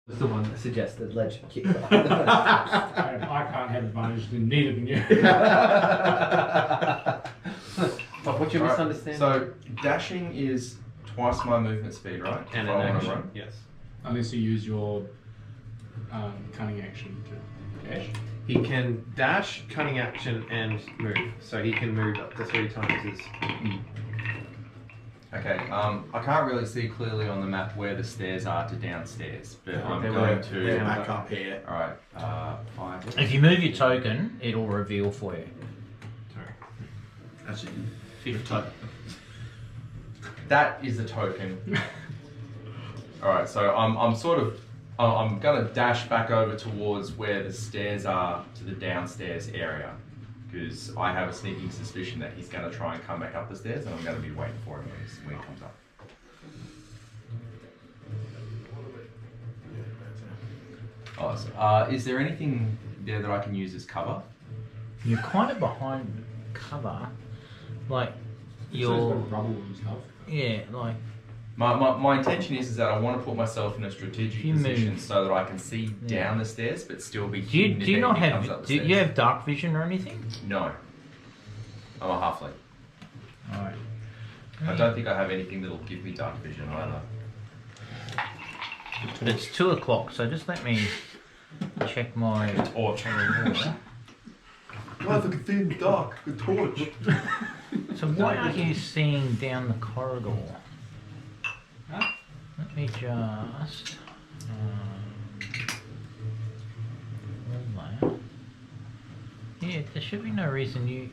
was the one that suggested legend kick. I can't have advantage, neither can you. But what's your misunderstanding? So dashing is twice my movement speed, right? And If an I wanna action, run. yes. Unless you use your cunning action to dash. He can dash, cunning action, and move. So he can move up to 3 times his. Okay, I can't really see clearly on the map where the stairs are to downstairs, but I'm they going were- to... they're Back up here. Alright, 5... If you move your token, it'll reveal for you. Sorry. That's it. 50. That is a token. Alright, so I'm sort of... I'm going to dash back over towards where the stairs are to the downstairs area. Because I have a sneaking suspicion that he's going to try and come back up the stairs, and I'm going to be waiting for him when he comes up. Oh, so, is there anything there that I can use as cover? You're kind of behind cover, like you're. Rubble and stuff. Yeah, like My intention is that I want to put myself in a strategic You position move. so that I can see down the stairs, but still be do you hidden if do you not anything comes up have the do you stairs. have dark vision or anything? No. I'm a halfling. All right. I don't think I have anything that'll give me dark vision either. But it's 2 o'clock, so just let me check my Torch. Guys, I can see in the dark. The torch. So what are you seeing down the corridor? Huh? Let me just. Layer. Yeah, there should be no reason you.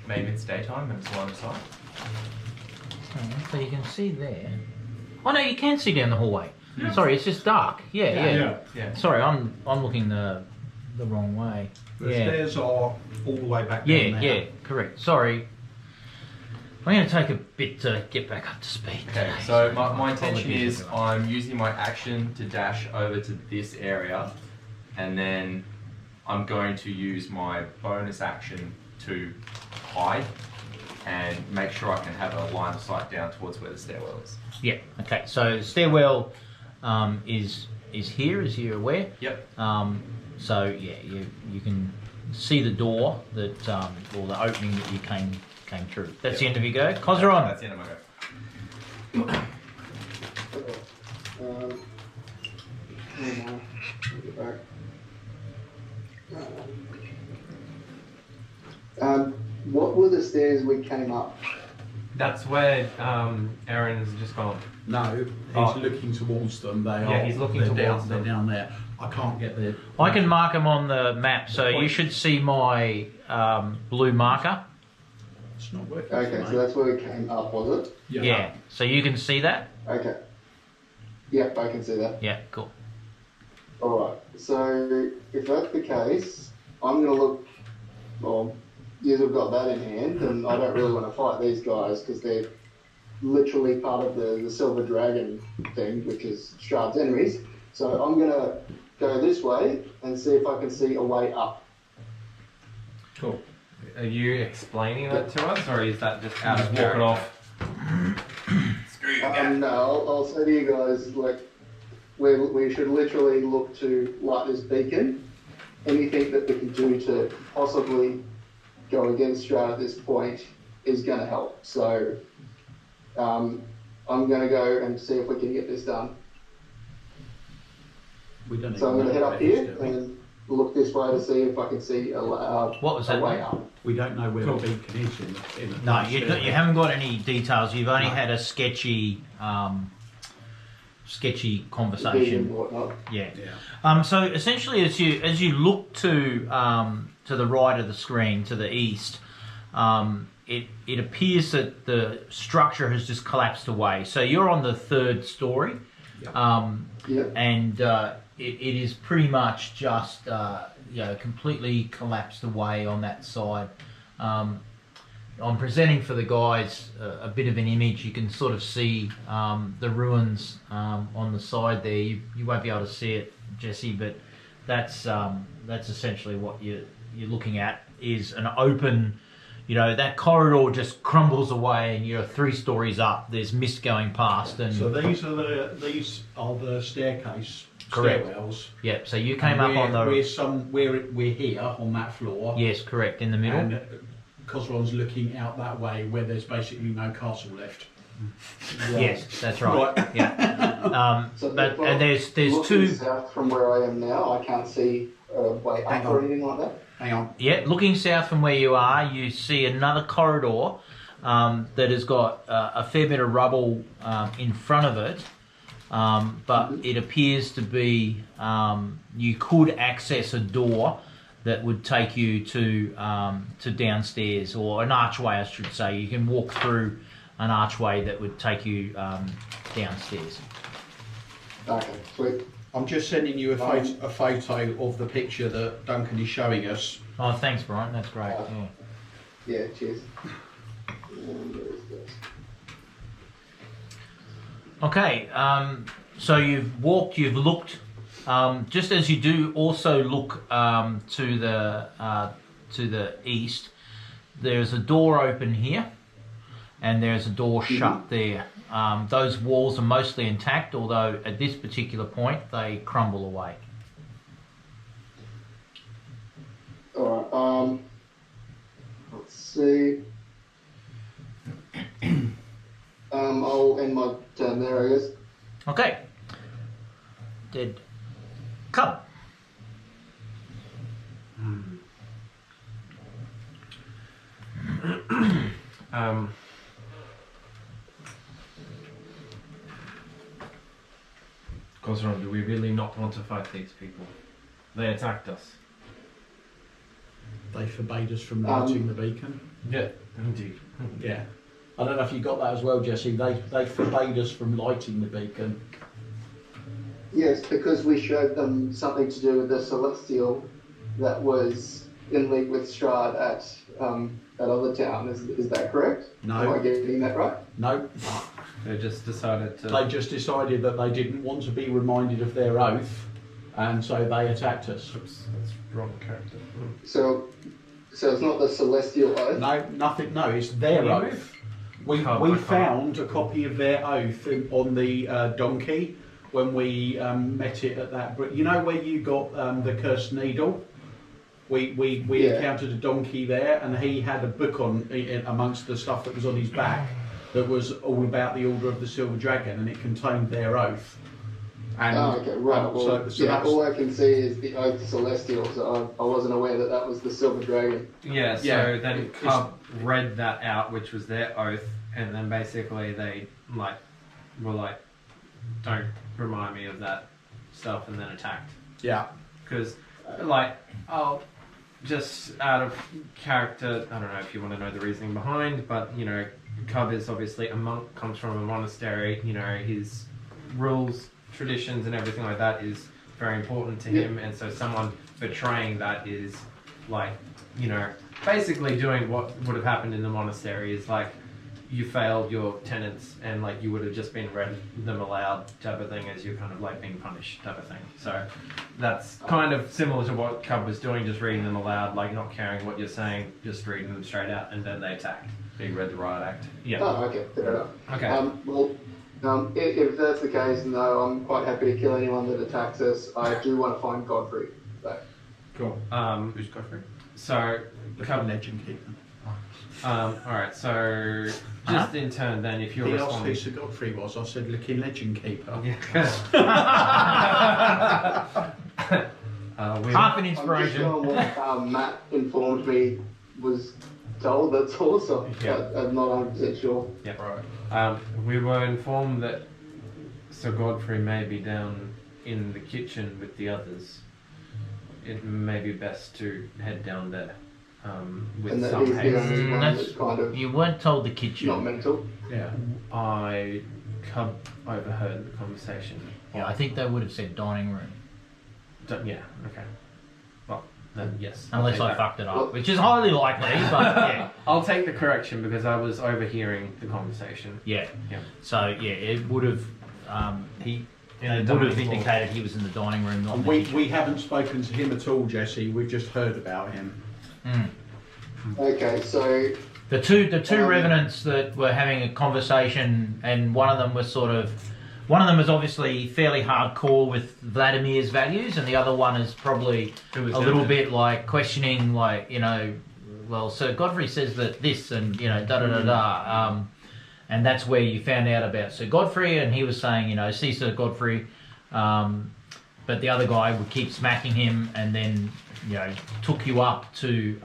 Maybe it's daytime and it's line of sight. So you can see there. Oh no, you can see down the hallway. Sorry, it's just dark. Yeah. Yeah. Sorry, I'm looking the wrong way. The stairs are all the way back down there. Yeah, correct. Sorry. I'm going to take a bit to get back up to speed. Okay, today. so my intention Apologies, is everyone. I'm using my action to dash over to this area, and then I'm going to use my bonus action to hide and make sure I can have a line of sight down towards where the stairwell is. Yeah. Okay. So stairwell is here, as you're aware. Yep. So yeah, you can see the door that or the opening that you came through. That's the end of your go. Kozron. That's the end of my go. What were the stairs we came up? That's where Aaron's just gone. No, he's looking towards them. They Yeah, are. he's looking they're towards down, them. They're down there. I can't get there. I can mark them on the map, so you should see my blue marker. It's not working. Okay, so that's where we came up, was it? Yeah. So you can see that. Okay. Yep, I can see that. Yeah. Cool. Alright, so if that's the case, I'm going to look, well, you've got that in hand, and I don't really want to fight these guys because they're literally part of the Silver Dragon thing, which is Strahd's enemies. So I'm going to go this way and see if I can see a way up. Cool. Are you explaining that to us, or is that just out of Just walking character? off. No, I'll say to you guys, like, we should literally look to light this beacon. Anything that we can do to possibly go against Strahd at this point is going to help. So I'm going to go and see if we can get this done. We don't So I'm going to head even know up where it here is, do we? and look this way to see if I can see a What was that, way mate? up. We don't know where the beacon is in the No, you haven't got any details. You've only had a sketchy Beacon conversation. and whatnot. Yeah. Yeah. So essentially, as you look to the right of the screen, to the east, it appears that the structure has just collapsed away. So you're on the 3rd story, Yep. and it is pretty much just completely collapsed away on that side. I'm presenting for the guys a bit of an image. You can sort of see the ruins on the side there. You won't be able to see it, Jesse, but that's essentially what you're looking at, is an open, you know, that corridor just crumbles away, and you're 3 stories up. There's mist going past, and So these are the staircase Correct. stairwells. yep. So you came And up on the we're here on that floor. yes, correct, in the middle. And Cosron's looking out that way where there's basically no castle left. Yes, that's right. Right. Yeah. So But if I'm there's looking 2. south from where I am now, I can't see a way Hang up or on. anything like that. Hang on. Yeah, looking south from where you are, you see another corridor that has got a fair bit of rubble in front of it, but it appears to be you could access a door that would take you to downstairs, or an archway, I should say. You can walk through an archway that would take you downstairs. Okay, sweet. I'm just sending you a photo of the picture that Duncan is showing us. Oh, thanks, Brian. That's great. Yeah. Yeah, cheers. Where is this? Okay, so you've walked, you've looked. Just as you do, also look to the east. There's a door open here, and there's a door shut there. Those walls are mostly intact, although at this particular point they crumble away. Alright, let's see. I'll end my turn there, I guess. Okay. Dead cub. Cosron, do we really not want to fight these people? They attacked us. They forbade us from lighting the beacon. Yeah, indeed. Yeah. I don't know if you got that as well, Jesse. They forbade us from lighting the beacon. Yes, because we showed them something to do with the Celestial that was in league with Strahd at that other town. Is that correct? No. Am I getting that right? No. They just decided to. They just decided that they didn't want to be reminded of their oath, and so they attacked us. Oops, that's wrong character. So it's not the Celestial oath? No, nothing. No, it's their Yeah. oath. We I can't. found a copy of their oath on the donkey when we met it at that. You know where you got the cursed needle? We Yeah. encountered a donkey there, and he had a book on amongst the stuff that was on his back that was all about the Order of the Silver Dragon, and it contained their oath. And Okay, right. Well, so yeah, that's, all I can see is the Oath Celestial, so I wasn't aware that that was the Silver Dragon. Yeah, so Yeah, then it's- Cub read that out, which was their oath, and then basically they were like, don't remind me of that stuff, and then attacked. yeah. Because just out of character, I don't know if you want to know the reasoning behind, but you know, Cub is obviously a monk, comes from a monastery. You know, his rules, traditions, and everything like that is very important to him, and so someone betraying that is like, you know, basically doing what would have happened in the monastery is like, you failed your tenets and like you would have just been read them aloud type of thing as you're kind of like being punished type of thing. So that's kind of similar to what Cub was doing, just reading them aloud, like not caring what you're saying, just reading them straight out, and then they attacked. He read the riot act. Yeah. Oh, okay, fair enough. Okay. If that's the case, no, I'm quite happy to kill anyone that attacks us. I do want to find Godfrey. So. Cool. Who's Godfrey? So Cub. Legend keeper. Alright, so just in turn then, if you're He asked who responding. Sir Godfrey was. I said, looking legend keeper. Half an I'm just inspiration. showing what Matt informed me was told. That's awesome. Yeah. I'm not 100% sure. Yeah. Right. We were informed that Sir Godfrey may be down in the kitchen with the others. It may be best to head down there with And that some he's the haste. only one That's- that's kind of You weren't told the not kitchen. mental. Yeah. I overheard the conversation. Yeah, I think they would have said dining room, Yeah, okay. Well, then yes. unless I'll I take that. fucked it up, which is highly likely. But yeah, I'll take the correction because I was overhearing the conversation. yeah. Yeah. So yeah, it would have. He In it the would have dining hall. indicated he was in the dining room, not And the kitchen. we haven't spoken to him at all, Jesse. We've just heard about him. Mm. Okay, so The two revenants that were having a conversation, and one of them was obviously fairly hardcore with Vladimir's values, and the other one is probably a little bit like questioning, like, you know, well, Sir Godfrey says that this, and, you know, da da da da. And that's where you found out about Sir Godfrey, and he was saying, you know, see Sir Godfrey, but the other guy would keep smacking him, and then, you know, took you up to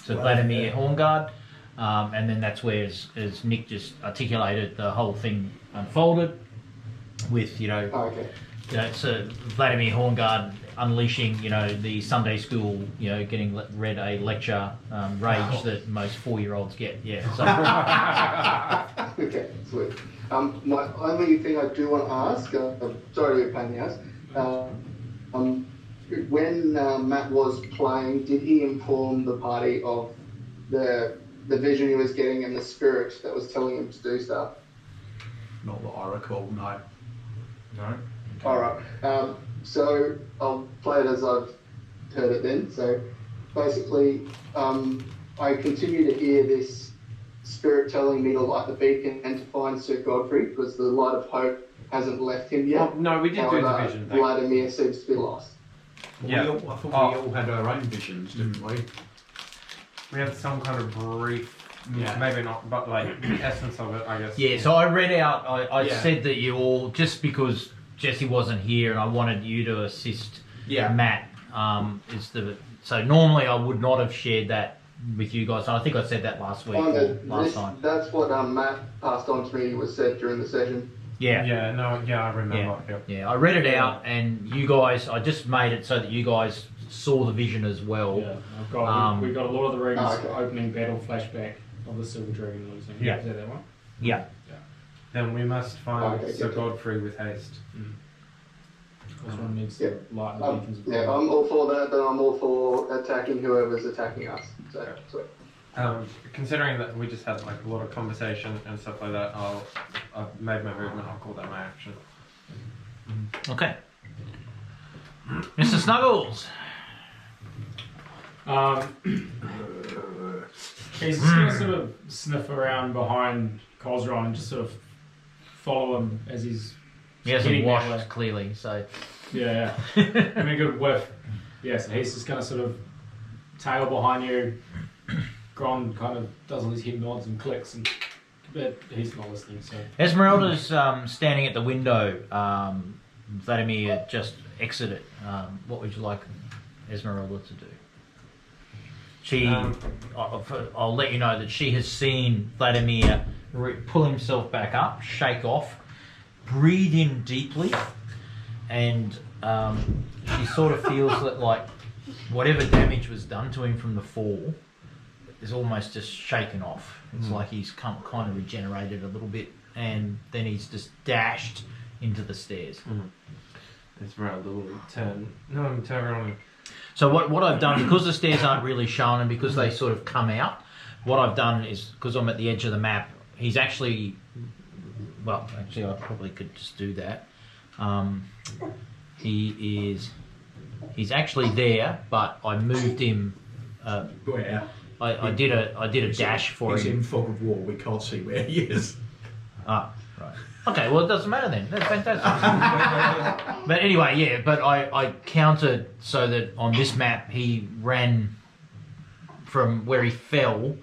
Vladimir Horngard, and then that's where, as Nick just articulated, the whole thing unfolded with, you know, Sir Vladimir Horngard unleashing, you know, the Sunday school, you know, getting read a lecture rage that most 4-year-olds get. Yeah. So. Okay, sweet. My only thing I do want to ask, sorry to be a pain in the ass, when Matt was playing, did he inform the party of the vision he was getting and the spirit that was telling him to do stuff? Not that I recall, no. No. All right. So I'll play it as I've heard it then. So basically, I continue to hear this spirit telling me to light the beacon and to find Sir Godfrey, because the light of hope hasn't left him yet. Well, no, we did do the vision thing. Vladimir seems to be lost. Yeah. I thought we all had our own visions, didn't we? We had some kind of brief, Yeah. maybe not, but like the essence of it, I guess. Yeah, so I read out, I Yeah. said that you all, just because Jesse wasn't here and I wanted you to assist Matt, so normally I would not have shared that with you guys. I think I said that last week or last time. That's what Matt passed on to me, was said during the session. Yeah. Yeah, no, yeah, I remember. Yeah, I read it out, and you guys, I just made it so that you guys saw the vision as well. Yeah, we've got a Lord of the Rings opening battle flashback of the Silver Dragon losing. Yeah. Is that one? Yeah. Then we must find Sir good. Godfrey with haste. This one needs to light the beacons. Yeah, I'm all for that, but I'm all for attacking whoever's attacking us. So, sweet. Considering that we just had like a lot of conversation and stuff like that, I've made my movement. I'll call that my action. Okay. Mr. Snuggles. He's just going to sort of sniff around behind Cosron and just sort of follow him as he's He hasn't heading that way. washed clearly, so. Yeah. I mean, a good whiff. Yeah, so he's just going to sort of tail behind you. Gron kind of does all his head nods and clicks, but he's not listening, so. Esmeralda's standing at the window. Vladimir just exited. What would you like Esmeralda to do? She, I'll let you know that she has seen Vladimir pull himself back up, shake off, breathe in deeply, and she sort of feels that, like, whatever damage was done to him from the fall is almost just shaken off. It's like he's kind of regenerated a little bit, and then he's just dashed into the stairs. Esmeralda will turn around. So what I've done, because the stairs aren't really shown and because they sort of come out, what I've done is, because I'm at the edge of the map, he's actually, well, actually I probably could just do that. He's actually there, but I moved him. Where? I did a dash for He's him. in fog of war. We can't see where he is. Ah, right. Okay, well, it doesn't matter then. That's fantastic. But anyway, yeah, but I counted so that on this map he ran from where he fell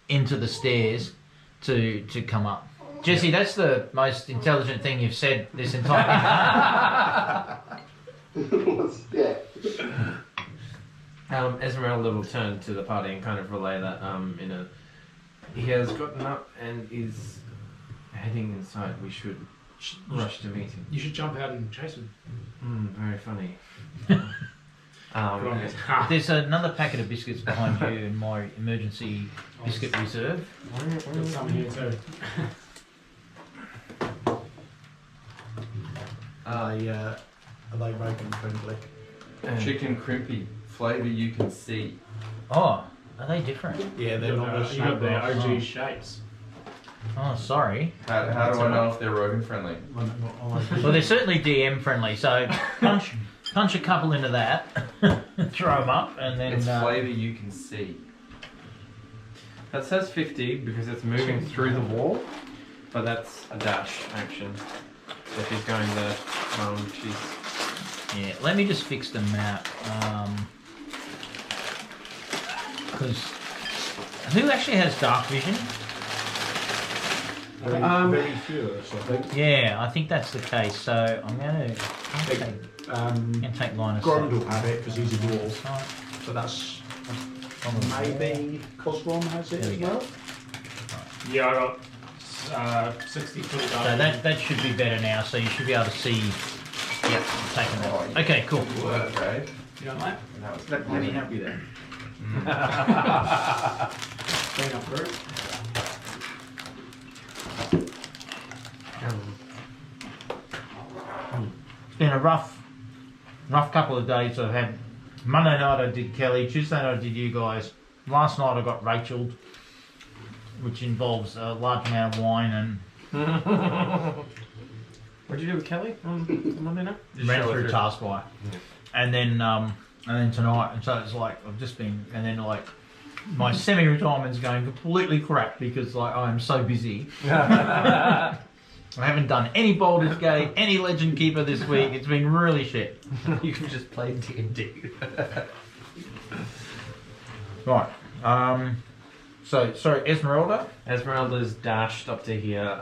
into the stairs to come up. Jesse, that's the most intelligent thing you've said this entire Yeah. Esmeralda will turn to the party and kind of relay that he has gotten up and is heading inside. We should rush to meet him. You should jump out and chase him. Very funny. There's another packet of biscuits behind you in my emergency biscuit reserve. Got some here too. Are they Rogan friendly? Chicken crimpy, flavour you can see. Oh, are they different? Yeah, they're not as You got the snack OG shapes. Oh, sorry. How do I know if they're Rogan friendly? Well, they're certainly DM friendly, so punch a couple into that, throw them up, and then... It's flavour you can see. That says 50 because it's moving through the wall, but that's a dash action. So she's going the, she's... Yeah, let me just fix the map. Because who actually has dark vision? Very few of us, I think. Yeah, I think that's the case. So I'm going to take line of sight. Grundle had it because he's a dwarf. Right. So that's On the maybe Cosron has it There as we go. well. Yeah, I got 60 foot So down. that should be better now. So you should be able to see. Yep, I'm taking that. Oh, yeah. Okay, cool. Good work, Dave. You know, mate? That was Let me help you there. Clean up through. It's been a rough couple of days. I've had Monday night I did Kelly, Tuesday night I did you guys. Last night I got Rachel'd, which involves a large amount of wine and What'd you do with Kelly on Monday night? ran through Taskfire. Yeah. And then tonight, and so it's like I've just been, and then like my semi-retirement's going completely crap because like I am so busy. I haven't done any Baldur's Gate, any Legend Keeper this week. It's been really shit. You can just play D&D. Right. So sorry, Esmeralda. Esmeralda's dashed up to here,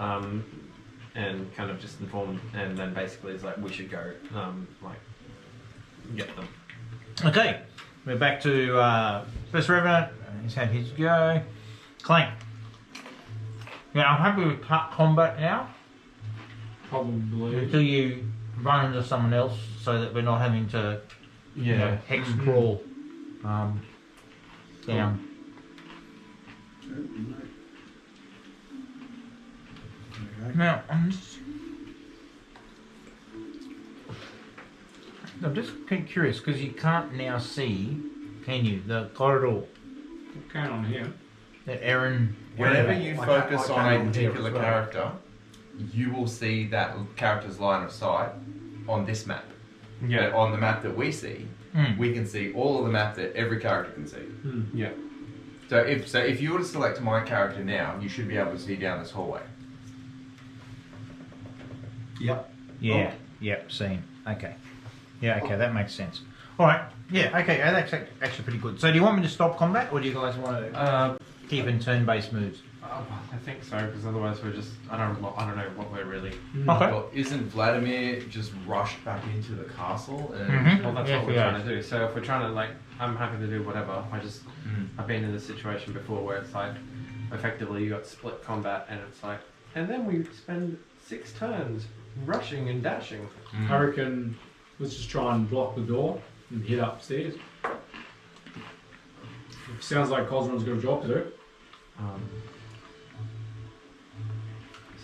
and kind of just informed, and then basically is like, we should go, like, get them. Okay, we're back to First Revenant. He's had his go. Clank. Yeah, I'm happy with combat now Probably. until you run into someone else, so that we're not having to, you know, hex crawl down. Now, I'm just curious because you can't now see, can you, the corridor Count on him. that Aaron. Whenever you I focus can't on a hear as particular well. character, you will see that character's line of sight on this map. Yeah. But on the map that we see, we can see all of the map that every character can see. Yeah. So if you were to select my character now, you should be able to see down this hallway. Yep. Yeah. Yep. Seen. Okay. Yeah. Okay. That makes sense. All right. Yeah. Okay. That's actually pretty good. So, do you want me to stop combat, or do you guys want to keep in turn-based moves? I think so, because otherwise we're just, I don't know what we're really... Okay. Well, isn't Vladimir just rushed back into the castle? And Mhm. Well, that's Yeah, what we're yeah. trying to do. So if we're trying to, like, I'm happy to do whatever. I've been in this situation before where it's like, effectively you got split combat, and it's like, and then we spend 6 turns rushing and dashing. I reckon let's just try and block the door and head upstairs. Sounds like Cosron's got a job to do.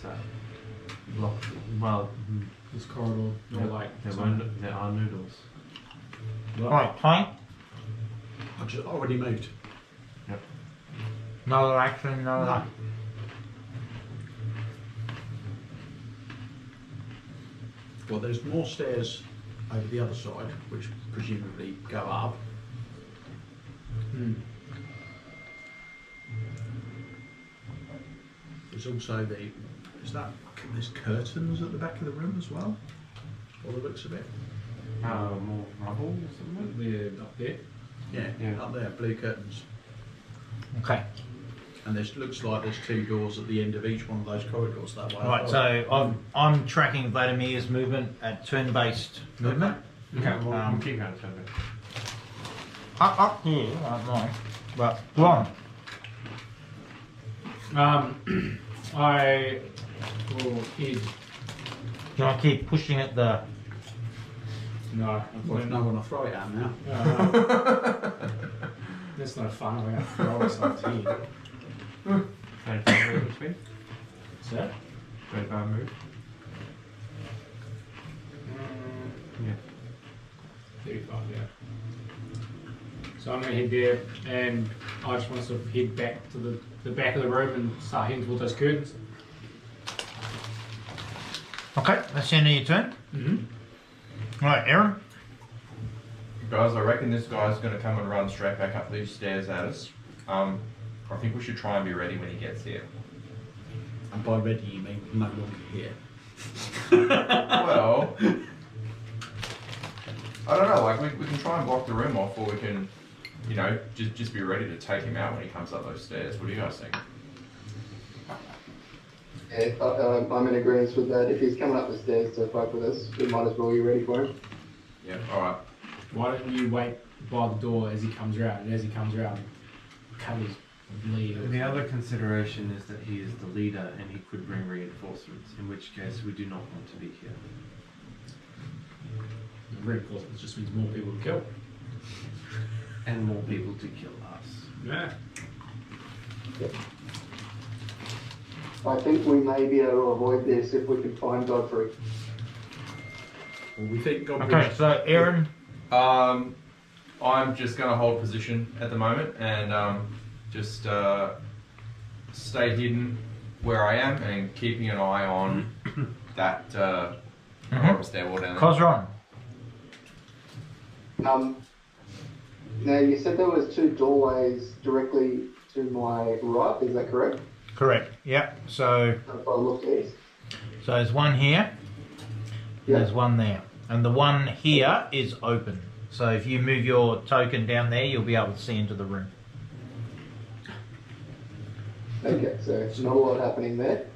So, block, well, This corridor, there, not like. there are noodles. All right. Clank. I just already moved. No action. No. No. Well, there's more stairs over the other side, which presumably go up. There's also there's curtains at the back of the room as well, by the looks of it. More rubble or something? They're up there. Yeah, up there, blue curtains. Okay. And looks like there's 2 doors at the end of each one of those corridors that way. Right. So I'm tracking Vladimir's movement at turn-based movement. Okay, well, we'll keep going to it. Up here, like mine. But go on. I will head. Can I keep pushing at the? No, Well, no one will throw it at now. That's no fun. I'm going to throw myself to here. 35 move between? What's that? 35 move? Yeah. 35, yeah. So I'm going to head there, and I just want to sort of head back to the back of the room and start heading towards those curtains. Okay, that's the end of your turn. Mm-hmm. Right, Aaron. Guys, I reckon this guy's going to come and run straight back up these stairs at us. I think we should try and be ready when he gets here. And by ready, you mean no longer here. Well, I don't know. Like we can try and block the room off, or we can, you know, just be ready to take him out when he comes up those stairs. What do you guys think? Yeah, I'm in agreement with that. If he's coming up the stairs to fight with us, we might as well be ready for him. Yeah. All right. Why don't you wait by the door as he comes around, and as he comes around, covers lead. The other consideration is that he is the leader and he could bring reinforcements, in which case we do not want to be here. Reinforcements just means more people to kill. And more people to kill us. Yeah. I think we may be able to avoid this if we can find Godfrey. Well, we think God. Okay, so Aaron. I'm just going to hold position at the moment and just stay hidden where I am and keeping an eye on that horrible stairwell down there. Cosron. Now you said there was 2 doorways directly to my right. Is that correct? Correct. Yep. So If I look east. there's one here. Yeah. There's one there, and the one here is open. So if you move your token down there, you'll be able to see into the room. Okay, so not a lot happening there.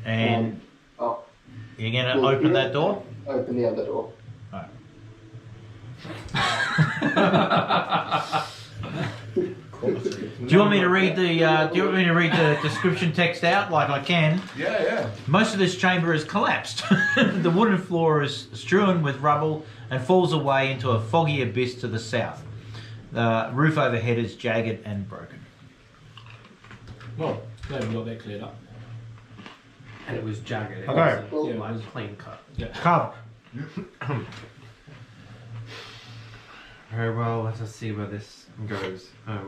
And Oh, you're gonna well, open yeah. that door. Open the other door. Right. Do you want me to read the? Do you want me to read the description text out? Like I can. Yeah. Most of this chamber has collapsed. The wooden floor is strewn with rubble and falls away into a foggy abyss to the south. The roof overhead is jagged and broken. Well, glad we got that cleared up. And it was jagged. It Okay. wasn't Yeah, it like was- clean cut. Yeah. Cub. Very well, let us see where this goes. How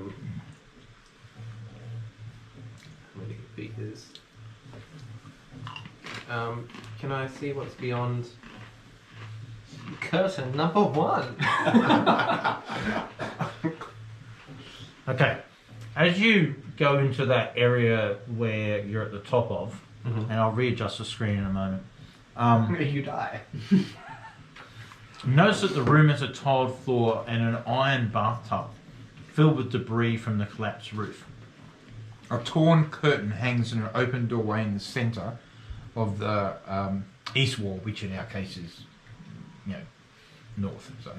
many feet is? Can I see what's beyond curtain number 1? Okay. As you go into that area where you're at the top of, and I'll readjust the screen in a moment. You die. Notice that the room has a tiled floor and an iron bathtub filled with debris from the collapsed roof. A torn curtain hangs in an open doorway in the centre of the east wall, which in our case is, north. So,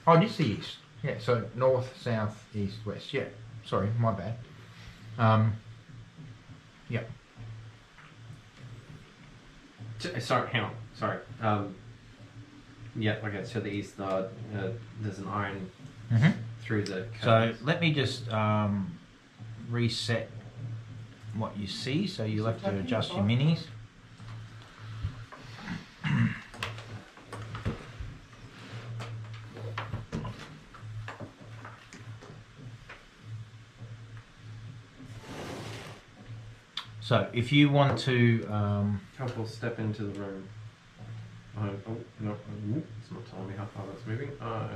oh, it's the east. Yeah, so north, south, east, west. Yeah, sorry, my bad. Yeah. Sorry, hang on. Sorry. Yeah, okay, to the east, there's an iron through the So curtains. let me just reset what you see. So you'll have to adjust your minis. So if you want to, Help will step into the room. Oh, no, it's not telling me how far that's moving. I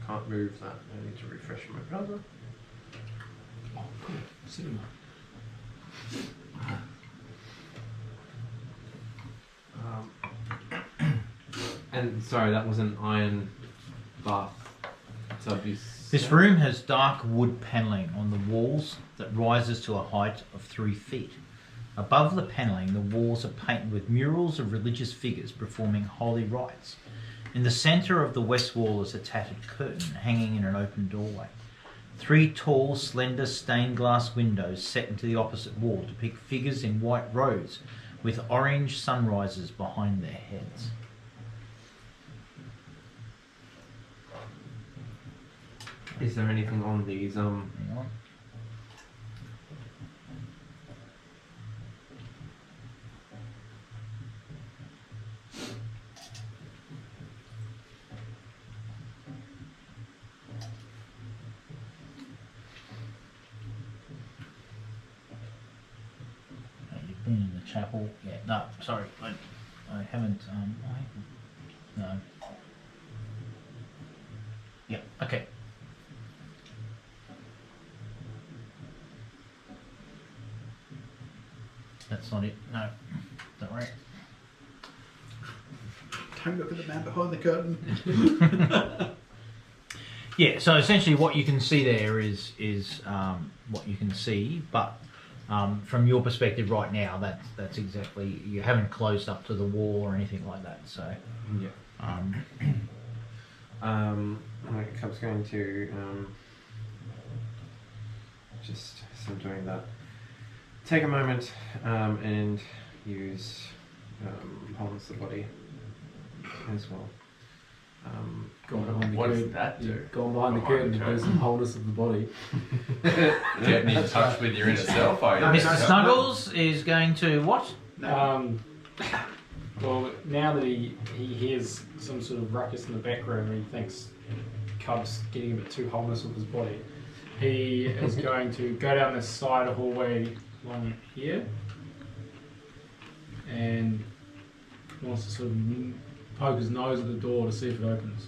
can't move that. I need to refresh my browser. Oh, cool. Cinema. And sorry, that was an iron bath. So it'd be this room has dark wood panelling on the walls that rises to a height of 3 feet. Above the panelling, the walls are painted with murals of religious figures performing holy rites. In the centre of the west wall is a tattered curtain hanging in an open doorway. 3 tall, slender, stained glass windows set into the opposite wall depict figures in white robes with orange sunrises behind their heads. Is there anything on these? Hang on. You've been in the chapel. Yeah, no, sorry, I haven't. No. Yeah, okay. that's not it. No, don't worry. Don't look at the man behind the curtain. Yeah, so essentially what you can see there is what you can see, but from your perspective right now, that's exactly, you haven't closed up to the wall or anything like that. So Cub's going to just as I'm doing that, take a moment and use wholeness of the body as well. Going behind the What curtain. does that do? Going behind the Behind curtain the to do curtain. some wholeness of the body. Getting in touch with your inner self, are you? Mr. Snuggles is going to what? Well, now that he hears some sort of ruckus in the background and he thinks Cub's getting a bit too wholeness with his body, he is going to go down this side hallway along here and wants to sort of poke his nose at the door to see if it opens.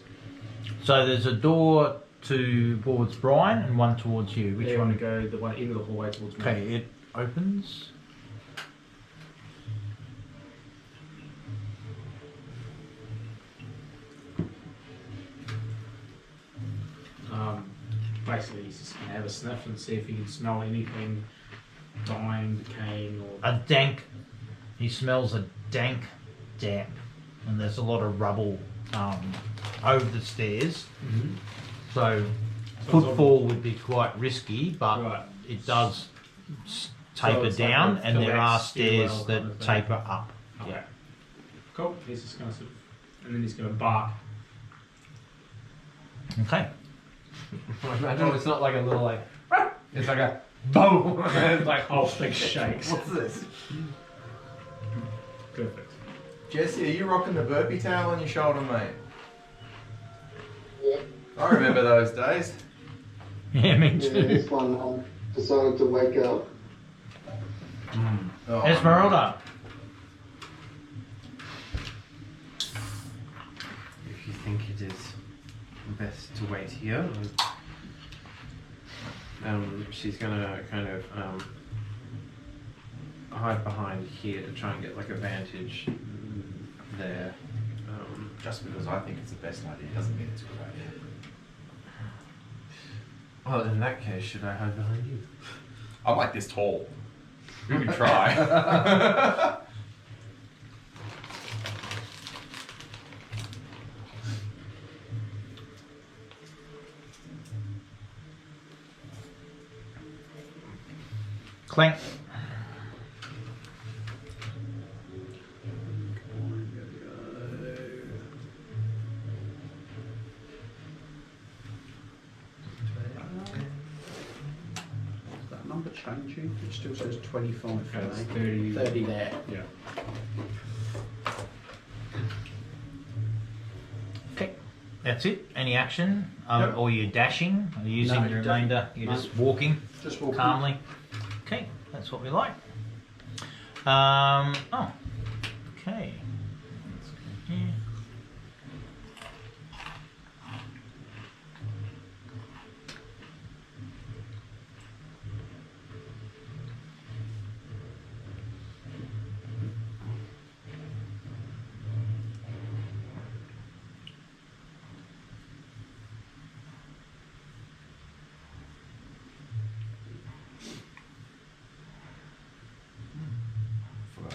So there's a door towards Brian and one towards you. Which Which one? one to go? The one end of the hallway towards me. Okay, it opens. Basically, he's just going to have a sniff and see if he can smell anything dying, decaying, or... A dank. He smells a dank damp, and there's a lot of rubble over the stairs. Mm-hmm. So So footfall would be quite risky, but Right. it does taper it's like down, a and there are collapsed stairs stairwell that kind of thing. taper up. Okay. Yeah. Cool. He's just going to sort of... And then he's going to bark. Okay. I imagine it's not like a little like. It's like a boom. It's like Whole thing shakes. What's this? Perfect. Jesse, are you rocking the burpee tail on your shoulder, mate? Yeah. I remember those days. Yeah, me Yeah, too. this one decided to wake up. Oh, Esmeralda. if you think it is best to wait here, she's gonna kind of hide behind here to try and get like a vantage there. Just because I think it's the best idea doesn't mean it's a good idea. Well, in that case, should I hide behind you? I'm like this tall. We can try. Clank. Is that number changing? It still says 25 for That's me. 30. 30 there. Yeah. Okay. That's it. Any action? Nope. Or you're dashing? Are you using No, the remainder? You're no. just walking Just walking. calmly. Okay, that's what we like. Oh. Okay. Let's go here.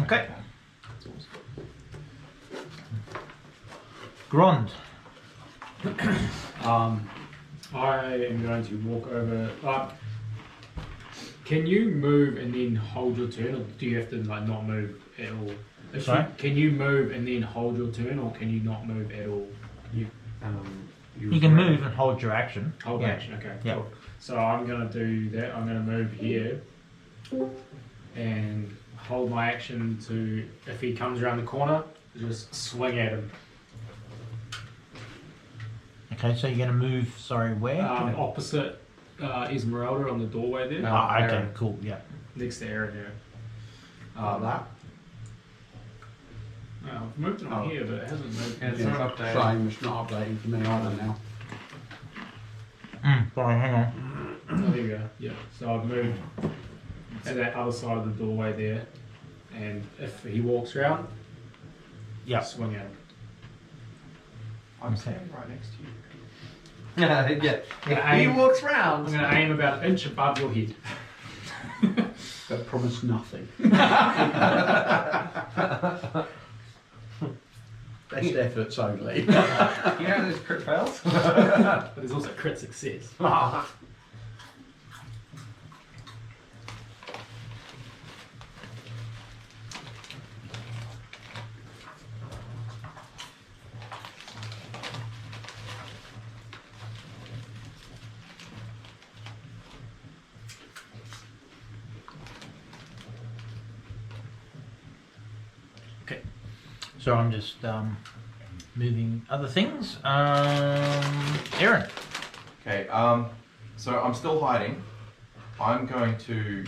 Okay. Grond. I am going to walk over. Can you move and then hold your turn, or do you have to like not move at all? Sorry? Can you move and then hold your turn, or can you not move at all? You can move and hold your action. Hold Yeah. action, okay. Yeah. Cool. So I'm going to do that. I'm going to move here and hold my action to, if he comes around the corner, just swing at him. Okay, so you're going to move, sorry, where? Opposite Esmeralda on the doorway there, okay, Aaron. cool, yeah. next to Aaron here. Like that. I've moved it on Oh. here, but it hasn't moved. Yeah, it's Yeah. not updated. Same, it's not updating for me either now. Sorry, hang on. Oh, there you go. Yeah. So I've moved to that other side of the doorway there, and if he walks around, swing at him. I'm standing right next to you. Yeah. gonna He aim- walks I'm round. going to aim about an inch above your head. But promise nothing. Best efforts only. You know those crit fails? But there's also crit success. Okay. So I'm just moving other things. Aaron. Okay, so I'm still hiding. I'm going to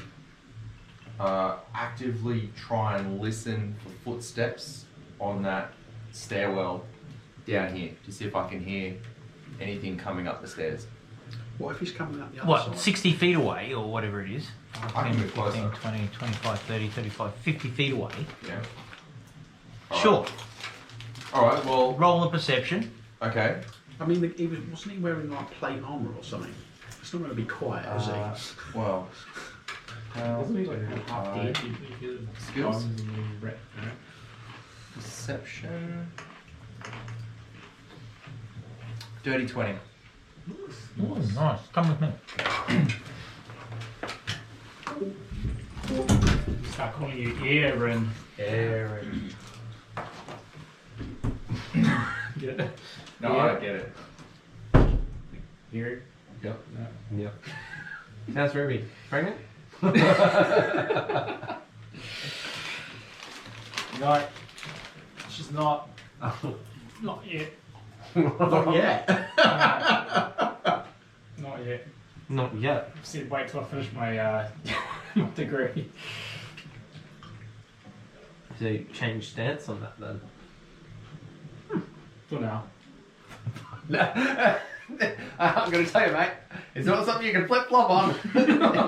actively try and listen for footsteps on that stairwell down here to see if I can hear anything coming up the stairs. What if he's coming up the other What, side? 60 feet away or whatever it is? I can move 15, closer. 20, 25, 30, 35, 50 feet away. Yeah. Sure. Alright, well, Roll a perception. okay. I mean, wasn't he wearing like plate armour or something? It's not going to be quiet, is he? Well, Isn't he like half dead? Skills? Right. Perception. Dirty 20. Oh, nice. Come with me. Start calling you Aaron. Aaron. Get it? No, Yeah. I don't get it. Aaron? Yep. Yep. Sounds Ruby. Pregnant? No. She's not. Oh. Not yet. Not yet. Not yet. Not yet. I said wait till I finish my my degree. So you change stance on that then? For now. I'm going to tell you, mate. It's not something you can flip flop on.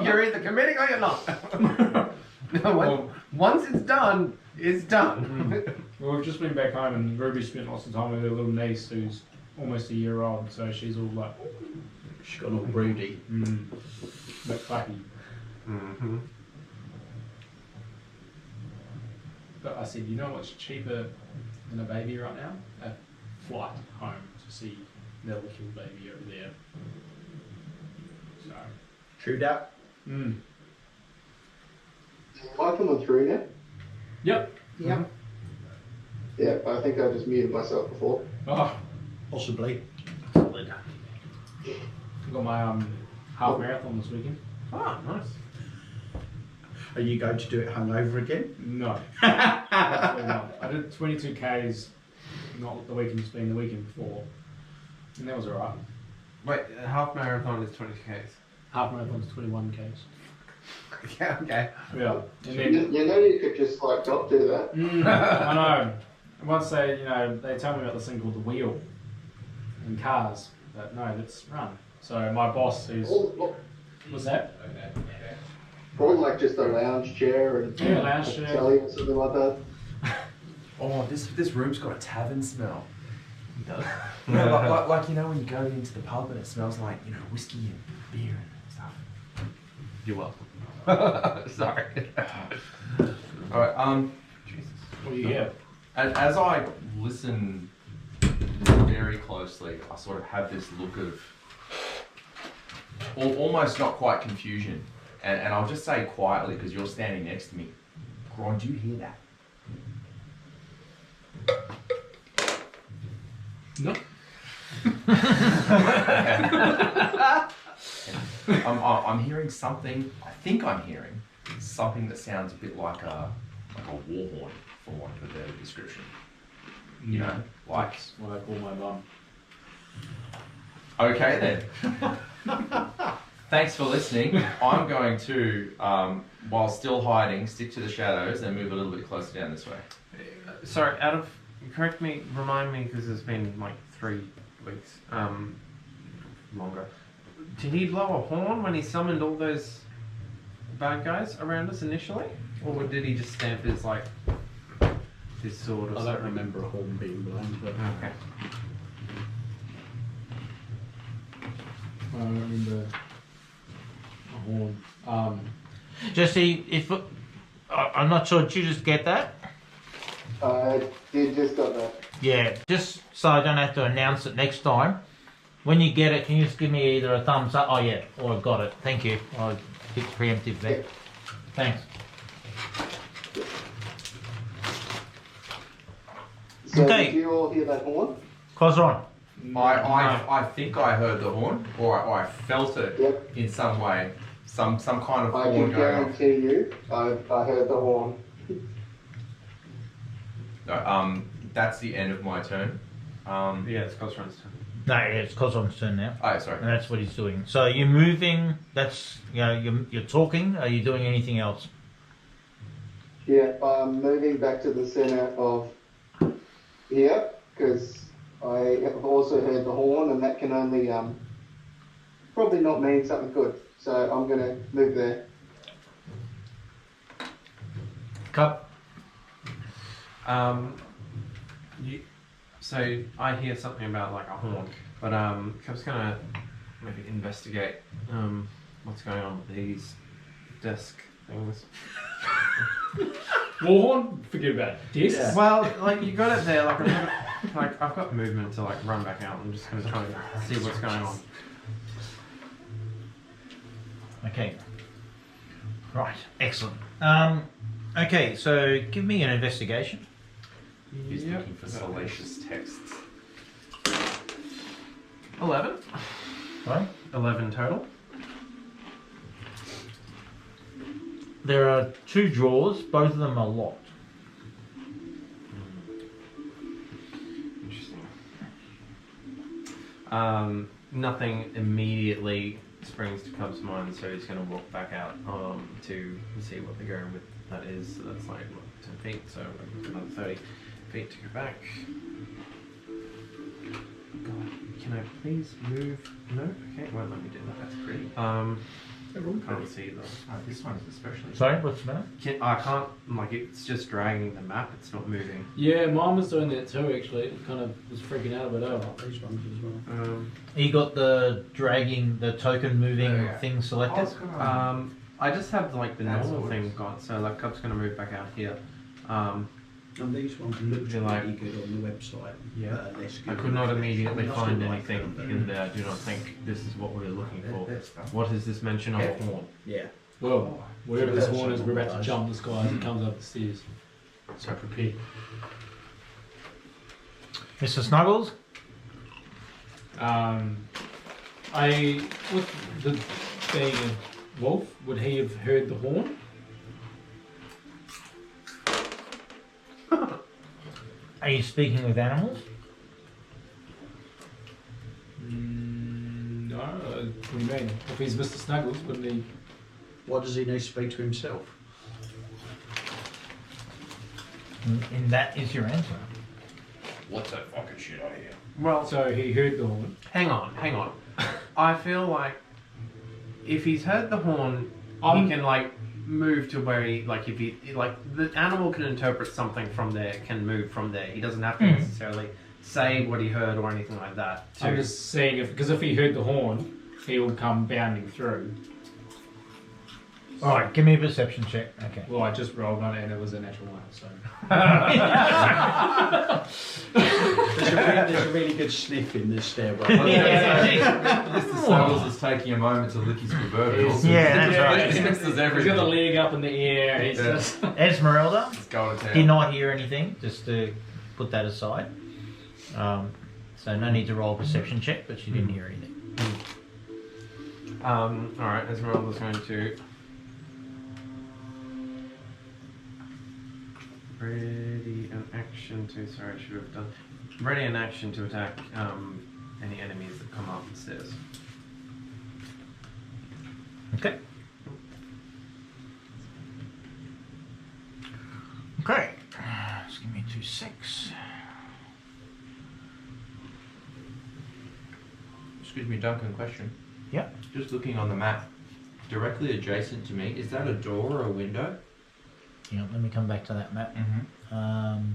You're either committing or you're not. Once it's done, it's done. Well, we've just been back home and Ruby spent lots of time with her little niece who's almost a year old, so she's all like, She's got all broody. bit fucky. Mm-hmm. But I said, you know what's cheaper than a baby right now? A flight home to see the little baby over there. So, True that. Am I coming through now? Yep. Yeah. Yeah, I think I just muted myself before. Oh, Possibly. I got my half marathon this weekend. Oh, nice. Are you going to do it hungover again? No. Absolutely not. I did 22 Ks, not the weekend, just being the weekend before. And that was alright. Wait, a half marathon is 22 Ks. Half marathon's 21 Ks. Yeah, okay. Yeah. And You, then, you know you could just like not do that. I know. Once they, they tell me about this thing called the wheel in cars, but no, let's run. So my boss, who's, what's that? Or like just a lounge chair and Yeah, lounge a chair. telly or something like that. Oh, this room's got a tavern smell. It does. Like you know when you go into the pub and it smells like whiskey and beer and stuff. You're welcome. Sorry. All right. Jesus. What do you have? As I listen very closely, I sort of have this look of almost not quite confusion, and I'll just say quietly because you're standing next to me. Gron, do you hear that? No. I'm hearing something. I think I'm hearing something that sounds a bit like a war horn, for want of a better description. You know, like. That's what I call my bum. Okay then. Thanks for listening. I'm going to, while still hiding, stick to the shadows and move a little bit closer down this way. Sorry, correct me, remind me, because it's been like 3 weeks, longer. Did he blow a horn when he summoned all those bad guys around us initially? Or did he just stamp his like his sword or I don't something? remember a horn being blown, but Okay. I don't remember a horn. Jesse, if I'm not sure, did you just get that? I did just got that. Yeah, just so I don't have to announce it next time. When you get it, can you just give me either a thumbs up? Oh yeah, or I got it. Thank you. I hit preemptive there. Yeah. Thanks. So Okay. did you all hear that horn? Cosron. I think I heard the horn, or I felt it Yep. in some way. Some kind of I horn can going on. guarantee you, I heard the horn. No, that's the end of my turn. Yeah, it's Cosron's turn. No, yeah, it's Cosron's turn now. Oh, sorry. And that's what he's doing. So you're moving. That's you're talking. Are you doing anything else? Yeah, I'm moving back to the center of here because I have also heard the horn, and that can only probably not mean something good. So I'm gonna move there. Cup. So I hear something about like a horn, but Cup's gonna maybe investigate what's going on with these desk things. Warhorn? Forget about it. Discs? Yeah. Well, like you got it there, like I've got movement to like run back out. I'm just gonna try and see what's going on. Okay. Right. Excellent. Okay. So give me an investigation. He's looking for salacious texts. 11. Right. 11 total. There are 2 drawers. Both of them are locked. Interesting. Nothing immediately springs to Cub's mind, so he's going to walk back out to see what the go with that is. So that's like what, 10 feet, so another 30 feet to go back. God, can I please move? No? Okay, it won't let me do that. That's pretty. Can't see though. Oh, this one is especially. Sorry. What's the matter? I can't, like, it's just dragging the map, it's not moving. Yeah, mine was doing that too, actually. It kind of was freaking out a bit over. these ones as well. You got the dragging, the token moving Yeah. thing selected. I just have like the That's normal what thing it is. got, so like Cub's gonna move back out here. And these ones look They're like- pretty good on the website. Yeah. Less I good could not on the immediately website. find Still like anything them, in there. I do not think this is what we're looking for. Stuff. What is this mention of a horn? Yeah. Well, wherever this Yeah, horn is, we're about to guys. jump this guy as he comes up the stairs. So prepare. Mr. Snuggles. With the being a wolf, would he have heard the horn? Are you speaking with animals? No. What do you mean? If he's Mr. Snuggles, wouldn't he? Why does he need to speak to himself? And that is your answer. What's that fucking shit I hear? Well, So he heard the horn. hang on. I feel like if he's heard the horn, I'm- he can like move to where he like if he like the animal can interpret something from there, can move from there. He doesn't have to necessarily say what he heard or anything like that. I'm just saying, because if he heard the horn, he will come bounding through. All right, give me a perception check. Okay. Well, I just rolled on it and it was a natural one, so. There's a really good sniff in this stairwell. Mr. Snuggles is taking a moment to lick his proverbials. Yeah, that's right. He mixes He's got the everything. leg up in the air. He's Yeah. just. Esmeralda. He's going to town. Did not hear anything. Just to put that aside. So no need to roll a perception check, but she didn't hear anything. Alright, Esmeralda's going to ready an action to sorry, I should have done ready an action to attack any enemies that come up the stairs. Okay. Okay. Just give me 2 6. Excuse me, Duncan, question. Yeah. Just looking on the map, directly adjacent to me, is that a door or a window? Yeah, let me come back to that map. Mm-hmm.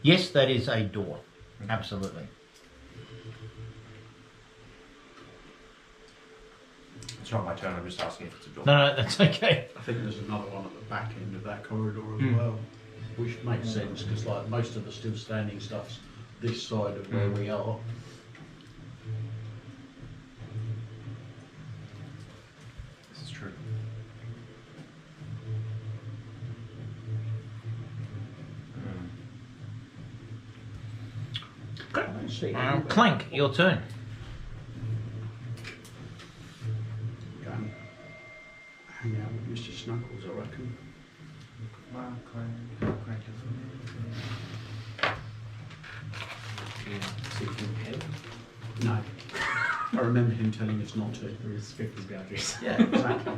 Yes, that is a door. Absolutely. It's not my turn. I'm just asking if it's a door. No, that's okay. I think there's another one at the back end of that corridor as well, which makes sense because like most of the still standing stuff's this side of where we are. This is true. I don't see Clank, your turn. Go and hang out with Mr. Snuggles, I reckon. No. I remember him telling us not to. Respect his boundaries. Yeah, exactly.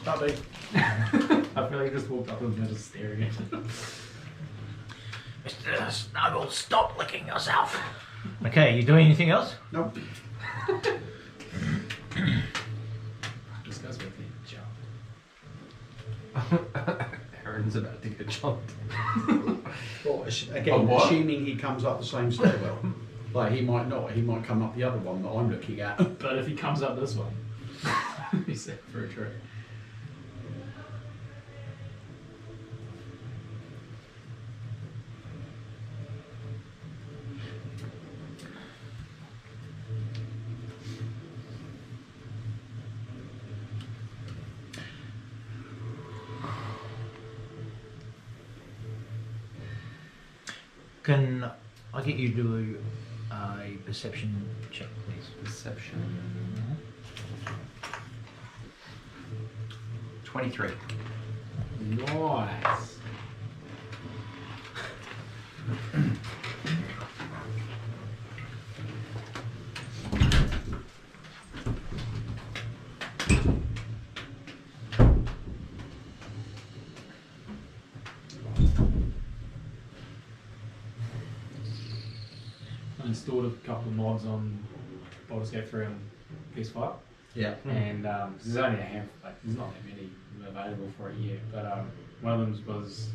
Buddy. I feel like he just walked up and was just staring at him. Mr. Snuggles, stop licking yourself. Okay, you doing anything else? Nope. This guy's with me. Jump. Aaron's about to get jumped. Well, again, what? assuming he comes up the same stairwell. Like he might not, he might come up the other one that I'm looking at. But if he comes up this one, he's set for a trick. Can I get you to do a perception check, please? Perception. 23. Nice. I installed a couple of mods on Baldur's Gate 3 on PS5. Yeah. And there's only a handful, like, there's not that many available for a year, but one of them was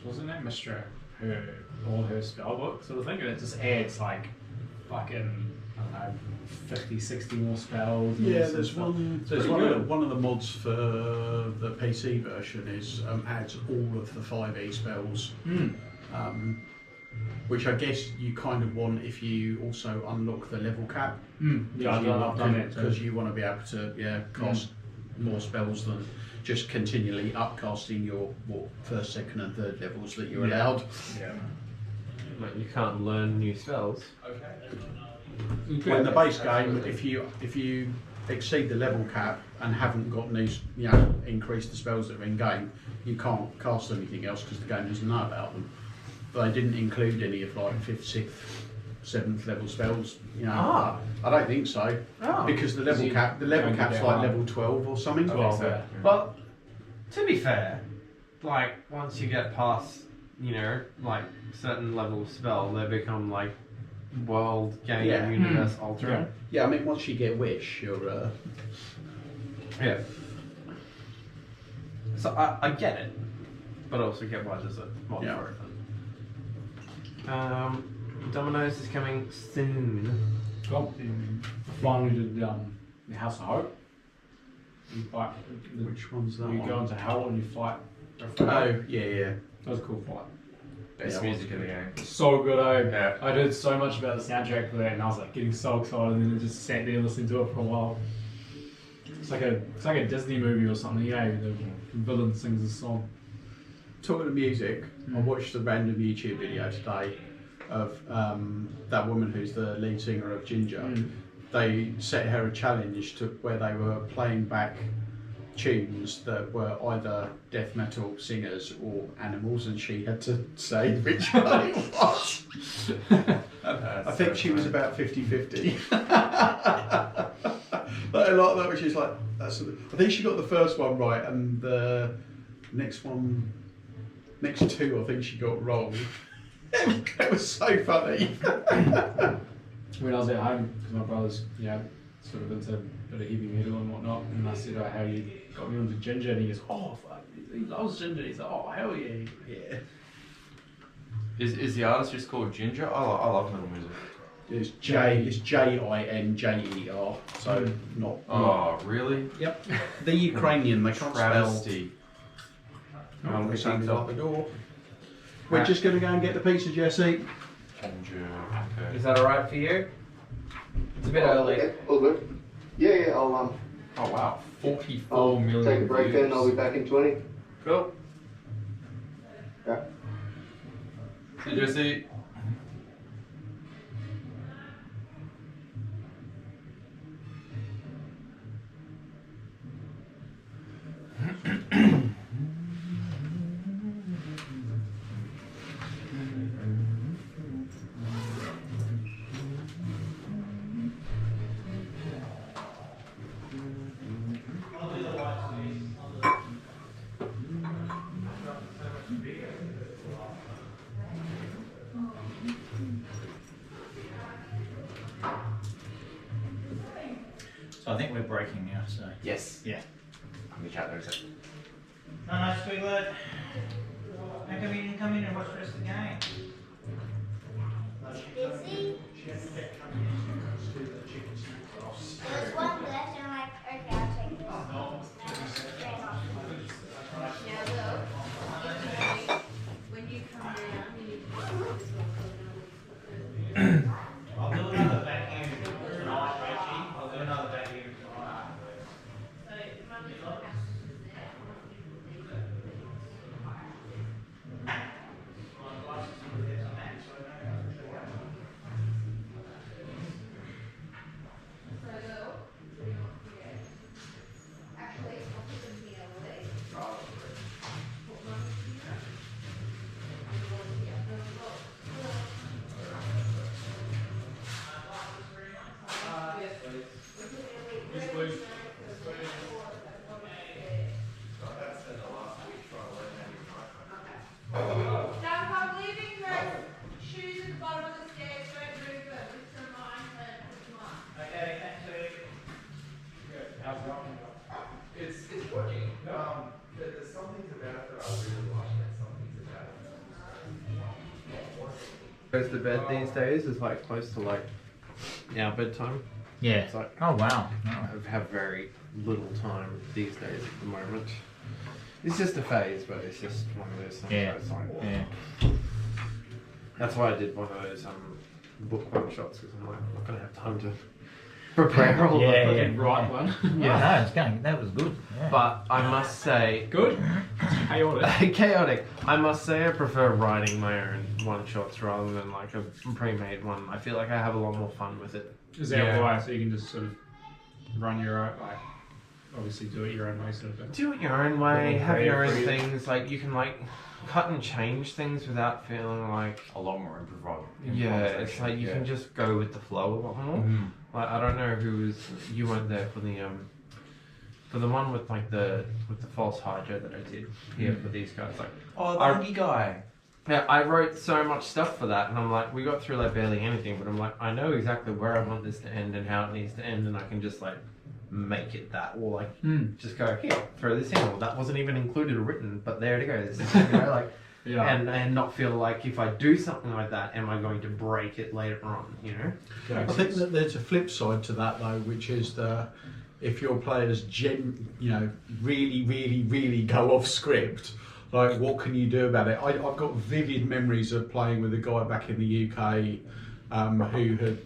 what's her name? Mistra, all her spell book sort of thing, and it just adds like fucking, I don't know, 50, 60 more spells. and Yeah, some there's stuff. one. It's There's pretty good. one of the mods for the PC version is adds all of the 5e spells, which I guess you kind of want if you also unlock the level cap. Yeah, I've done that too. because you want to be able to cast more spells than just continually upcasting your first, second, and third levels that you're allowed. Yeah. Like, you can't learn new spells. Well, in the base game, if you exceed the level cap and haven't got new, increased the spells that are in game, you can't cast anything else because the game doesn't know about them. But they didn't include any of like 5th, 6th, 7th level spells. I don't think so because the level cap's like level 12 or something. So. But to be fair, like once you get past, like certain level of spell, they become like world, game, universe altering. Yeah, I mean once you get Wish, you're. Yeah. So I get it, but I also get why there's a mod for it. Domino's is coming soon. Cool. I finally did the House of Hope. You fight. Which one's that You one? go into hell and you fight. Oh, yeah. That was a cool fight. Best music in the game. So good, Yeah. I did so much about the soundtrack for that, and I was like getting so excited, and then I just sat there listening to it for a while. It's like a Disney movie or something. The villain sings a song. Talking of music, I watched a random YouTube video today of that woman who's the lead singer of Ginger. They set her a challenge to where they were playing back tunes that were either death metal singers or animals, and she had to say which one it was. I think she was about 50-50. But I like that, which is like, I think she got the first one right, and the next two I think she got wrong. It was so funny. When I was at home, because my brother's sort of into bit of heavy metal and whatnot. And I said, how you got me onto Ginger? And he goes, oh, fuck, he loves Ginger. He's like, oh, hell yeah. Yeah. Is the artist just called Ginger? I love metal music. It's Jinjer, so not. Oh, really? Yep. The Ukrainian, they can't spell. Travesty. They sounded like the door. We're just going to go and get the pizza, Jesse. Ginger. Okay. Is that alright for you? It's a bit early. Okay, all good. Yeah, I'll Oh wow, 44 I'll million take a break views. then. I'll be back in 20. Cool. Yeah. See you, Jesse. So I think we're breaking now, so. Yes. Yeah. Let me chat there a second. No, Squiglet. How come you didn't come in and watch the rest of the game? Busy? There's one left and I'm like, okay, I'll take this. Ran off. Now look, when you come down, you need to put this one. I'll do another vacuum tonight, Reggie. I'll do another vacuum tonight. So mummy has to there. So look, actually, I'll put them here, will they? Put one here. And one here. Doug, I'm leaving her shoes at the bottom of the stairs. Don't move them. Just remind her to put them on. Okay, thanks, Luke. It's working. There's some things about it that I really like, and some things about it. Goes to bed these days is like close to like our bedtime. Yeah. It's like Oh, wow. I have very little time these days at the moment. It's just a phase, but it's just one of those things. Yeah. Where it's like, Yeah. that's why I did one of those book one shots because I'm like, I'm not gonna have time to prepare all Yeah, of yeah. them. Right one. Yeah, no, it's going. That was good. Yeah. But I must say, Good. Chaotic. chaotic. I must say, I prefer writing my own one shots rather than like a pre-made one. I feel like I have a lot more fun with it. Is that Yeah. why? So you can just sort of run your own, like, obviously do it your own way sort of thing. Do it your own way. Little Have your own creative things. Like you can like cut and change things without feeling like. A lot more improv. Yeah, it's like you can just go with the flow a lot more. Mhm. Like I don't know who was. You weren't there for the one with like the false hydra that I did here for these guys. Like Oh, the I- hunky guy. yeah, I wrote so much stuff for that, and I'm like, we got through like barely anything, but I'm like, I know exactly where I want this to end and how it needs to end, and I can just like make it that, or like just go here, throw this in. Well, that wasn't even included or written, but there it goes. You know, like. Yeah. And not feel like if I do something like that, am I going to break it later on? You know. I think that there's a flip side to that though, which is if your players really go off script, like what can you do about it? I've got vivid memories of playing with a guy back in the UK who had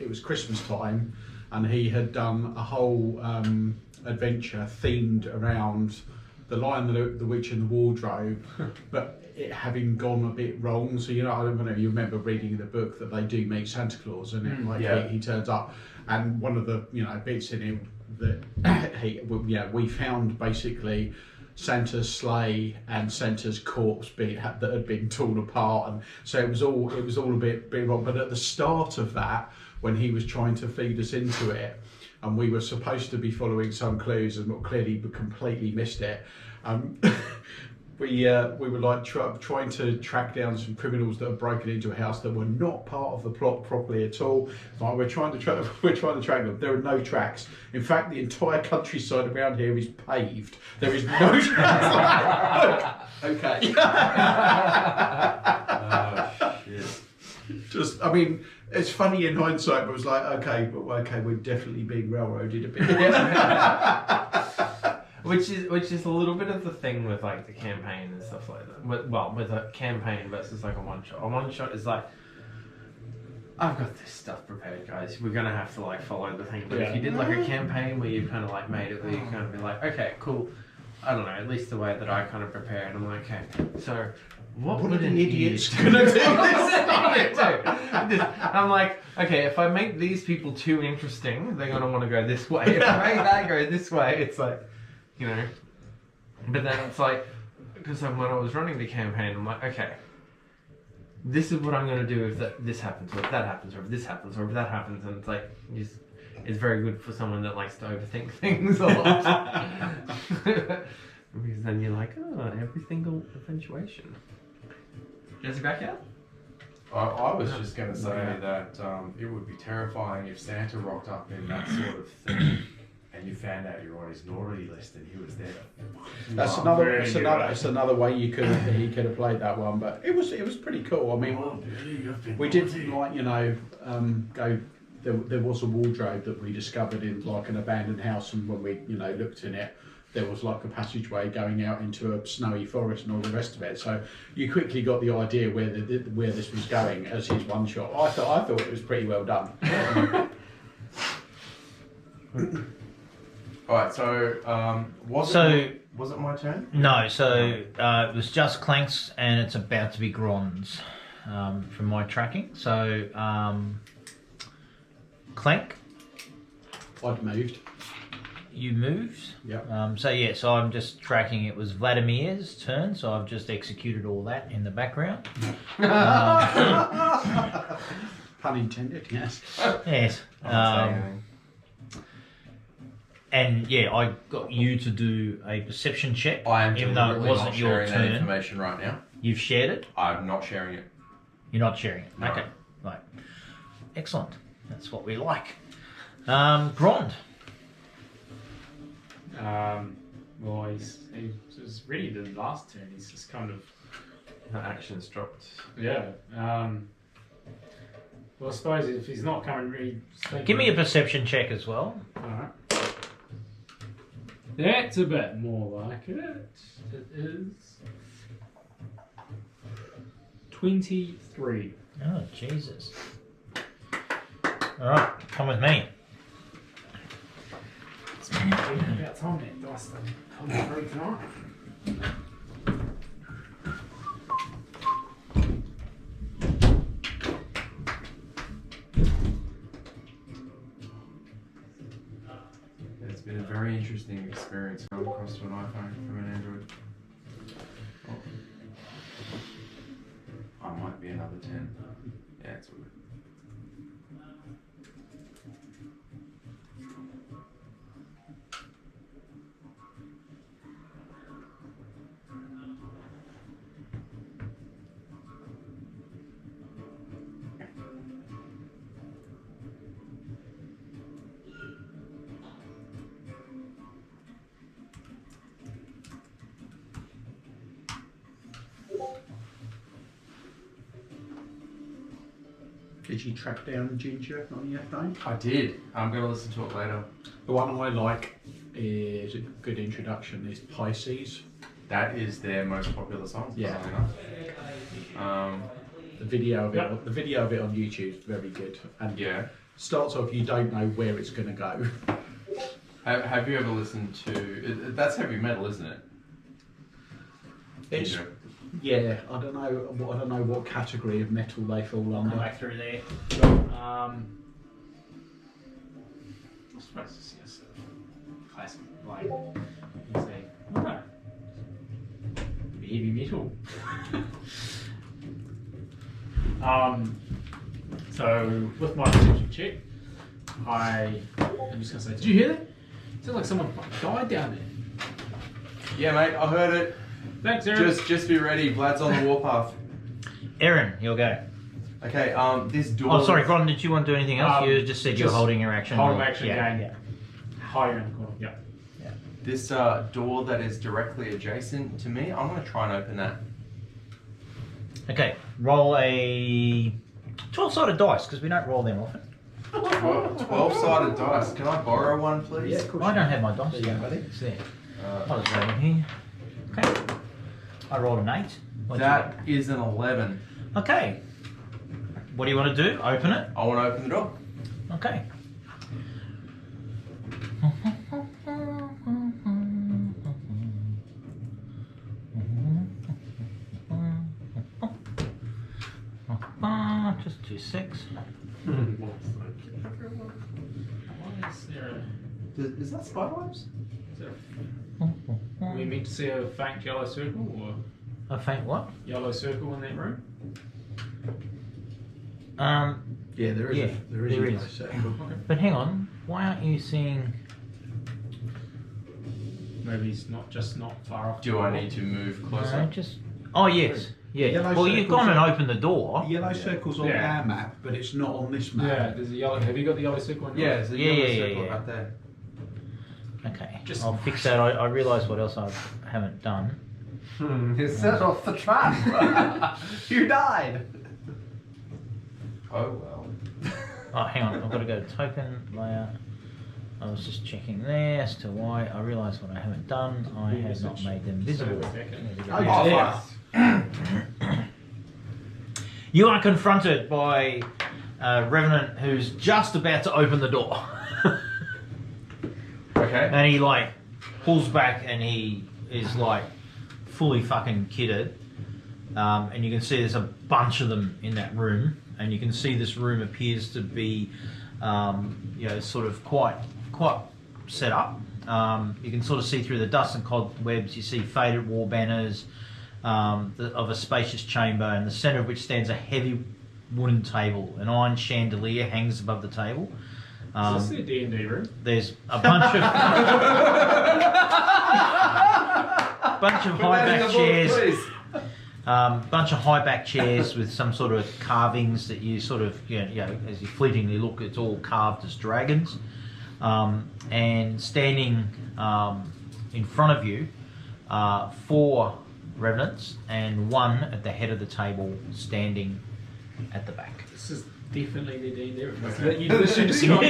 it was Christmas time, and he had done a whole adventure themed around the Lion, the Witch and the Wardrobe, but it having gone a bit wrong. So I don't know. You remember reading in the book that they do meet Santa Claus, and he turns up, and one of the bits in it that we found basically Santa's sleigh and Santa's corpse that had been torn apart, and so it was all a bit wrong. But at the start of that, when he was trying to feed us into it, and we were supposed to be following some clues and clearly completely missed it. we were like trying to track down some criminals that had broken into a house that were not part of the plot properly at all. Like we're trying to track them. There are no tracks. In fact, the entire countryside around here is paved. There is no tracks. Okay. Oh shit. Just, I mean, it's funny in hindsight, but it was like, okay, we're definitely being railroaded a bit. Which is a little bit of the thing with like the campaign and stuff like that. With a campaign versus like a one shot. A one shot is like, I've got this stuff prepared, guys. We're gonna have to like follow the thing. But if you did like a campaign where you kind of like made it, where you kind of be like, okay, cool. I don't know. At least the way that I kind of prepared, I'm like, okay, so. What would an idiot's gonna do? I'm like, okay, if I make these people too interesting, they're gonna want to go this way. If I make that go this way, it's like, you know. But then it's like, because when I was running the campaign, I'm like, okay, this is what I'm gonna do if this happens, or if that happens, or if this happens, or if that happens, and it's like, it's very good for someone that likes to overthink things a lot. Because then you're like, oh, every single eventuation. Jesse back out? I was just going to say that it would be terrifying if Santa rocked up in that sort of thing and you found out you're on his naughty list and he was there. That's it's another way he could have played that one, but it was pretty cool. I mean, we did like go. There was a wardrobe that we discovered in like an abandoned house, and when we looked in it, there was like a passageway going out into a snowy forest and all the rest of it. So you quickly got the idea where this was going as his one shot. I thought it was pretty well done. All right, so was it my turn? No, so it was just Clank's, and it's about to be Gron's from my tracking. So Clank, I'd moved. you moved. Yeah. So I'm just tracking. It was Vladimir's turn, so I've just executed all that in the background. Pun intended. Yes. Yes. And yeah, I got you to do a perception check. I am even though it wasn't not your sharing that turn. information right now. You've shared it. I'm not sharing it. You're not sharing it. No. Okay. Right. Excellent. That's what we like. Grond. Well, he was ready the last turn. He's just kind of The action's dropped. yeah. Well, I suppose if he's not coming really. Give me a perception check as well. All right. That's a bit more like it. It is 23. Oh, Jesus. All right, come with me. It's about time that dice come through tonight. It's been a very interesting experience going across to an iPhone from an Android. Oh. I might be another 10. Yeah, it's all good. Did you track down Ginger on your phone? I did. I'm going to listen to it later. The one I like is a good introduction is Pisces. That is their most popular song. Yeah. The video of it, the video of it on YouTube is very good. And Yeah. starts off, you don't know where it's going to go. Have you ever listened to? That's heavy metal, isn't it? It's, Ginger. yeah, I don't know what category of metal they fall Come under. back through there. I suppose it's just sort of classic, like you say, oh, heavy metal. So with my perception check, I'm just gonna say, did you hear that? Sounds like someone fucking died down there. Yeah, mate. I heard it. Thanks, Aaron. Just be ready. Vlad's on the warpath. Aaron, you'll go. Okay. This door. Oh, sorry, Gron, did you want to do anything else? You just said you were just holding your action. hold or- action again. Higher in the corner. Yeah. This door that is directly adjacent to me. I'm gonna try and open that. Okay, roll a 12-sided dice, because we don't roll them often. 12-sided dice. Can I borrow one, please? Yeah, of course. I don't have my dice There you yet, go, buddy. It's there. Uh, I'll just roll in here. Okay. I rolled an 8. What'd you that is an 11. get? Okay. What do you want to do? Open it? I want to open the door. Okay. Just 2 6. Why is there Is that spiderwebs? we meant to see a faint yellow circle or A faint what? yellow circle in that room? Yeah, there is. Yeah, There is. there a is. nice circle. But hang on, why aren't you seeing? Maybe he's not far off. Do I need to move closer? No, just. Oh yes, yeah. Yellow Well, you've circles gone and are- opened the door. The yellow circle's on Yeah. our map, but it's not on this map. Yeah, there's a yellow. Have you got the yellow circle in Yeah, yours? there's a Yeah, yellow yeah, circle yeah. right there. Okay, Just- I'll fix that. I realise what else I haven't done. You set off the trap. You died. Oh well. Oh, hang on, I've got to go to token layer. I was just checking there as to why. I realise what I haven't done. I have not made them visible. There we go. Oh, yeah. You are confronted by a revenant who's just about to open the door. Okay. And he like pulls back and he is like fully fucking kitted. And you can see there's a bunch of them in that room. And you can see this room appears to be, sort of quite set up. You can sort of see through the dust and cobwebs. You see faded wall banners of a spacious chamber, in the centre of which stands a heavy wooden table. An iron chandelier hangs above the table. Is this the D&D room? There's a bunch of high back chairs. Bunch of high back chairs with some sort of carvings that you sort of, as you fleetingly look, it's all carved as dragons. And standing in front of you are 4 revenants and 1 at the head of the table standing at the back. This is definitely the D&D room. You literally described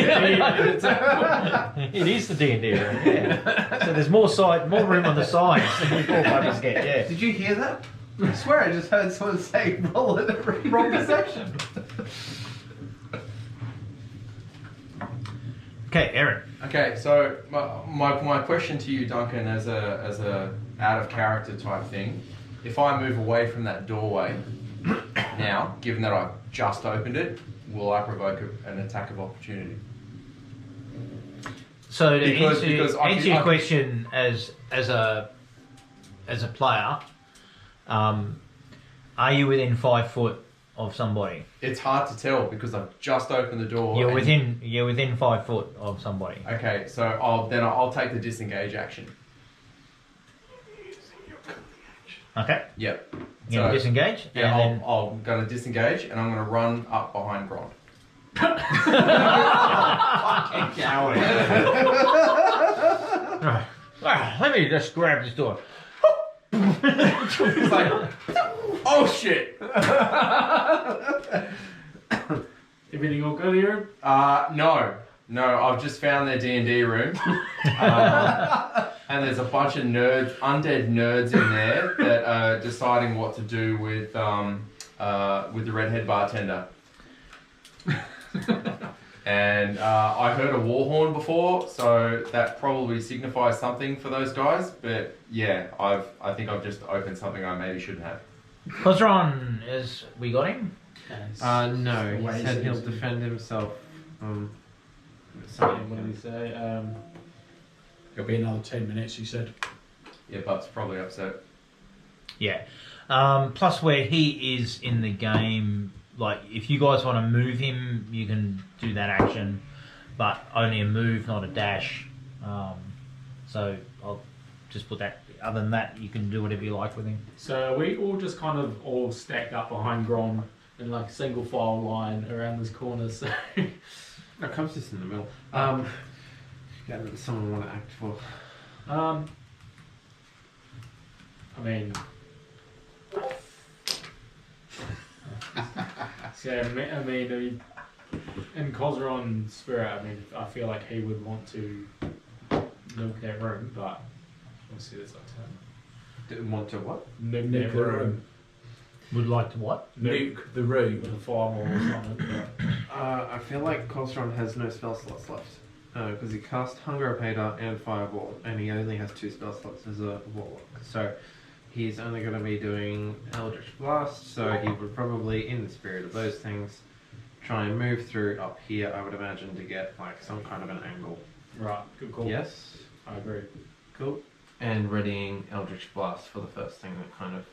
It is the D&D room, yeah. So there's more room on the sides than we thought fuckers get, yeah. Did you hear that? I swear I just heard someone say roll it every wrong section. Okay, Aaron. Okay, so my question to you, Duncan, as a out of character type thing, if I move away from that doorway now, given that I've just opened it, will I provoke an attack of opportunity? So to Because answer your question as a player, are you within 5 foot of somebody? It's hard to tell because I've just opened the door. You're and- within 5 foot of somebody. Okay, so I'll take the disengage action. Okay. Yep. You're gonna disengage, Yeah, and then I'm gonna disengage and I'm gonna run up behind Grond. Right. Let me just grab this door. It's like, oh shit! Everything all good here? No, I've just found their D&D room, and there's a bunch of undead nerds in there that are deciding what to do with the redhead bartender. And I heard a war horn before, so that probably signifies something for those guys. But yeah, I think I've just opened something I maybe shouldn't have. Cosron, we got him? No, he Ways said it he'll is. defend himself. What did he say? It'll be another 10 minutes, he said. Yeah, But's probably upset. Yeah. Plus, where he is in the game, like if you guys want to move him, you can do that action, but only a move, not a dash. So I'll just put that other than that, you can do whatever you like with him. So we all just kind of all stacked up behind Grom in like a single file line around this corner. So No, Cub's just in the middle. Yeah, does someone want to act for? I mean, so I mean, in Cosron's spirit, I mean, I feel like he would want to nuke that room, but obviously that's up to him. Didn't want to what? Nuke Nuke that the room. room. Would like to what? Nuke the room. With a fireball or something. But I feel like Colstron has no spell slots left. Because he cast Hunger Opator and Fireball, and he only has 2 spell slots as a Warlock. So he's only going to be doing Eldritch Blast, so he would probably, in the spirit of those things, try and move through up here, I would imagine, to get like some kind of an angle. right, good call. Yes? I agree. Cool. And readying Eldritch Blast for the first thing that kind of...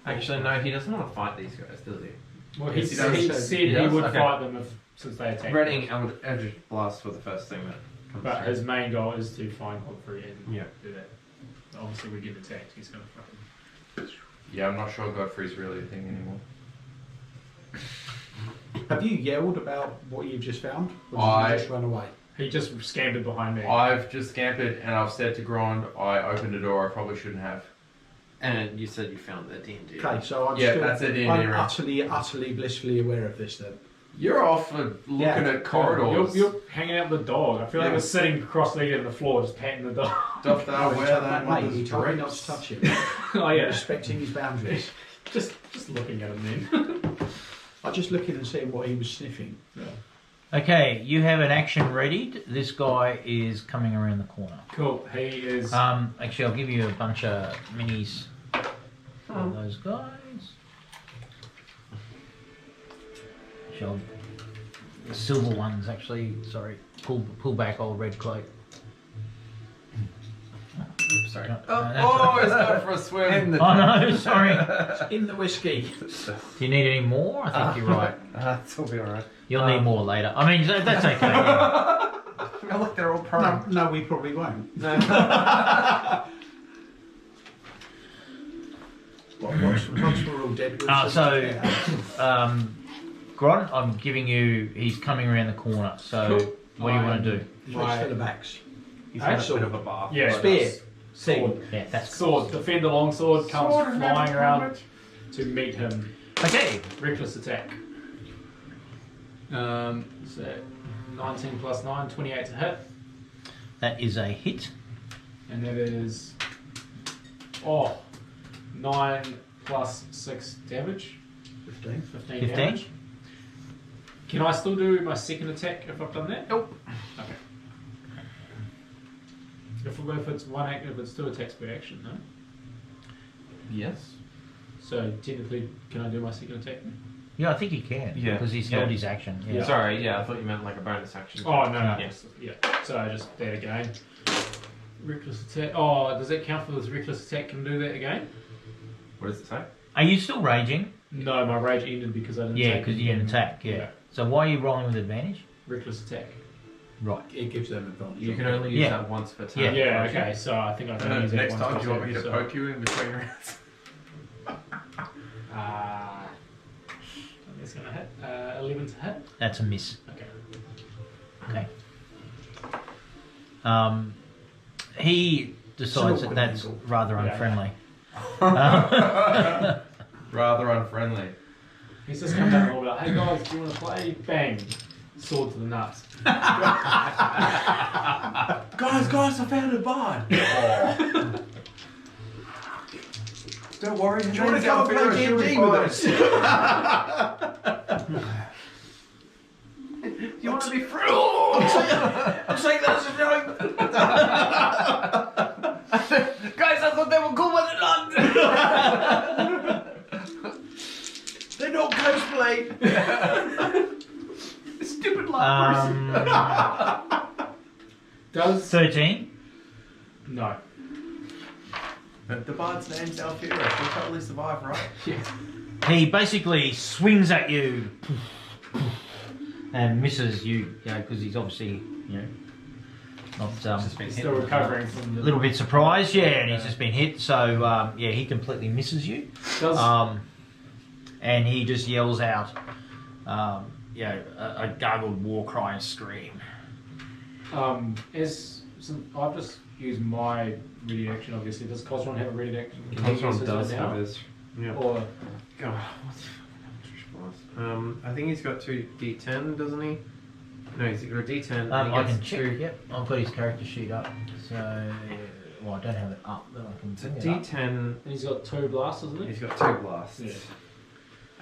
Actually, no, he doesn't want to fight these guys, does he? Well, Yes, he he does. said he does? would Okay. fight them since they attacked. Readying Eldritch Blast for the first thing that comes But through. his main goal is to find Godfrey and Yeah. do that. Obviously, we get attacked. He's gonna fucking. Yeah, I'm not sure Godfrey's really a thing anymore. Have you yelled about what you've just found? Or did I- you just run away? He just scampered behind me. I've just scampered and I've said to Grond, I opened a door I probably shouldn't have. And you said you found the D&D. Okay, so I'm Yeah, still, that's it, I'm right. utterly blissfully aware of this then. You're off for looking Yeah. at corridors. You're hanging out with the dog. I feel like Yeah. we're sitting cross-legged on the floor, just patting the dog. Doth thou wear that Mate, mother's he told me not drapes? to touch him. Oh yeah, Respecting his boundaries. just looking at him then. I'm just looking and seeing what he was sniffing. Okay, you have an action readied. This guy is coming around the corner. Cool. He is. Actually, I'll give you a bunch of minis for those guys. The silver ones, actually. Sorry, pull back, old red cloak. Oops, sorry. Oh, he's gone for a swim. Oh no, sorry. In the whiskey. Do you need any more? I think you're right. That's all be alright. You'll need more later. I mean, that's okay. Yeah. Oh, look, they're all prone. No, we probably won't. No. Once we're all dead, we'll Gron, I'm giving you. He's coming around the corner. So, Cool. what do you want to do? Switch to the backs. He's had a Actually- bit of a bath. yeah. Spear. Sword. Yeah, that's Sword. Defender longsword comes Sword and flying damage. around to meet him. okay. Reckless attack. So 19 plus 9, 28 to hit. That is a hit. And that is 9 plus 6 damage. 15. 15 15. damage. Can I still do my second attack if I've done that? Nope. Okay. If it's one act, if it's 2 attacks per action, no? Yes. So technically, can I do my second attack then? Yeah, I think he can. Yeah. Because he's held his action. Yeah. Sorry, yeah, I thought you meant like a bonus action. Oh, no. Yes. Yeah. So I just that again. Reckless attack. Oh, does that count for this reckless attack? Can do that again? What does it say? Are you still raging? No, my rage ended because I didn't Yeah, take because you didn't attack. Yeah. So why are you rolling with advantage? reckless attack. Right. It gives them advantage. You can only use Yeah. that once per turn. Yeah, okay, so I think I can use that Next once time, per do you want turn, me to so- poke you in between rounds? That's gonna hit. 11 to hit. That's a miss. Okay. Okay. He decides that awkward that's angle. rather Yeah. unfriendly. Rather unfriendly. He's just come down and be like, hey guys, do you want to play? Bang! Sword to the nuts. Guys, I found a bard. Don't worry, Do you want to go and play D&D with us? You want to be free? I'm saying that as a joke. Guys, I thought they were cool when they're not. They're not cosplay. Stupid luck. Does 13. no. The bard's name's Alfira. She'll totally survive, right? He basically swings at you and misses you, because he's obviously, Not Just been hit Still with recovering from a the little bit surprised, yeah, and he's just been hit. So yeah, he completely misses you. Does And he just yells out, a gargled war cry and scream. I've just used my ready action. Obviously, does Cosron have a ready action? Can he use Cosron his does right now? have his. Yeah. Or God, what's I think he's got 2 D10, doesn't he? No, he's got a D10. and he I gets can check. 2. Yep, I've got his character sheet up. So, well, I don't have it up, but I can It's a bring it up. D10. and he's got 2 blasts, isn't he? He's got 2 blasts. Yeah.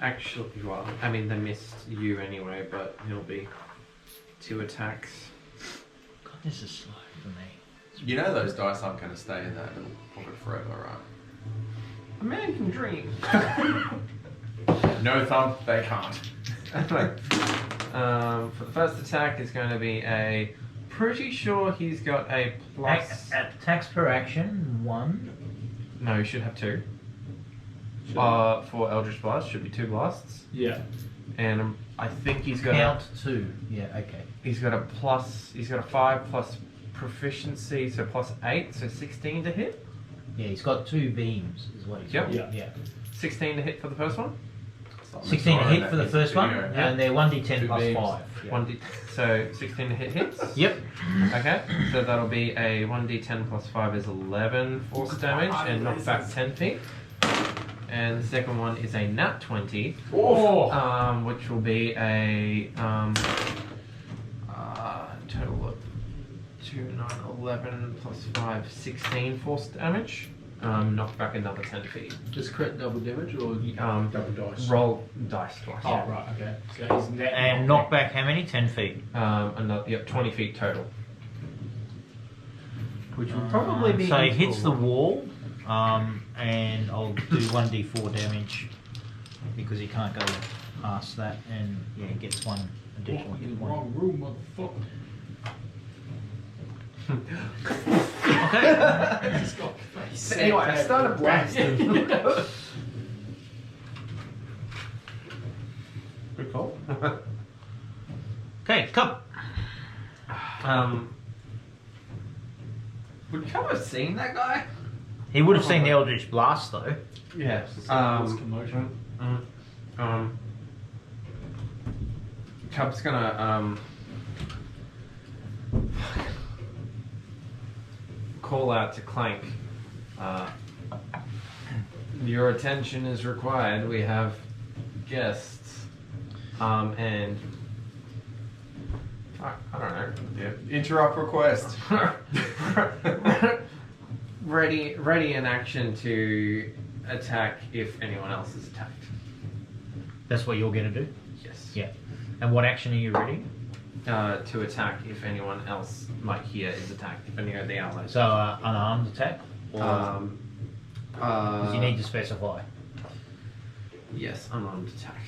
Actually, well, I mean, they missed you anyway, but he'll be 2 attacks. God, this is slow for me. You know those dice aren't going to stay in that little pocket forever, right? A man can dream. No thump, they can't. For the first attack, is going to be a. Pretty sure he's got a plus. Attacks per action, 1. No, he should have 2. For Eldritch Blast, should be 2 blasts. Yeah. And I think he's got Count 2. Yeah, okay. He's got a plus. He's got a 5 plus proficiency, so plus 8, so 16 to hit. Yeah, he's got 2 beams, is what he's Yep. got. Yeah. 16 to hit for the first one. 16 to hit for the first one, Yeah. and they're 1d10 2 plus beams. 5. Yeah. 1d. So 16 to hit hits. Yep. Okay, so that'll be a 1d10 plus 5 is 11 force damage and knock back 10 feet. And the second one is a nat 20, which will be a total of 2, 9, 11 plus 5, 16 force damage. Knock back another 10 feet. Just crit double damage or Double dice. Roll dice twice. Oh right, okay. So he's net And knock back how many? 10 feet. Another, yep, 20 feet total. Which will probably be So he into hits a the wall. wall, and I'll do 1d4 damage because he can't go past that, and yeah, he gets 1 additional in hit the point. wrong room, motherfucker. Okay. He's got face. Anyway, I started blasting. Good call. Okay, come. Would Cub have seen that guy? He would have seen the Eldritch Blast though. Yeah. Commotion. Cub's gonna call out to Clank. Your attention is required. We have guests. And I don't know. Yeah. Interrupt request. ready in action to attack if anyone else is attacked. That's what you're going to do? Yes. Yeah. And what action are you ready? To attack if anyone else, like here, is attacked. If any of the allies. So, unarmed attack? Or does you need to specify? Yes, unarmed attack.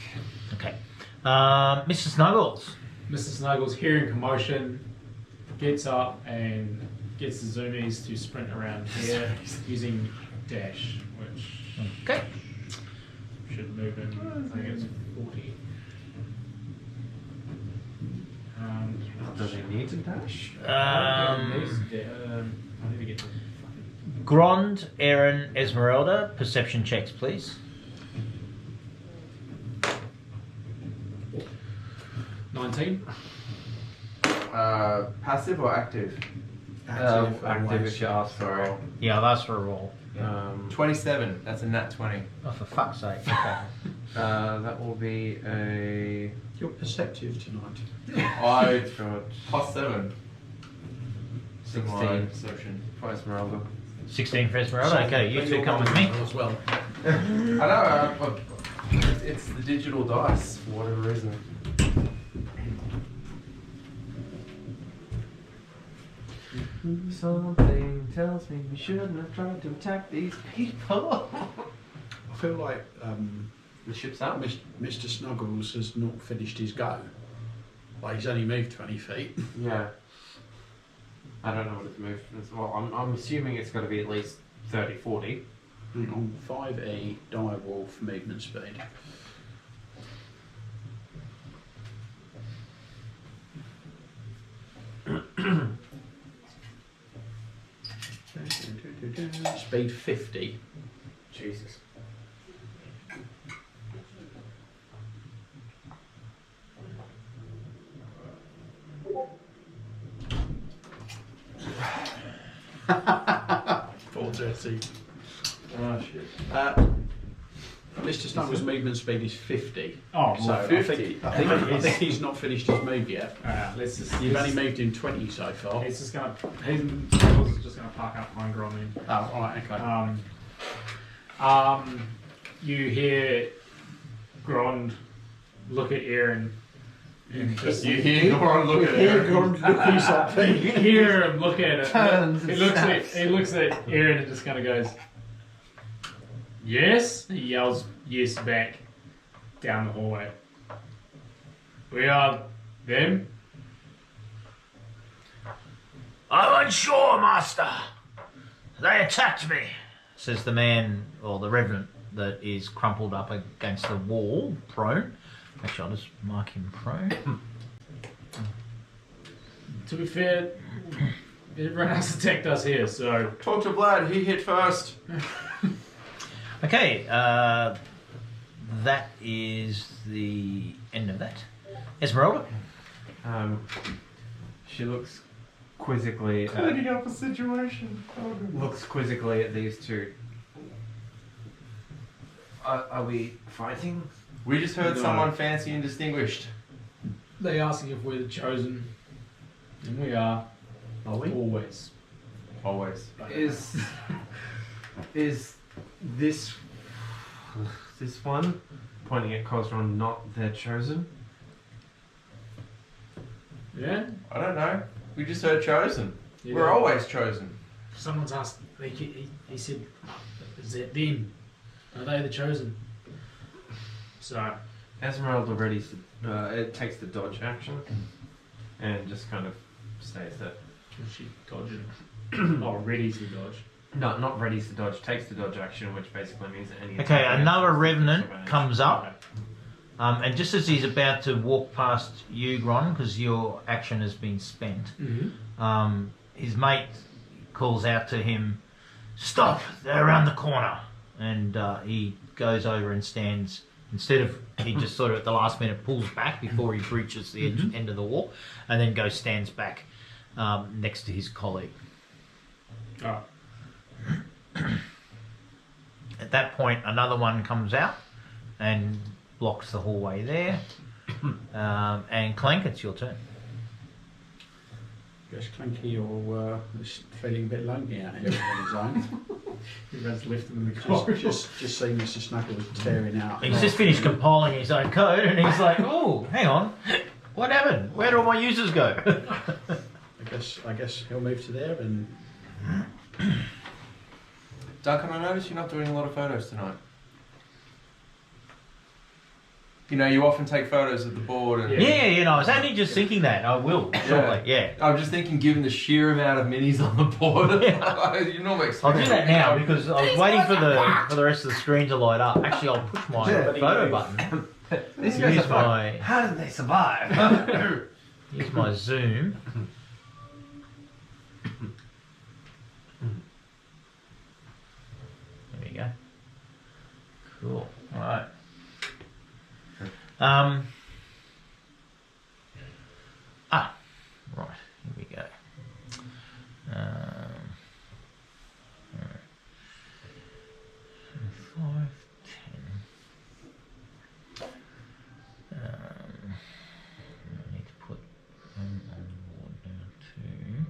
Okay. Mr. Snuggles. Mr. Snuggles, hearing commotion, gets up and gets the zoomies to sprint around here using dash, which Okay. should move him. I think it's 40. Does he need to dash? I need to get the fucking Grond, Aaron, Esmeralda, perception checks, please. 19. Passive or active? Active if you ask for it. Yeah, that's for a roll. 27. That's a nat 20. Oh, for fuck's sake. Okay. That will be a. You're perceptive tonight. I God, plus 7. 16 perception. for Esmeralda. 16 for Esmeralda. Okay, you two come with me. As well. I know. It's the digital dice for whatever reason. Something tells me we shouldn't have tried to attack these people. I feel like The ship's out. Mr. Snuggles has not finished his go. Like he's only moved 20 feet. Yeah. I don't know what its movement is. Well, I'm assuming it's got to be at least 30, 40. Hang on, 5E, direwolf, movement speed. Speed 50. Jesus. Poor Jesse. Oh shit. Mr. Snuggles' movement speed is 50. Oh, So well, I think he's not finished his move yet. let's just. You've only moved in 20 so far. He's just gonna. He's just gonna park up one Grom Oh, alright, okay. You hear Grond look at Aaron. And just, You hear Goron look at it. looking something. you hear him look at it. Turns He and looks at Aaron and just kind of goes, "Yes." He yells yes back down the hallway. "We are them." I'm unsure, Master. They attacked me, says the man, or the revenant, that is crumpled up against the wall, prone. Actually, I'll just mark him prone. To be fair, everyone else attacked us here, so Talk to Vlad, he hit first. Okay, that is the end of that. Esmeralda? She looks quizzically Cleaning up a situation. Oh, goodness. looks quizzically at these two. Are we fighting? We just heard No. someone fancy and distinguished. they asking if we're the chosen, and we are. Are we? Always. Always. Is this one, pointing at Cosron, not their chosen? Yeah. I don't know. We just heard chosen. Yeah. We're always chosen. Someone's asked. He said, "Is that them? Are they the chosen?" So Esmeralda readies it takes the dodge action and just kind of stays there. is she dodging? Oh, ready to dodge. No, not readies to dodge, takes the dodge action, which basically means that any Okay, attack another against revenant disadvantage. comes up, and just as he's about to walk past you, Gron, because your action has been spent, his mate calls out to him, "Stop! They're around the corner!" And he goes over and stands. Instead of, he just sort of at the last minute pulls back before he breaches the end of the wall, and then stands back next to his colleague. Oh. At that point, another one comes out and blocks the hallway there. And Clank, it's your turn. Guess Clanky or is feeling a bit lonely out here on his own. Everyone's left him in the car. just seeing Mr. Snuggles tearing out. He's just finished compiling his own code, and he's like, "Oh, hang on, what happened? Where do all my users go?" I guess he'll move to there and. Duncan, I noticed you're not doing a lot of photos tonight. You know, you often take photos of the board and... Yeah, I was only just thinking that. I will, shortly, yeah. I'm just thinking, given the sheer amount of minis on the board, you normally I'll expect... do that now because I was waiting for the rest of the screen to light up. Actually, I'll push my photo button. These guys Use are my, how did they survive? use my zoom. There we go. Cool. All right. Right. Here we go. Alright. 5, 10. I need to put them on board now too.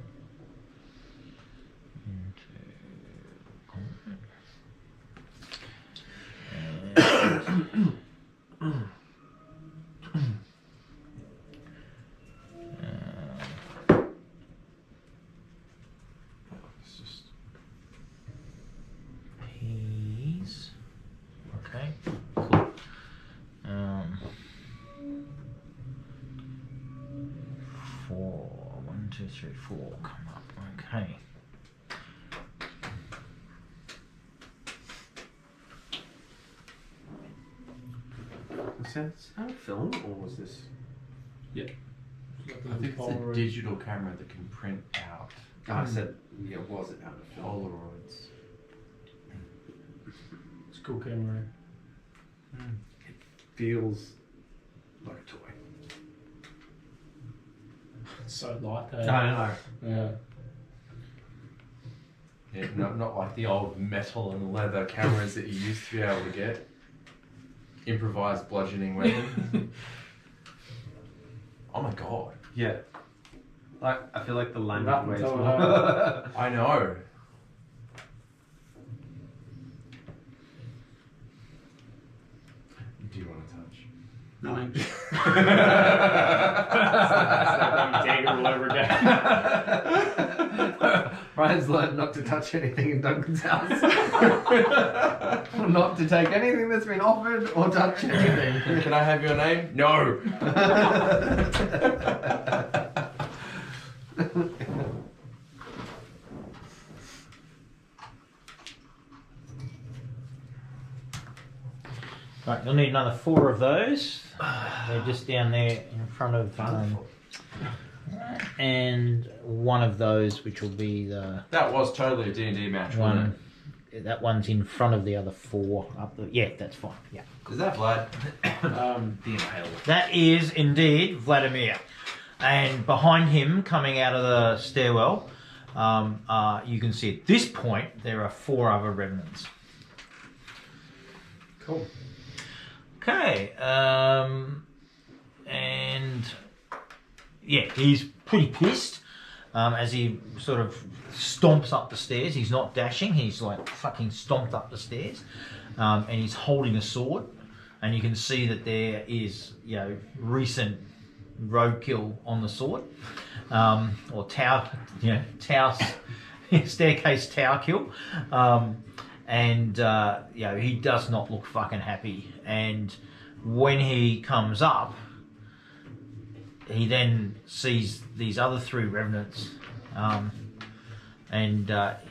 Peas. Okay, cool. 4, 1, 2, 3, 4 come up. Okay. Was that a film or was this? I think it's a digital camera that can print out I said, yeah, was it out of film? Polaroids. Cool camera. Feels like a toy. It's so light, I eh? know. Yeah. Yeah, not like the old metal and leather cameras that you used to be able to get. Improvised bludgeoning weapon. Oh my god. Yeah. Like, I feel like the landing Nothing weighs to more. I know. Do you want to touch? No. Dagger all over again. Ryan's learned not to touch anything in Duncan's house. Not to take anything that's been offered or touch anything. Can I have your name? No. Right, you'll need another 4 of those. They're just down there in front of. And one of those, which will be the That was totally a D&D match, wasn't one. That one's in front of the other 4 up the. Yeah, that's fine. Yeah. it? Is that Vlad? The Impaler. That is indeed Vladimir. And behind him, coming out of the stairwell, you can see at this point there are 4 other revenants. Cool. Okay. And yeah, he's pretty pissed as he sort of stomps up the stairs. He's not dashing, he's like fucking stomped up the stairs. And he's holding a sword. And you can see that there is, recent roadkill on the sword. Or tower, staircase tower kill. He does not look fucking happy. And when he comes up, he then sees these other 3 revenants,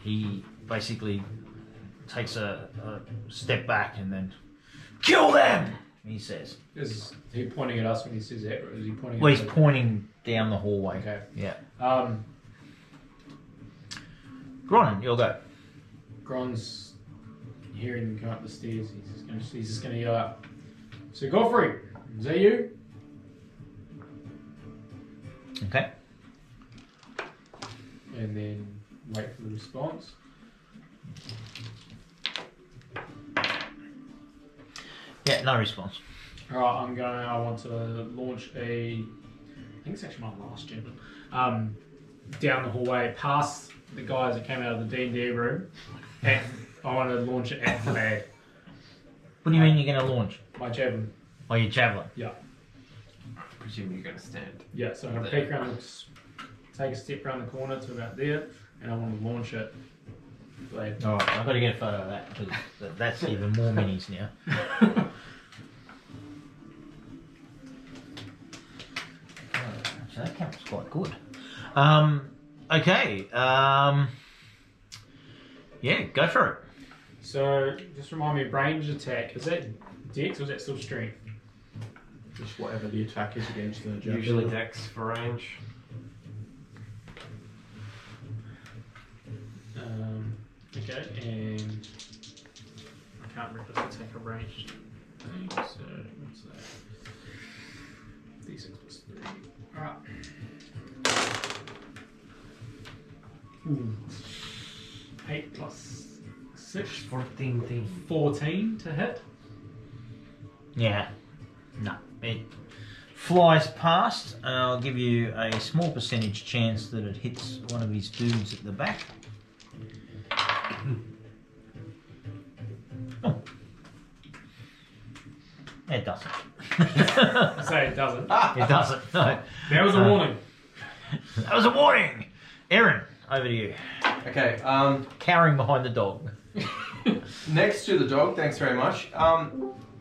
he basically takes a step back and then, kill them, he says. Is he pointing at us when he says that, or is he pointing Well, at he's pointing down the hallway. Okay. Yeah. Gronin, you'll go. Gron's hearing him come up the stairs. He's just gonna yell out, "So Godfrey, is that you?" Okay. And then wait for the response. Yeah, no response. Alright, I want to launch I think it's actually my last gem. Down the hallway, past the guys that came out of the D&D room. I want to launch it at Vlad. What do you mean you're going to launch? My javelin. Oh, your javelin? Yeah. I presume you're going to stand. Yeah, so I'm going to peek around, take a step around the corner to about there, and I want to launch it. Vlad. Alright, I've got to get a photo of that, because that's even more minis now. So that camera's quite good. Okay. Yeah, go for it. So, just remind me, range attack, is that dex or is that still strength? Just whatever the attack is against the javelin. Usually dex for range. Okay, and I can't remember if it's like a ranged thing, so what's that? D6 plus 3. Alright. Ooh. 8 plus 6. 14 to hit. Yeah. No. It flies past, and I'll give you a small percentage chance that it hits one of his dudes at the back. Oh. It doesn't. Say it doesn't. It doesn't, no. That was a warning. That was a warning! Aaron, over to you. Okay, Cowering behind the dog. next to the dog, thanks very much,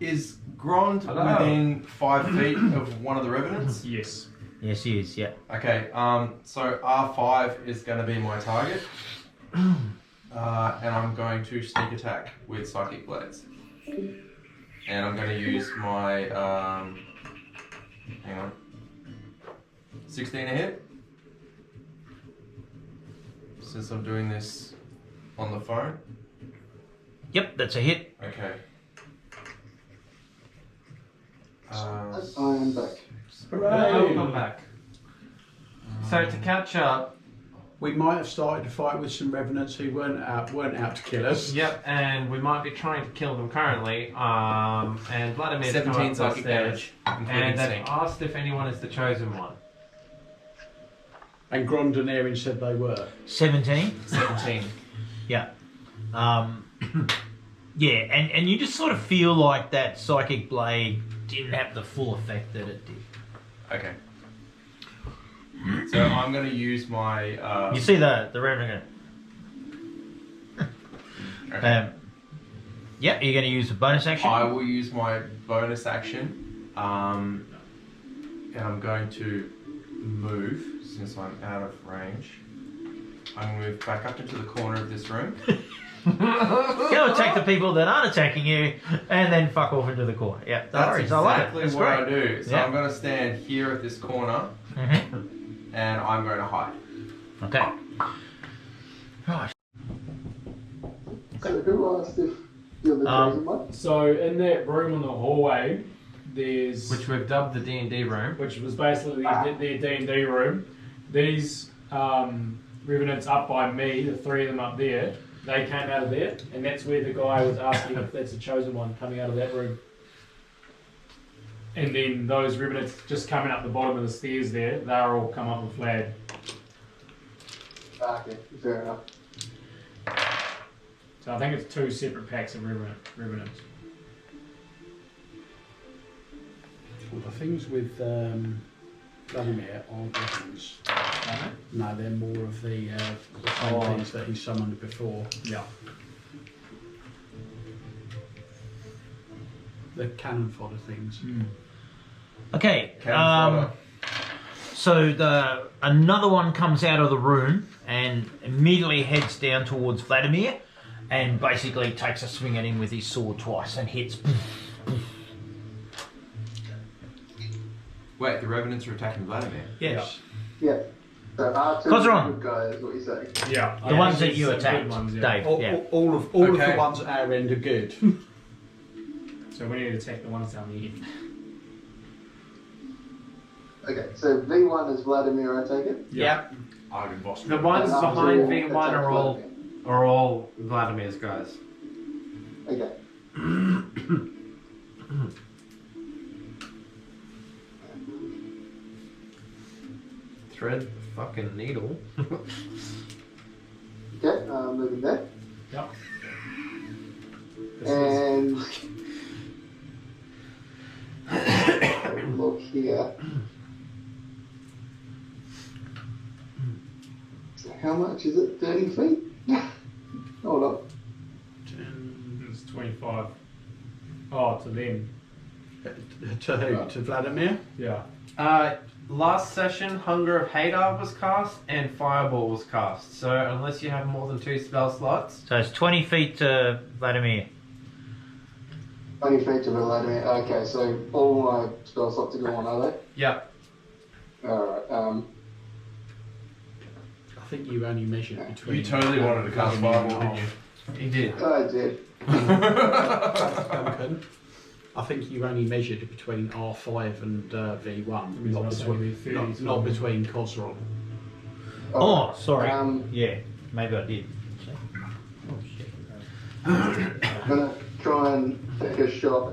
is Grond Hello. within 5 feet of one of the revenants? Yes. Yes, he is, yeah. Okay, so R5 is going to be my target. And I'm going to sneak attack with Psychic Blades. And I'm going to use my, hang on, 16 a hit. Since I'm doing this on the phone. Yep, that's a hit. Okay. I am back. Welcome back. So to catch up, We might have started to fight with some revenants who weren't out to kill us. yep, and we might be trying to kill them currently. And Vladimir's come 17 up the psychic stairs, damage, including and they've sync. asked if anyone is the chosen one. And Grondonerin said they were. 17. 17. Yeah. Yeah, and you just sort of feel like that psychic blade didn't have the full effect that it did. Okay. So I'm going to use my. You see the revenant. Okay. Yeah, you're going to use a bonus action. I will use my bonus action, and I'm going to move since I'm out of range. I'm going to move back up into the corner of this room. Go attack the people that aren't attacking you, and then fuck off into the corner. Yeah, no That's worries. I like it. exactly That's what great. I do. So Yeah. I'm going to stand here at this corner, Mhm. and I'm going to hide. Okay. Right. So who asked if you're the chosen one? So in that room on the hallway, there's Which we've dubbed the D&D room. which was basically their D&D room. These revenants up by me, the three of them up there, they came out of there, and that's where the guy was asking if that's the chosen one coming out of that room. And then those revenants just coming up the bottom of the stairs there, they're all come up with flag. Okay, fair enough. So I think it's two separate packs of revenants. Well, the things with Vladimir aren't weapons. No, they're more of the same things that he summoned before. Yeah. The cannon fodder things. Okay. Cannon fodder. So another one comes out of the room and immediately heads down towards Vladimir, and basically takes a swing at him with his sword twice and hits. Wait, the revenants are attacking Vladimir. Yes. Yeah. So R2 Cause is they're a on. good guy, is what you're saying. Yeah. The ones that you Some good attacked, ones, yeah. Dave. All, Yeah. all of Okay. the ones at our end are good. So we need to attack the ones down the end. Okay, so V1 is Vladimir, I take it? Yep. Iron boss. The ones And behind R2 V1 attacks are all Vladimir's guys. Vladimir. Okay. Thread the fucking needle. Okay, moving there. Yep. And look here. So how much is it? 30 feet? Hold on. It's 25. Oh, to them. To who? To Vladimir? Yeah. Last session, Hunger of Hadar was cast and Fireball was cast. So unless you have more than 2 spell slots, So it's 20 feet to Vladimir. 20 feet to Vladimir. Okay, so all my spell slots are gone, are they? yep. Alright, I think you only measured between. You totally wanted to cast Fireball, didn't you? He did. I did. Duncan, I think you only measured between R5 and V1, not must between, only be 30 not between Cosrol. Oh, sorry. Um, Yeah, maybe I did. Oh shit. I'm gonna try and take a shot.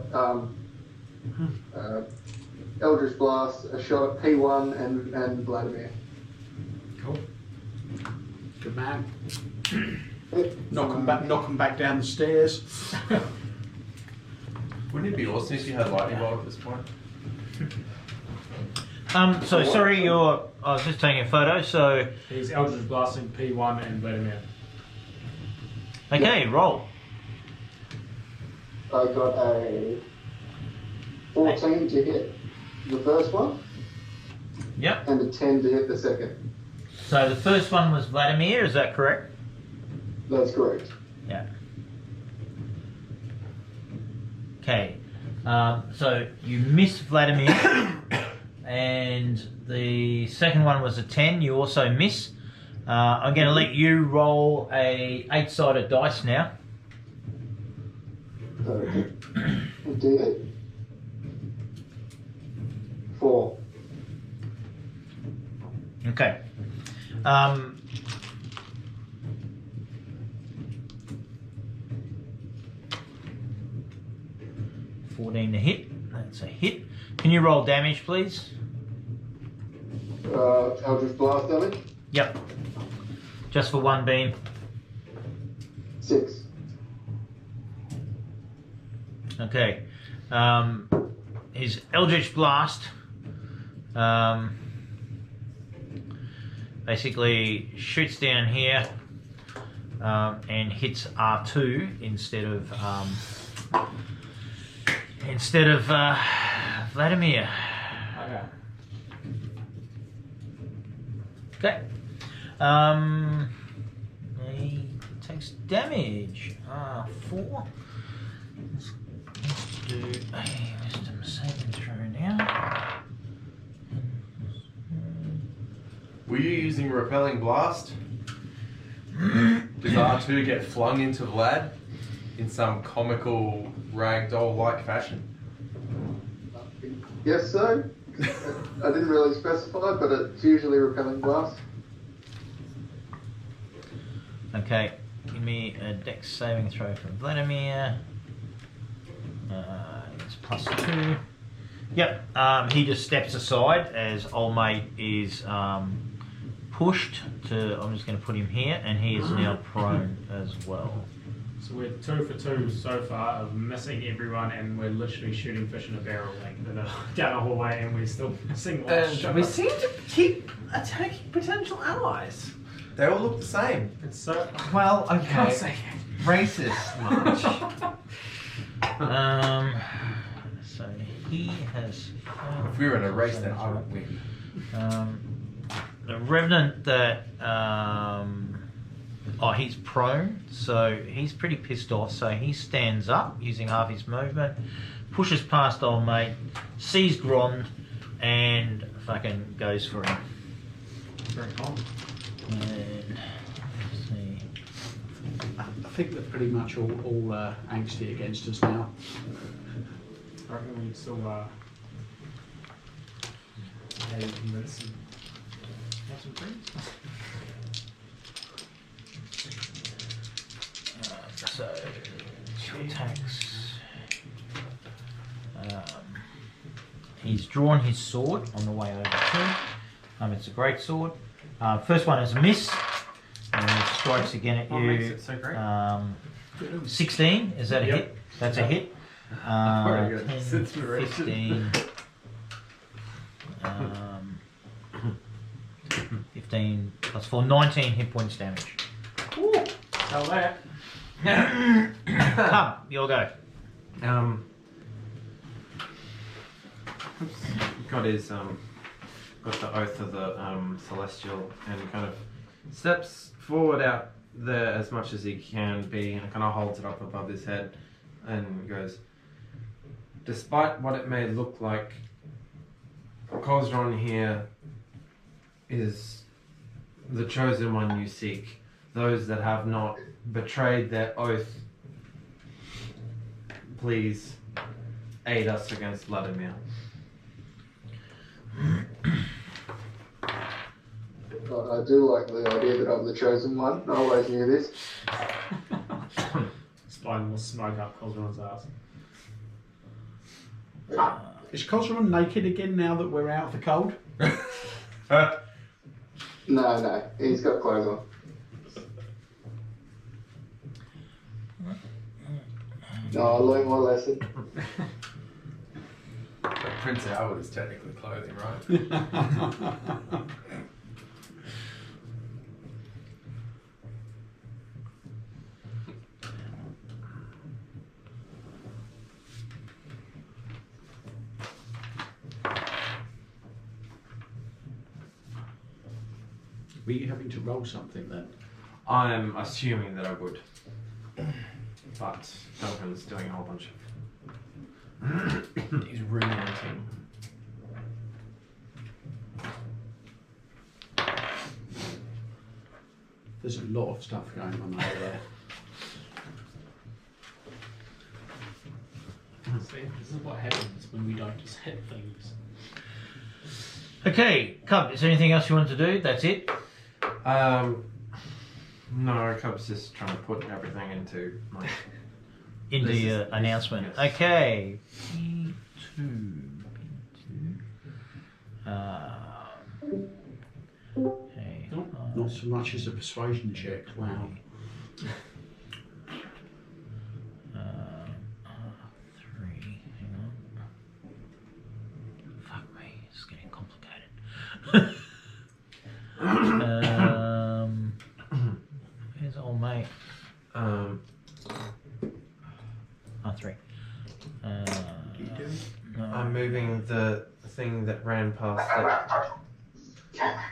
Eldritch Blast, a shot at P1 and Vladimir. Cool. Good man. Knock him back down the stairs. Wouldn't it be awesome if you had lightning bolt at this point? So sorry, I was just taking a photo. So He's Eldritch Blasting P1 and Vladimir. okay, roll. I got a 14 to hit the first one Yep. and a 10 to hit the second. So the first one was Vladimir. Is that correct? That's correct. Yeah. Okay. So you missed Vladimir, and the second one was a 10. You also miss. I'm going to let you roll a 8-sided dice now. Okay. D8. 4. Okay. 14 to hit. That's a hit. Can you roll damage, please? Eldritch Blast damage? Yep. Just for one beam. 6. Okay. His Eldritch Blast basically shoots down here and hits R2 instead of Vladimir. Okay. Okay. He takes damage. 4. Let's do a wisdom saving throw now. Were you using repelling blast? Does R2 get flung into Vlad in some comical ragdoll-like fashion? Yes, so. I didn't really specify, but it's usually repelling blast. Okay, give me a dex saving throw from Vladimir. It's +2. Yep, he just steps aside as old mate is pushed to. I'm just going to put him here, and he is now prone as well. So we're 2 for 2 so far of missing everyone, and we're literally shooting fish in a barrel down a hallway, and we're still missing one. And we seem to keep attacking potential allies. They all look the same. It's so. Well, Can't okay. say Racist much. So he has. If we were in a race, then I would win. The revenant that he's prone, so he's pretty pissed off. So he stands up using half his movement, pushes past old mate, sees Grond, and fucking goes for him. Very common. And let's see. I think they're pretty much all angsty against us now. I reckon we can still convince them. Have some friends. So 2 attacks. He's drawn his sword on the way over to. It's a great sword. First one is a miss, and it strikes again at What you. makes it so great? 16, is that a hit? That's a hit. Very good. 10, Inspiration. 15, 15 plus 4, 19 hit points damage. Tell that. Come, you'll go. Got his got the oath of the celestial, and kind of steps forward out there as much as he can be, and kind of holds it up above his head, and goes, despite what it may look like, Kozron here is the chosen one you seek. Those that have not betrayed their oath, please aid us against Vladimir. But I do like the idea that I'm the chosen one. I always knew this. Spider will smoke up Cosron's ass. Is Cosron naked again now that we're out of the cold? No, he's got clothes on. No, I learned my lesson. Prince Albert is technically clothing, right? Were you having to roll something then? I'm assuming that I would. But Duncan's doing a whole bunch of... He's ruminating. There's a lot of stuff going on over there. This is what happens when we don't just hit things. Okay, Cub, is there anything else you want to do? That's it? No, Cub's just trying to put everything into my Into This your is- announcement. yes. Okay. P2. Okay. Not so much as a persuasion check. Wow. R3. Hang on. Fuck me, it's getting complicated. Here's old mate. R3. No. I'm moving the thing that ran past that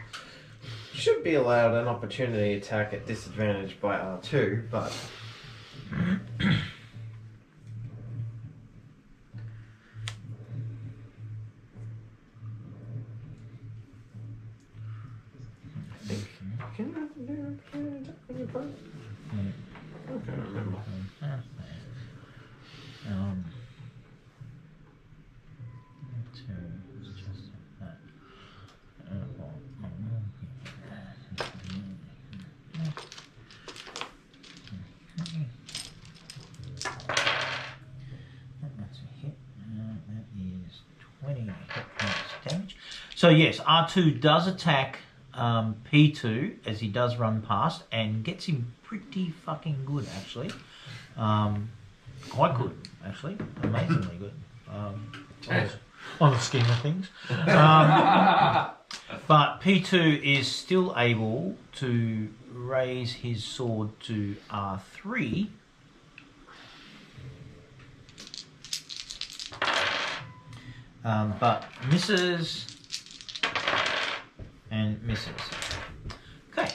should be allowed an opportunity attack at disadvantage by R2, but I think can you have to do an opportunity attack when you're prone? I can't remember. That's a hit. That is 20 hit points damage. So yes, R2 does attack P2 as he does run past and gets him pretty fucking good actually. Quite good actually, amazingly good. On the scheme of things. But P2 is still able to raise his sword to R3. But misses and misses. Okay.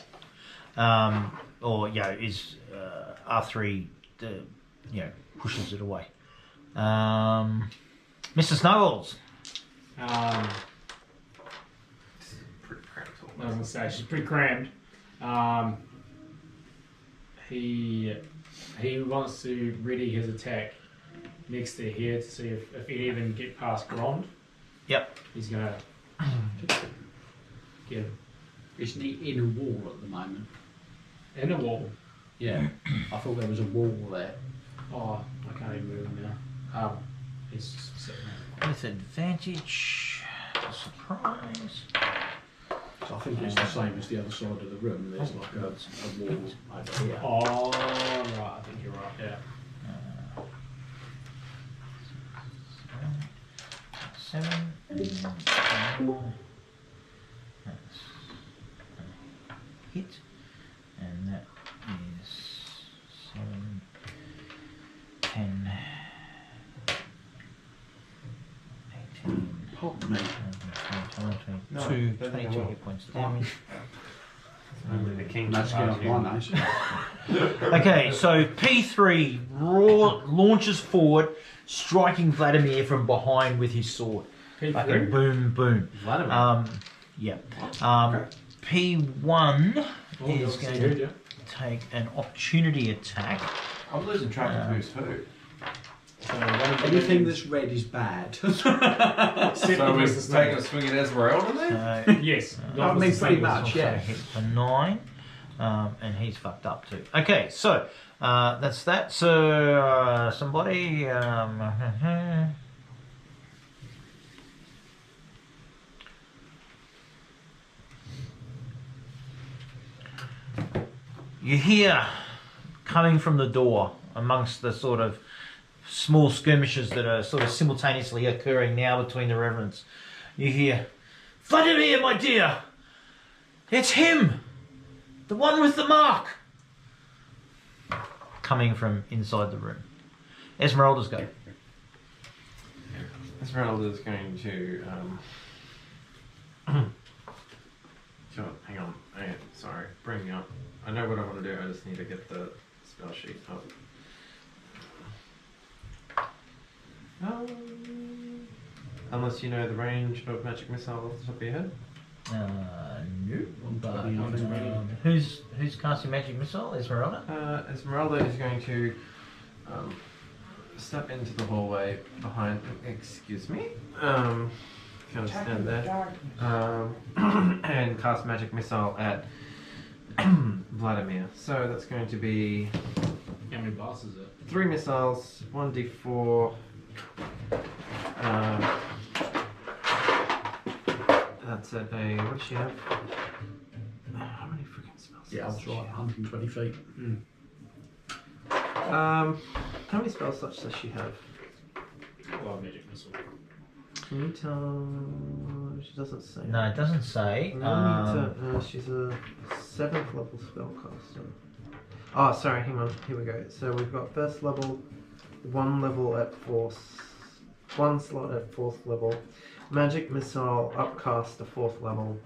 Or, is R3, pushes it away. Mr. Snowballs. Pretty practical. I was gonna say she's pretty crammed. He wants to ready his attack next to here to see if he even get past Grond. Yep. He's gonna get him Isn't he in a wall at the moment? in the wall. Yeah. I thought there was a wall there. Oh, I can't even move him now. He's just sitting there. With advantage. Surprise. So I think it's the same as the other side of the room. There's like a wall over here. Oh, right. I think you're right. Yeah. 7. That's hit. And that is 7, 10, 18, Pop me. 22 hit points damage. Only the king That's can good charge on you. my nose. Okay, so P3 launches forward, striking Vladimir from behind with his sword. Fucking boom, boom. Vladimir. Yeah. P1 is going to Yeah. take an opportunity attack. I'm losing track of who's who. So one of the Anything that's red is bad. So we're taking a swing at Esmeralda then? yes. I mean, pretty much, Also yeah. hit for 9, and he's fucked up too. Okay, so that's that. So somebody. You hear coming from the door amongst the sort of small skirmishes that are sort of simultaneously occurring now between the reverends. You hear, Vladimir, my dear! It's him! The one with the mark! Coming from inside the room. Esmeralda's go. Esmeralda's going to. Sure, hang on. Sorry, bring me up. I know what I want to do, I just need to get the spell sheet up. Unless you know the range of magic missile off the top of your head. No. But, 120. who's casting magic missile? Esmeralda? Esmeralda is going to step into the hallway behind. Excuse me. Kind of stand there. And cast magic missile at Vladimir. So that's going to be How many blasts is it? 3 missiles, 1d4. That's at a. What does she have? How many freaking spells? Yeah, I was right. 120 feet. How many spell slots does she have? Well, magic missile. Can you tell? She doesn't say. No, it doesn't say. She's a 7th level spellcaster. Oh, sorry, hang on. Here we go. So we've got first level, 1 level at 4th, 1 slot at 4th level, magic missile upcast to 4th level.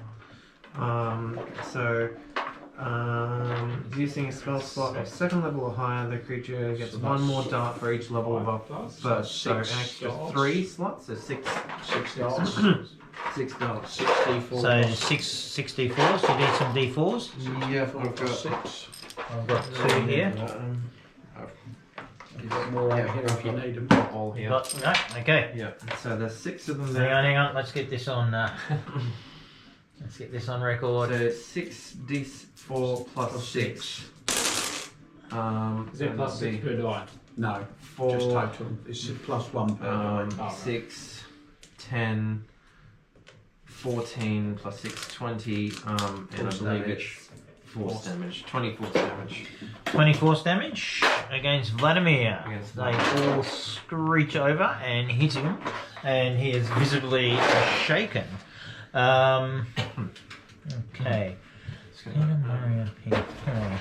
Using a spell slot of 2nd level or higher, the creature gets 1 more dart for each level above first. So an extra 3 slots, so 6 dollars. 6 dollars. 64. So 6 d4s. You need some d4s. Yeah, I've got 6. I've got 2 here. You've got more out here if you need them. All here. No, okay. Yeah. So there's 6 of them Hang there. on, hang on. Let's get this on. Let's get this on record. So 6d4 plus 6. Is it plus 6 per die? No, 4, just total. It's plus 1 per die. 6, 10, 14 plus 6, 20, and I believe it's force damage. 20 force damage. 20 force damage against Vladimir. Against They all screech over and hit him, and he is visibly shaken. Okay. Get him hurry up here. Come on.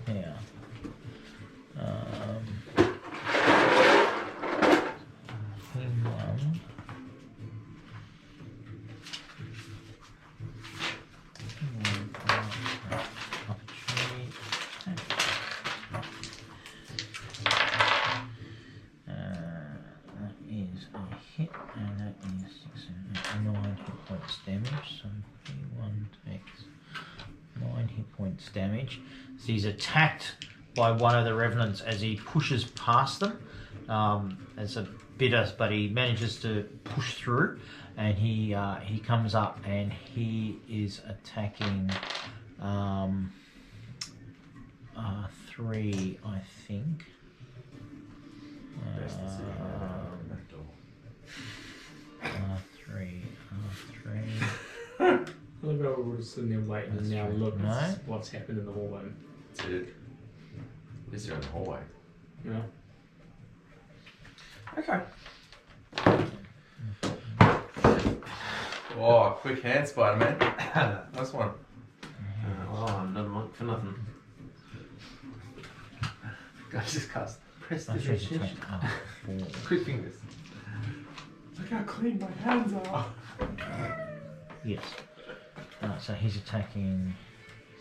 Here. Him one. Opportunity. That is a hit, and that is 9 hit points damage. So P1 takes 9 hit points damage. So he's attacked by one of the revenants as he pushes past them. It's a bitter, but he manages to push through, and he comes up and he is attacking 3, I think. 3. I love how we're just sitting there waiting and now look No. what's happened in the hallway. That's it. At least you're in the hallway. Yeah. Okay. Oh, quick hand, Spider-Man. Nice one. Oh, I'm not a monk for nothing. I just cast prestidigitation. Quick fingers. Look how clean my hands are. Yes. So he's attacking.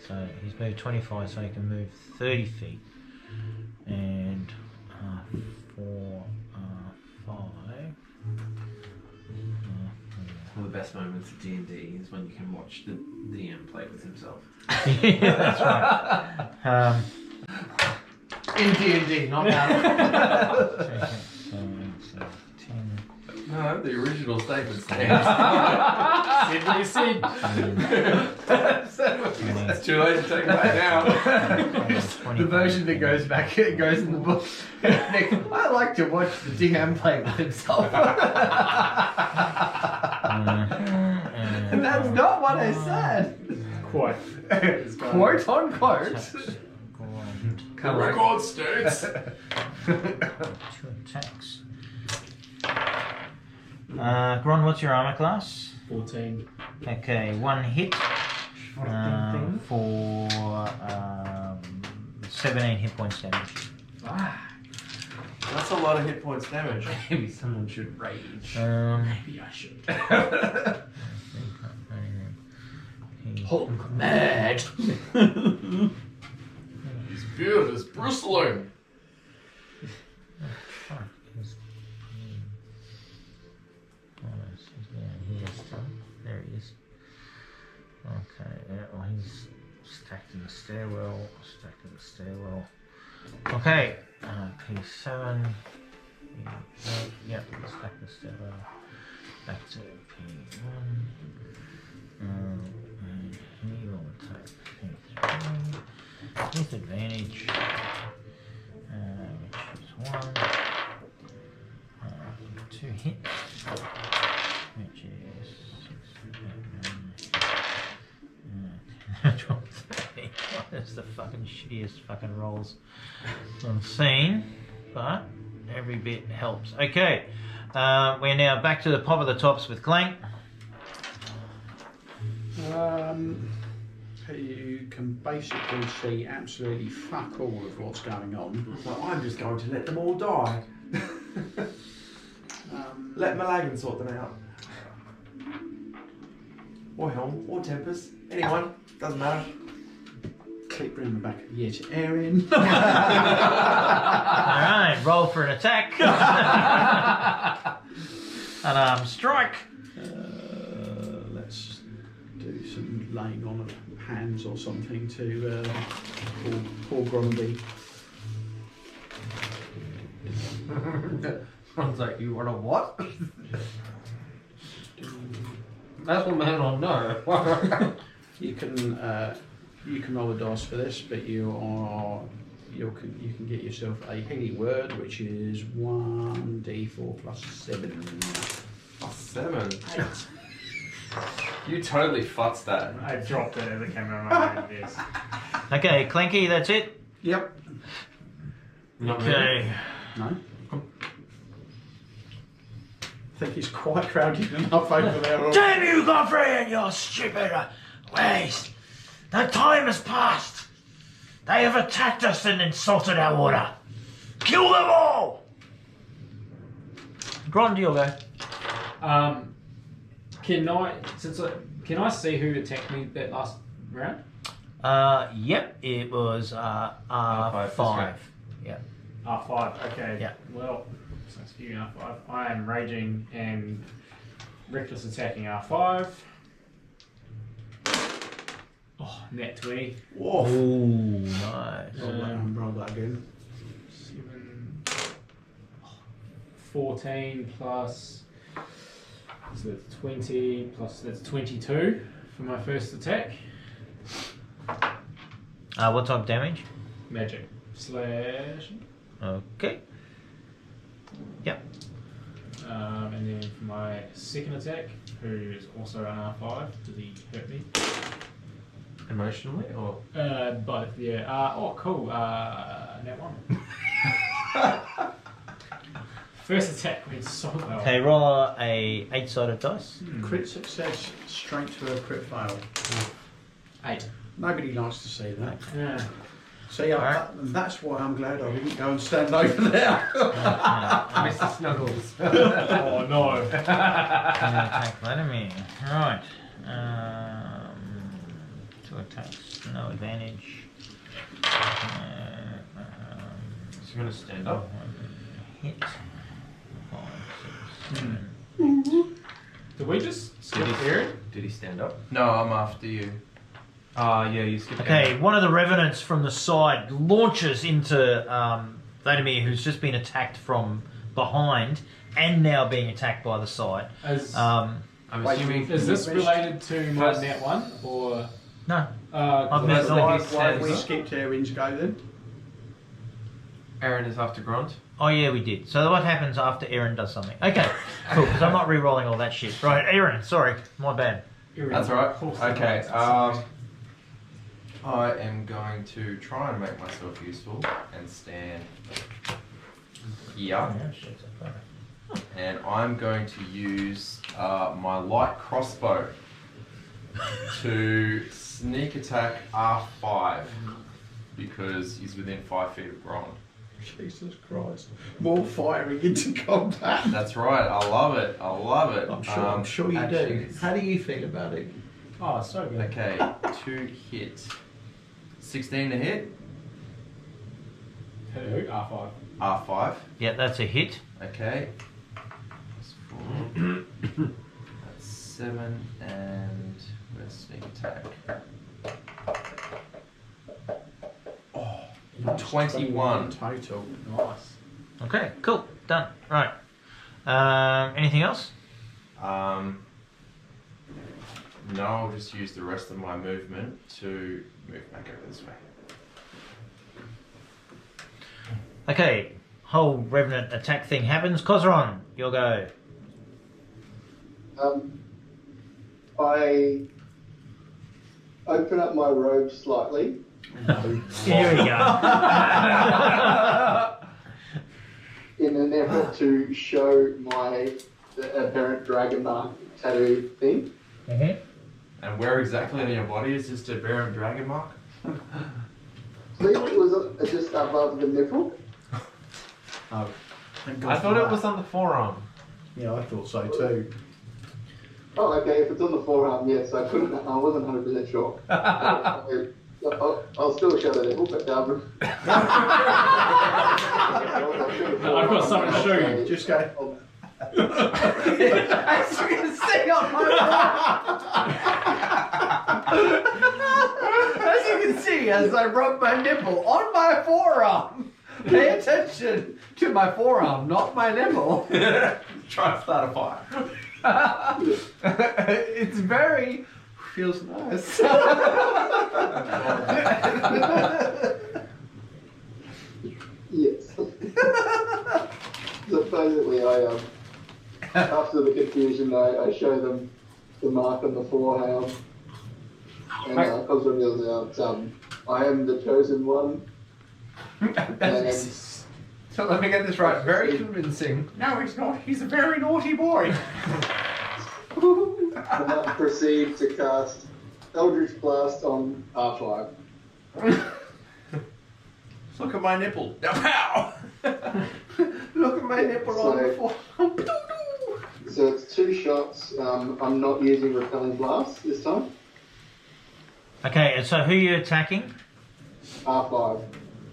So he's moved 25, so he can move 30 feet. And 4, 5. One of the best moments of D&D is when you can watch the DM play with himself. Yeah, that's right. In D&D, not now. So 10. No, the original statement stands. Said what you said. It's too late to take it back now. The version that goes back, it goes in the book. Nick, I like to watch the DM play with himself. And that's not what I said. Quite. Quote unquote. The record states. 2 attacks. Gron, what's your armor class? 14. Okay, 1 hit for 17 hit points damage. That's a lot of hit points damage. Maybe someone should rage. Maybe I should. Hulk mad. His beard is bristling. There he is. Stacked in the stairwell. Stacked in the stairwell. Okay. P7. Yep. Stacked in the stairwell. Back to P1. And he will attack P3. With advantage. Which is 1. 2 hits. Which is 6, 8, 9. That's the fucking shittiest fucking rolls I've seen, but every bit helps. Okay, we're now back to the pop of the tops with Clank. You can basically see absolutely fuck all of what's going on. So I'm just going to let them all die. Let Malagan sort them out. Or Helm, or Tempest. Anyone. Doesn't matter. Click round the back of the ear to Erin. Alright, roll for an attack. Unarmed strike. Let's do some laying on of hands or something to poor Gromby. Sounds like you want a what? That's what man on no. You can roll a dice for this, but you can get yourself a Healy word, which is 1d4 plus 7. Plus 7. 8. You totally futzed that. I dropped it as it came out of my hand. Yes. Okay, Clanky, that's it. Yep. Okay. No. I think he's quite crowded enough over there. Damn you, Godfrey, and your stupid ways! The time has passed. They have attacked us and insulted our order. Kill them all! Grond, you'll go. Can I see who attacked me that last round? Yep, it was R5. Yep. R5. Okay. Yeah. Well, since you R5, I am raging and reckless attacking R5. Oh, net 20. Whoa. Ooh, nice. Roll that again. 14 plus, so that's 20 plus, that's 22 for my first attack. What type of damage? Magic slash. Okay. Yep. And then for my second attack, who is also an R5, does he hurt me? Emotionally or? Both, yeah. Oh, cool. Net 1. First attack went so well. Okay, roll a 8-sided dice. Crit success straight to a crit fail. 8. Nobody likes to see that. Yeah. See, that's why I'm glad I didn't go and stand over there. Mr. Snuggles. Oh no. Attack enemy. Right. 2 attacks, no advantage. So you're going to stand up? Hit. 5, 6, 7. Did we just skip Aaron? Did he stand up? No, I'm after you. Yeah, you skipped Okay, one of the revenants from the side launches into Vladimir, who's just been attacked from behind and now being attacked by the side. I'm assuming... Is this related to my net 1 or? No. I've missed Why all. have we skipped Erin's go then? Aaron is after Grant. Oh yeah, we did. So what happens after Aaron does something? Okay, cool, because I'm not re-rolling all that shit. Right, Aaron, sorry, my bad. That's all right. Okay. I am going to try and make myself useful and stand here. And I'm going to use my light crossbow to sneak attack R5 because he's within 5 feet of Gron. Jesus Christ. More firing into combat. That's right. I love it. I love it. I'm sure you do. How do you feel about it? Oh, so good. Okay, 2 hit. 16 to hit. Who? R5. R5. Yeah, that's a hit. Okay. That's 4. That's 7 and where's sneak attack? 21. total. Nice. Okay, cool. Done. Right. Anything else? No, I'll just use the rest of my movement to move back over this way. Okay, whole revenant attack thing happens. Kozron, you'll go. I open up my robe slightly. Here we go. In an effort to show my apparent dragon mark tattoo thing. Mm-hmm. And where exactly on your body is this Aberrant dragon mark? I believe it was just above the nipple. Oh, thank God I for thought it that. was on the forearm. Yeah, I thought so too. Oh, okay. If it's on the forearm, yes. I wasn't 100% sure. I'll still show the nipple, but I've got something to show you. Just go. As you can see on my As you can see, as I rub my nipple on my forearm. Pay attention to my forearm, not my nipple. Try to start a fire. It's very feels nice. Yes. Supposedly, after the confusion, I show them the mark on the forearm, and Cos reveals out, I am the chosen one. And So let me get this right. Very convincing. No, he's not. He's a very naughty boy. I proceed to cast Eldritch Blast on R5. Look at my nipple. Now, pow! Look at my nipple on the forearm. So it's 2 shots. I'm not using Repelling Blast this time. Okay, and so who are you attacking? R5.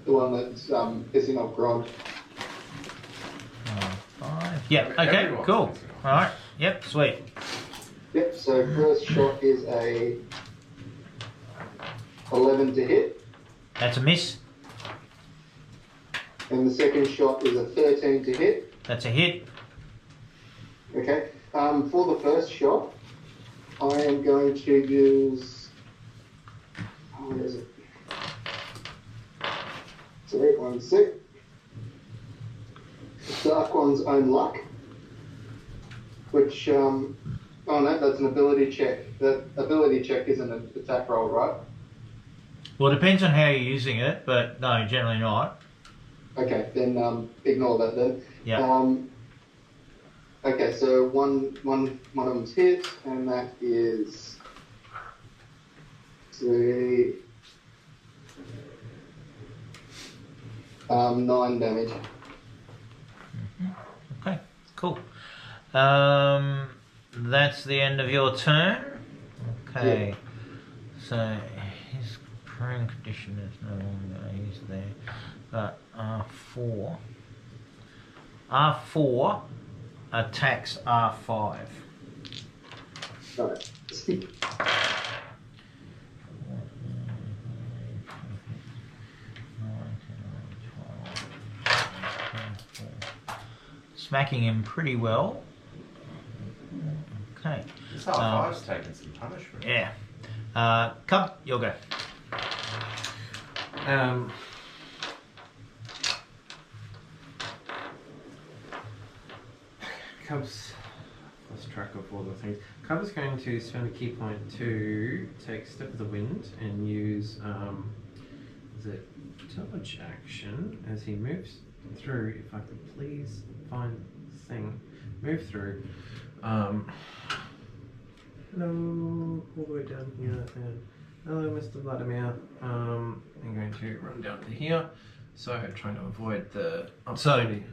The one that's pissing off Grog. 5. Yep, okay, Everyone's cool. missing off. Alright, yep, sweet. Yep, so first shot is a 11 to hit, That's a miss. and the second shot is a 13 to hit. That's a hit. Okay. For the first shot, I am going to use. Oh, where is it? Sorry, 1 sec. The Dark One's Own Luck, which oh no, that's an ability check. The ability check isn't an attack roll, right? Well, it depends on how you're using it, but no, generally not. Okay, then ignore that then. Yeah. Okay, so one of them's hit, and that is 3, 9 damage. Okay, cool. That's the end of your turn. Okay. So his prone condition is no longer, he's there. But R4. R4 attacks R5. Alright. Smacking him pretty well. Okay. This R5's taking some punishment. Yeah. Cub, you'll go. Cub's lost track of all the things. Cub is going to spend a key point to take Step of the Wind and use is it dodge action as he moves through. If I could please find this thing, move through. Hello, all the way down here. And hello, Mr. Vladimir. I'm going to run down to here. So trying to avoid the opportunity.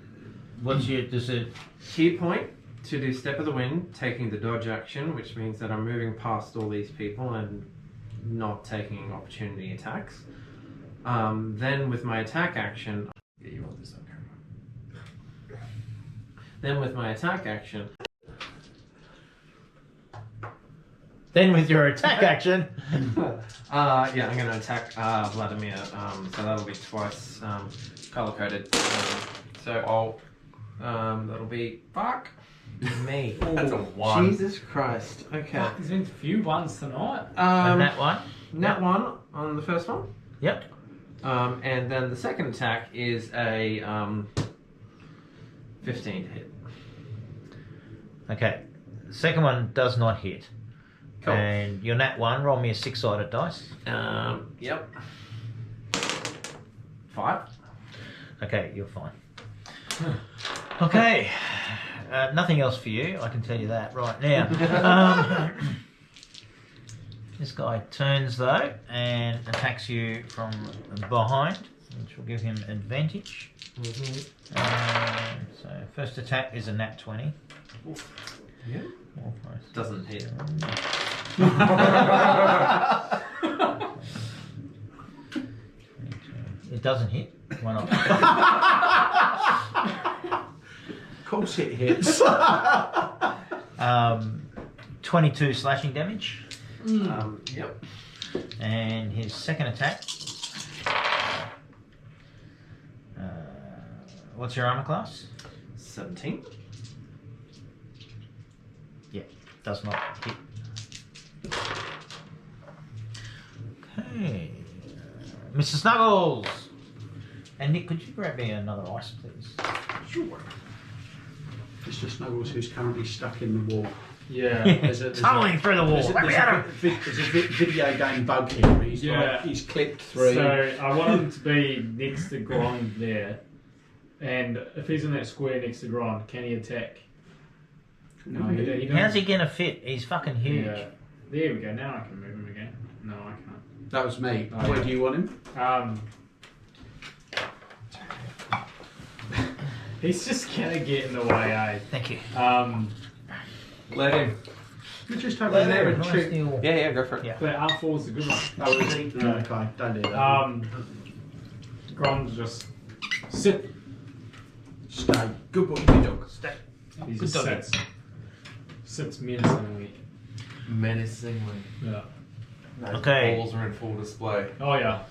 What's your, does it, Key point to do Step of the Wind, taking the dodge action, which means that I'm moving past all these people and not taking opportunity attacks. Then with my attack action, Yeah, you want this on camera. Then with your attack action, Yeah, I'm going to attack Vladimir. So that'll be twice color coded. So that'll be fuck me. That's a 1. Jesus Christ. Okay. Fuck, there's been a few ones tonight. and that one. Nat 1 on the first one. Yep. And then the second attack is a 15 to hit. Okay. The second one does not hit. Cool. And your nat 1, roll me a 6-sided dice. Yep. 5. Okay, you're fine. Okay. Nothing else for you, I can tell you that right now. This guy turns though and attacks you from behind, which will give him advantage. So first attack is a nat 20. Yeah. Doesn't hit. It doesn't hit. Why not? Of course it hits. 22 slashing damage. Yep. And his second attack. What's your armor class? 17. Yeah, does not hit. Okay. Mr. Snuggles! And Nick, could you grab me another ice, please? Sure. Mr. Snuggles, who's currently stuck in the wall. Yeah. Tunneling through the wall. There's a video game bug here. He's clipped through. So I want him to be next to Grond there. And if he's in that square next to Grond, can he attack? No, How's he gonna fit? He's fucking huge. Yeah. There we go. Now I can move him again. No, I can't. That was me. Oh, Where yeah. do you want him? He's just gonna get in the way, eh? Thank you. Let him. You just have a there and Nice trick. deal. Yeah, go for it. Yeah. But R4 is a good one. Oh, is he? Yeah. Okay, don't do that. Grond just sit. Stay. Good boy, good dog. Stay. He Good just doggy. sits menacingly. Menacingly. Yeah. Those Okay. balls are in full display. Oh yeah.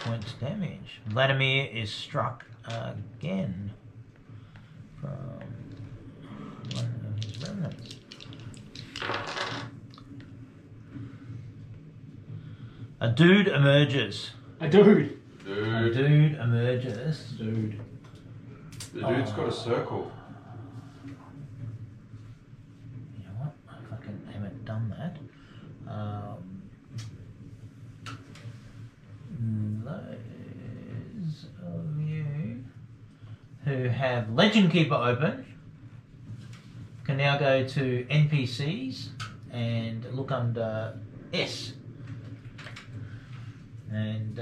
Points damage. Vladimir is struck again from one of his remnants. A dude emerges. A dude. A dude emerges. Dude. The dude's got a circle. You know what? I fucking haven't done that. Those of you who have Legend Keeper open can now go to NPCs and look under S. And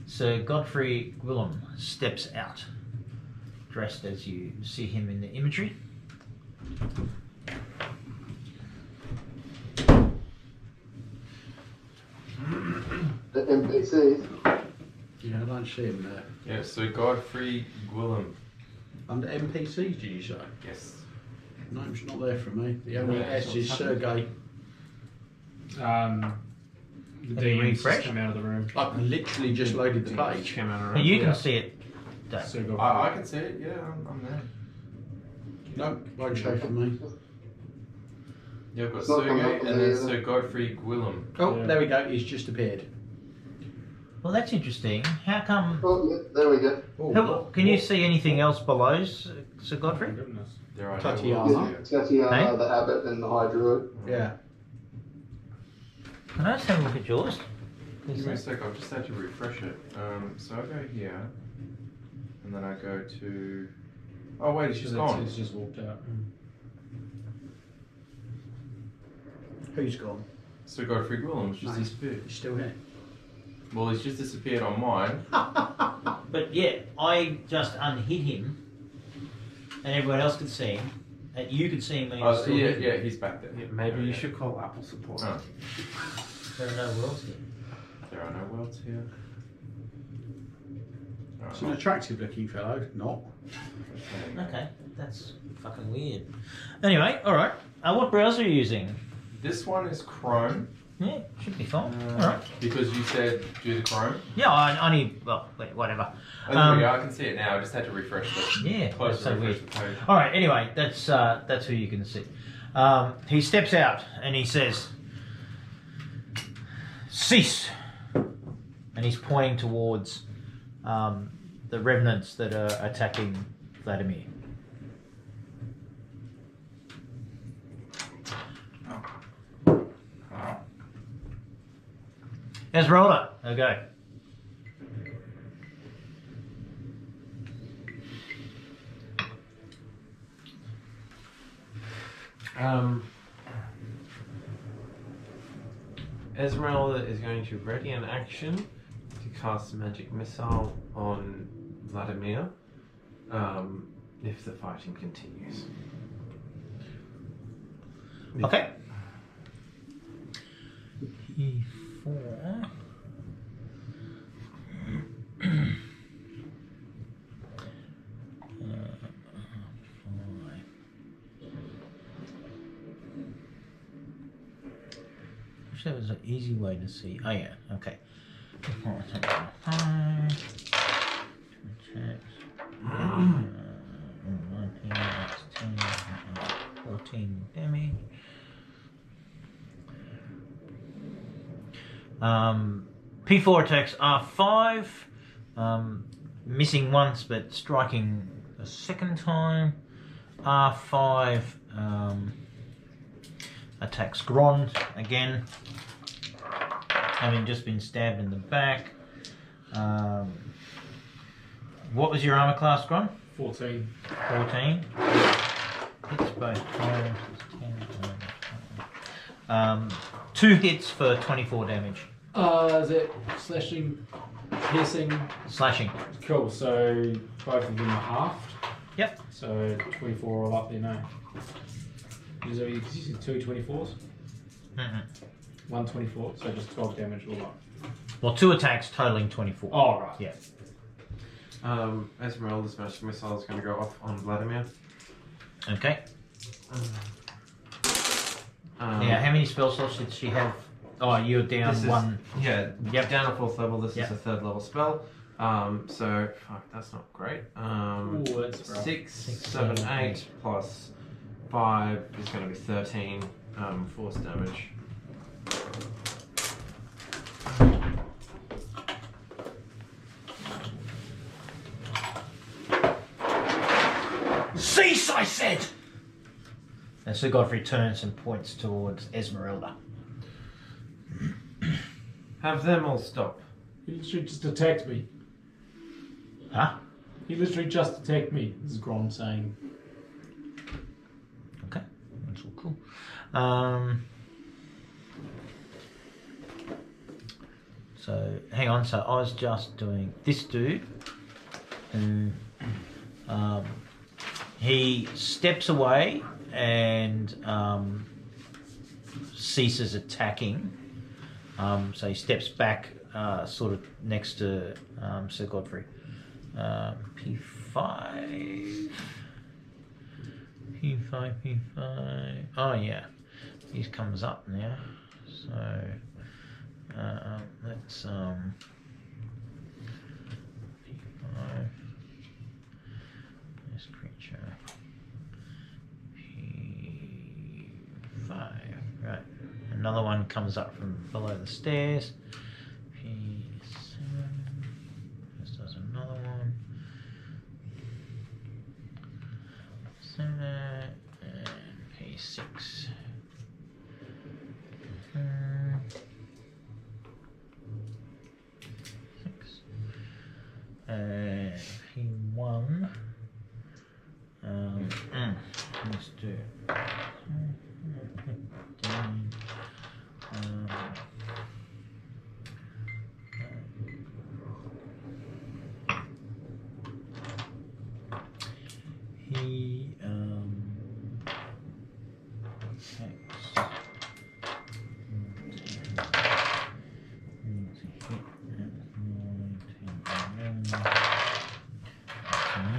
Sir Godfrey Gwillem steps out, dressed as you see him in the imagery. The NPCs. Yeah, I don't see him there. Yeah, so Godfrey Gwillem. Under NPCs, did you say? Yes. No, it's not there for me. The only Yeah, S is Sergey. The Have you demons just refreshed? come out of the room. I've literally just loaded the page. Came out of the But room. you can Yeah. see it, Dave. So go I can see it, yeah, I'm there. No, won't show for me. Yeah, I've got It's not coming Sergey up for and me then either. Sir Godfrey Gwillem. Oh, Yeah. there we go. He's just appeared. Well, that's interesting. How come? Oh, yeah, there we go. Oh, Can you see anything else below Sir Godfrey? goodness. There I Tatiana. Tatiana, Hey? the Abbot, and the High Druid. Yeah. Can I just have a look at yours? Give me a sec, I've just had to refresh it. So I go here, and then I go to... Oh wait, she's gone. He's just walked out. Who's gone? Sir Godfrey Gwillem's just No. disappeared. He's still here. Well, he's just disappeared on mine. But yeah, I just unhid him, and everyone else could see him, You could see me. Oh, yeah, he's back there. Yeah, maybe you should call Apple support. Oh, There are no worlds here. there are no worlds here. It's an attractive looking fellow, not. Okay, that's fucking weird. Anyway, alright. What browser are you using? This one is Chrome. Yeah, should be fine. Alright. Because you said do the Chrome. Yeah, I need. Well, wait, whatever. Oh, there we go. I can see it now. I just had to refresh the. Yeah, Close that's so to refresh weird. the page. Alright, anyway, that's who you can see. He steps out and he says, "Cease!" And he's pointing towards the remnants that are attacking Vladimir. Esmeralda, okay. Esmeralda is going to ready an action to cast a magic missile on Vladimir if the fighting continues. Okay. P4. Wish there was an easy way to see. Oh yeah, okay. 14 damage. P4 attacks are 5, missing once but striking a second time. R5 attacks Grond again, having just been stabbed in the back. What was your armor class, Grond? 14. 14. Hits both times. 2 hits for 24 damage. Is it slashing, piercing? Slashing. Cool, so both of them are halved. Yep. So 24 all up there now. You said 2 24s? Mm-hmm. 1 24, so just 12 damage all up. Well, 2 attacks totaling 24. Oh, right. Yeah. Esmeralda's magic missile is going to go off on Vladimir. Okay. Yeah, how many spell slots did she have? Oh, you're down this is- 1. Yeah, Yep. down to 4th level. This Yep. is a 3rd level spell. So fuck, that's not great. Ooh, that's rough. 6, 6, 7, 7, 8 plus 5 is going to be 13 force damage. Cease, I said! And Sir Godfrey turns and points towards Esmeralda. Have them all stop. He literally just attacked me. Huh? He literally just attacked me, this is Grom saying. Okay, that's all cool. So, hang on, so I was just doing this dude who, he steps away and ceases attacking. So he steps back sort of next to Sir Godfrey. P5. P5. Oh yeah, he comes up now. So let's P5. This creature. P5. Right. Another one comes up from below the stairs. P7. This does another one. 7 and P6. P1. Let's do. He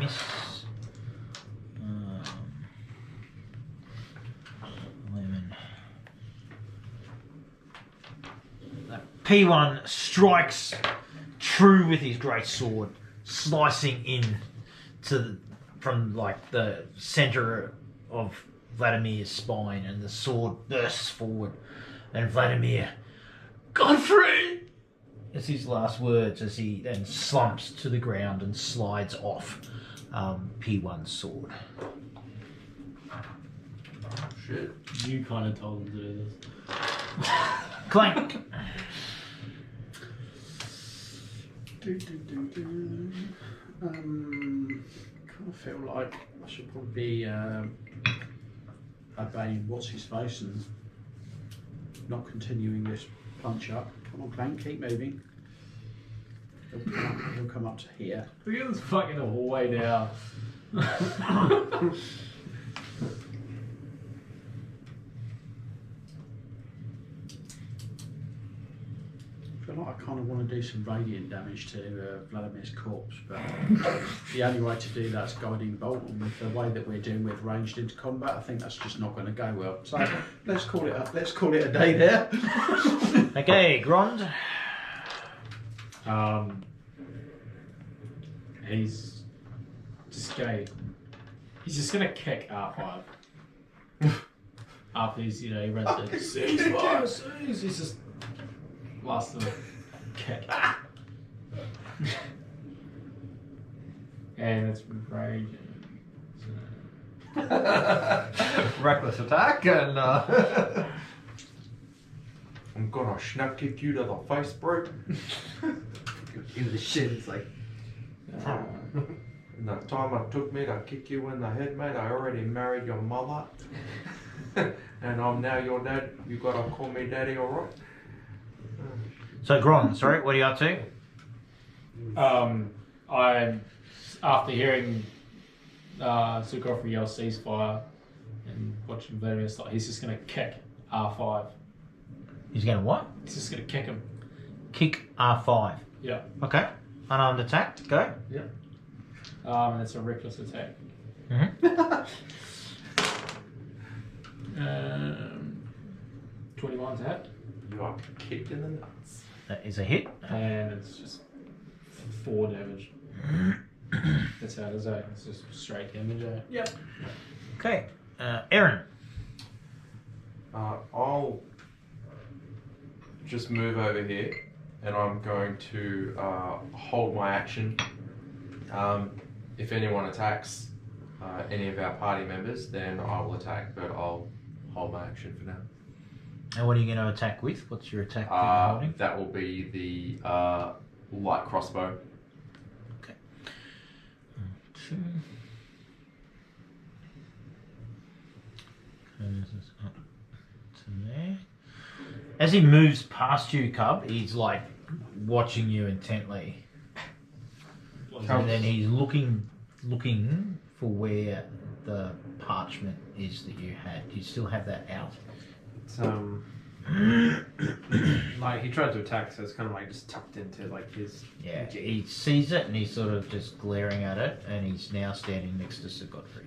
Miss. 11. That P1 strikes true with his great sword, slicing in from like the center of Vladimir's spine, and the sword bursts forward. And Vladimir, Godfrey! It's his last words as he then slumps to the ground and slides off P1's sword. Shit. You kind of told him to do this. Clank! Kind of feel like I should probably be obeying what's his face and not continuing this punch up. Come on, Clank, keep moving. He'll come up to here. Look at this fucking hallway down. I feel like I kind of want to do some radiant damage to Vladimir's corpse, but the only way to do that's guiding bolt, and with the way that we're doing with ranged into combat, I think that's just not going to go well. So let's call it a day there. Okay, Grond. He's just gonna kick R5. After he's, he runs it. Seize. He's just last of kick. And it's rage. Reckless attack and I'm gonna snap kick you to the face, bro. in the shins, like. And the time it took me to kick you in the head, mate, I already married your mother. And I'm now your dad. You gotta call me daddy, alright? So, Grond, sorry, what are you up to? I'm after hearing Godfrey yell ceasefire and watching Vladimir start, he's just gonna kick R5. He's going to what? He's just gonna kick him. Kick R5. Yeah. Okay. Unarmed attack, go. Yeah. And it's a reckless attack. Mm-hmm. 21 to hit. You are kicked in the nuts. That is a hit. And it's just 4 damage. That's how it is, eh? It's just straight damage, eh? Yep. Okay. Aaron. I'll just move over here, and I'm going to hold my action. If anyone attacks any of our party members, then I will attack, but I'll hold my action for now. And what are you going to attack with? What's your attack that you're holding? That will be the light crossbow. Okay. 2. Goes up to there. As he moves past you, Cub, he's like watching you intently. And then he's looking for where the parchment is that you had. Do you still have that out? It's like he tried to attack, so it's kind of like just tucked into like his. Yeah, he sees it and he's sort of just glaring at it, and he's now standing next to Sir Godfrey.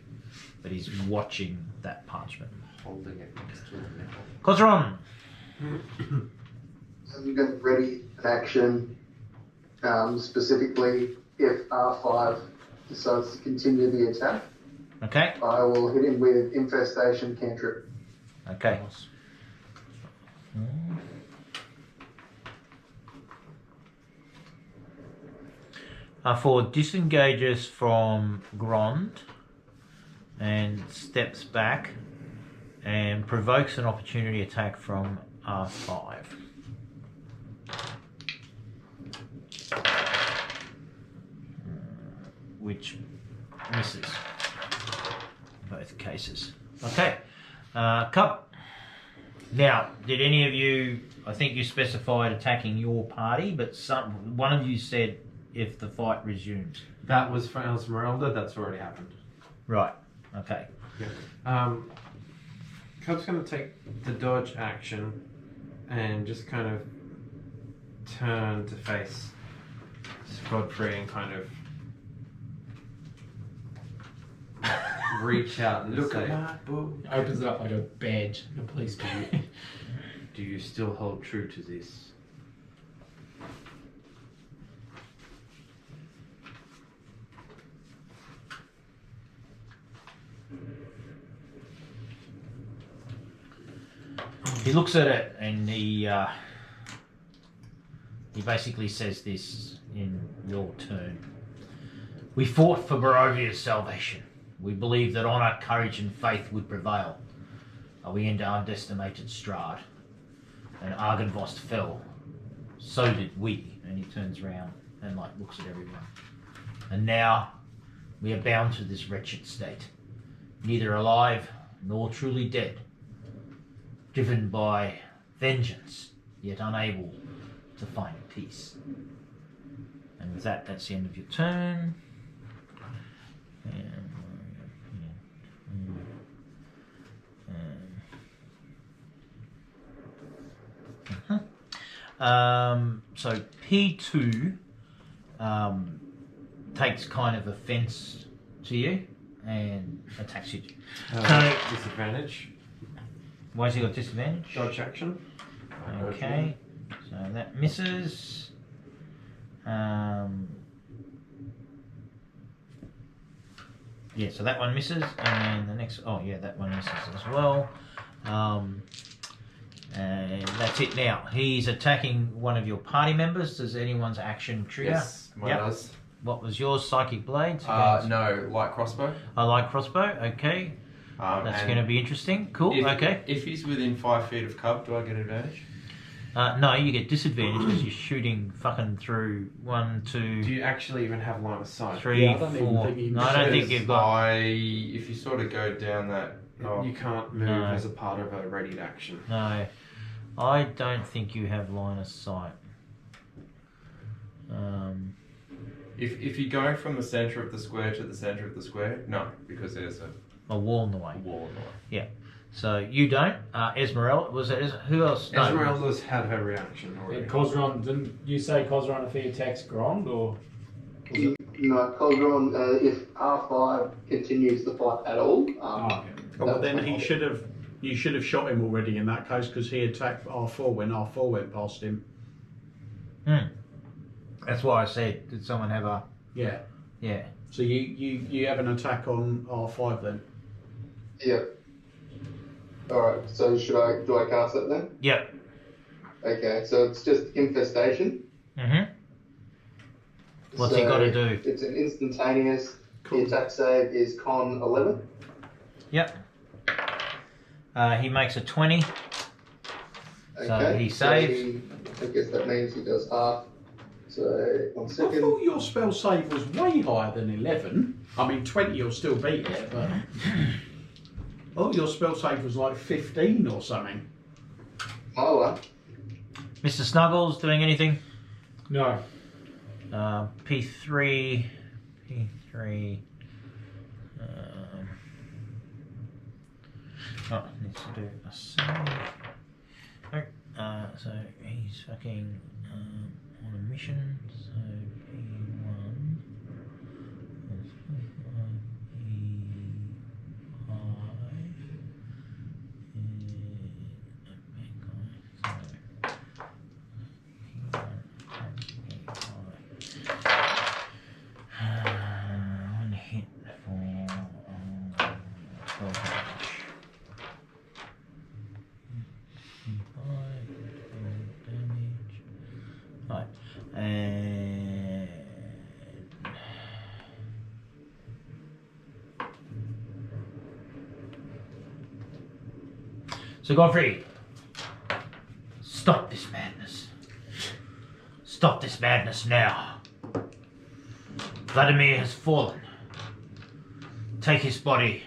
But he's watching that parchment. Holding it next to the nipple. Cosron! I'm going to ready an action, specifically if R5 decides to continue the attack. Okay. I will hit him with Infestation Cantrip. Okay. For disengages from Grond and steps back and provokes an opportunity attack from R5. Which misses in both cases. Okay. Cup. Now, did any of you, I think you specified attacking your party, but one of you said if the fight resumes. That was for Esmeralda. That's already happened. Right. Okay. Yeah. Cub's going to take the dodge action and just kind of turn to face to Godfrey and kind of reach out and Look say, at my book. Opens it up like a badge, a police badge. do you still hold true to this? He looks at it and he basically says this in your turn. We fought for Barovia's salvation. We believed that honour, courage and faith would prevail. We underestimated Strahd. And Argynvost fell. So did we. And he turns around and looks at everyone. And now we are bound to this wretched state. Neither alive nor truly dead. Driven by vengeance, yet unable to find peace. And with that, that's the end of your turn. So P2 takes kind of offence to you and attacks you. Disadvantage. Why has he got disadvantage? Dodge action. Okay, so that misses. Yeah, so that one misses, and then the next. Oh, yeah, that one misses as well. And that's it now. He's attacking one of your party members. Does anyone's action trigger? Yes, mine does. What was yours? Psychic Blades? No, light crossbow. I like crossbow. Okay, that's going to be interesting. Cool. Okay. If he's within 5 feet of Cub, do I get advantage? No, you get disadvantage because you're shooting fucking through 1, 2. Do you actually even have line of sight? 3, Yeah, I don't even 4. think you- No, I don't think you've got. If you sort of go down that. Oh, You can't move No. as a part of a readied action. No, I don't think you have line of sight. if you're going from the centre of the square to the centre of the square, no, because there's a A wall in the way. wall in the way. So you don't. Esmeralda was it? Who else? No. Esmeralda's had her reaction already. And Cosron, didn't you say Cosron if he attacks Grond, or? No, Cosron, if R5 continues the fight at all, Okay. Well, then you should have shot him already in that case because he attacked R4 when R4 went past him. That's why I said, did someone have a? Yeah. Yeah. So you have an attack on R5 then? Yeah. Alright, so do I cast it then? Yep. Okay, so it's just infestation. What's he got to do? It's an instantaneous. The attack save is Con 11. Yep. He makes a 20. Okay. So he saves. I guess that means he does half. So 1 I second. thought your spell save was way higher than 11. I mean, 20 you'll still beat it, but I thought your spell save was like 15 or something. Oh, well. Mr. Snuggles doing anything? No. P3. Needs to do a save. So he's fucking on a mission. So P1. One hit for 12 damage. Right. And so Godfrey, stop this madness. Stop this madness now. Vladimir has fallen. Take his body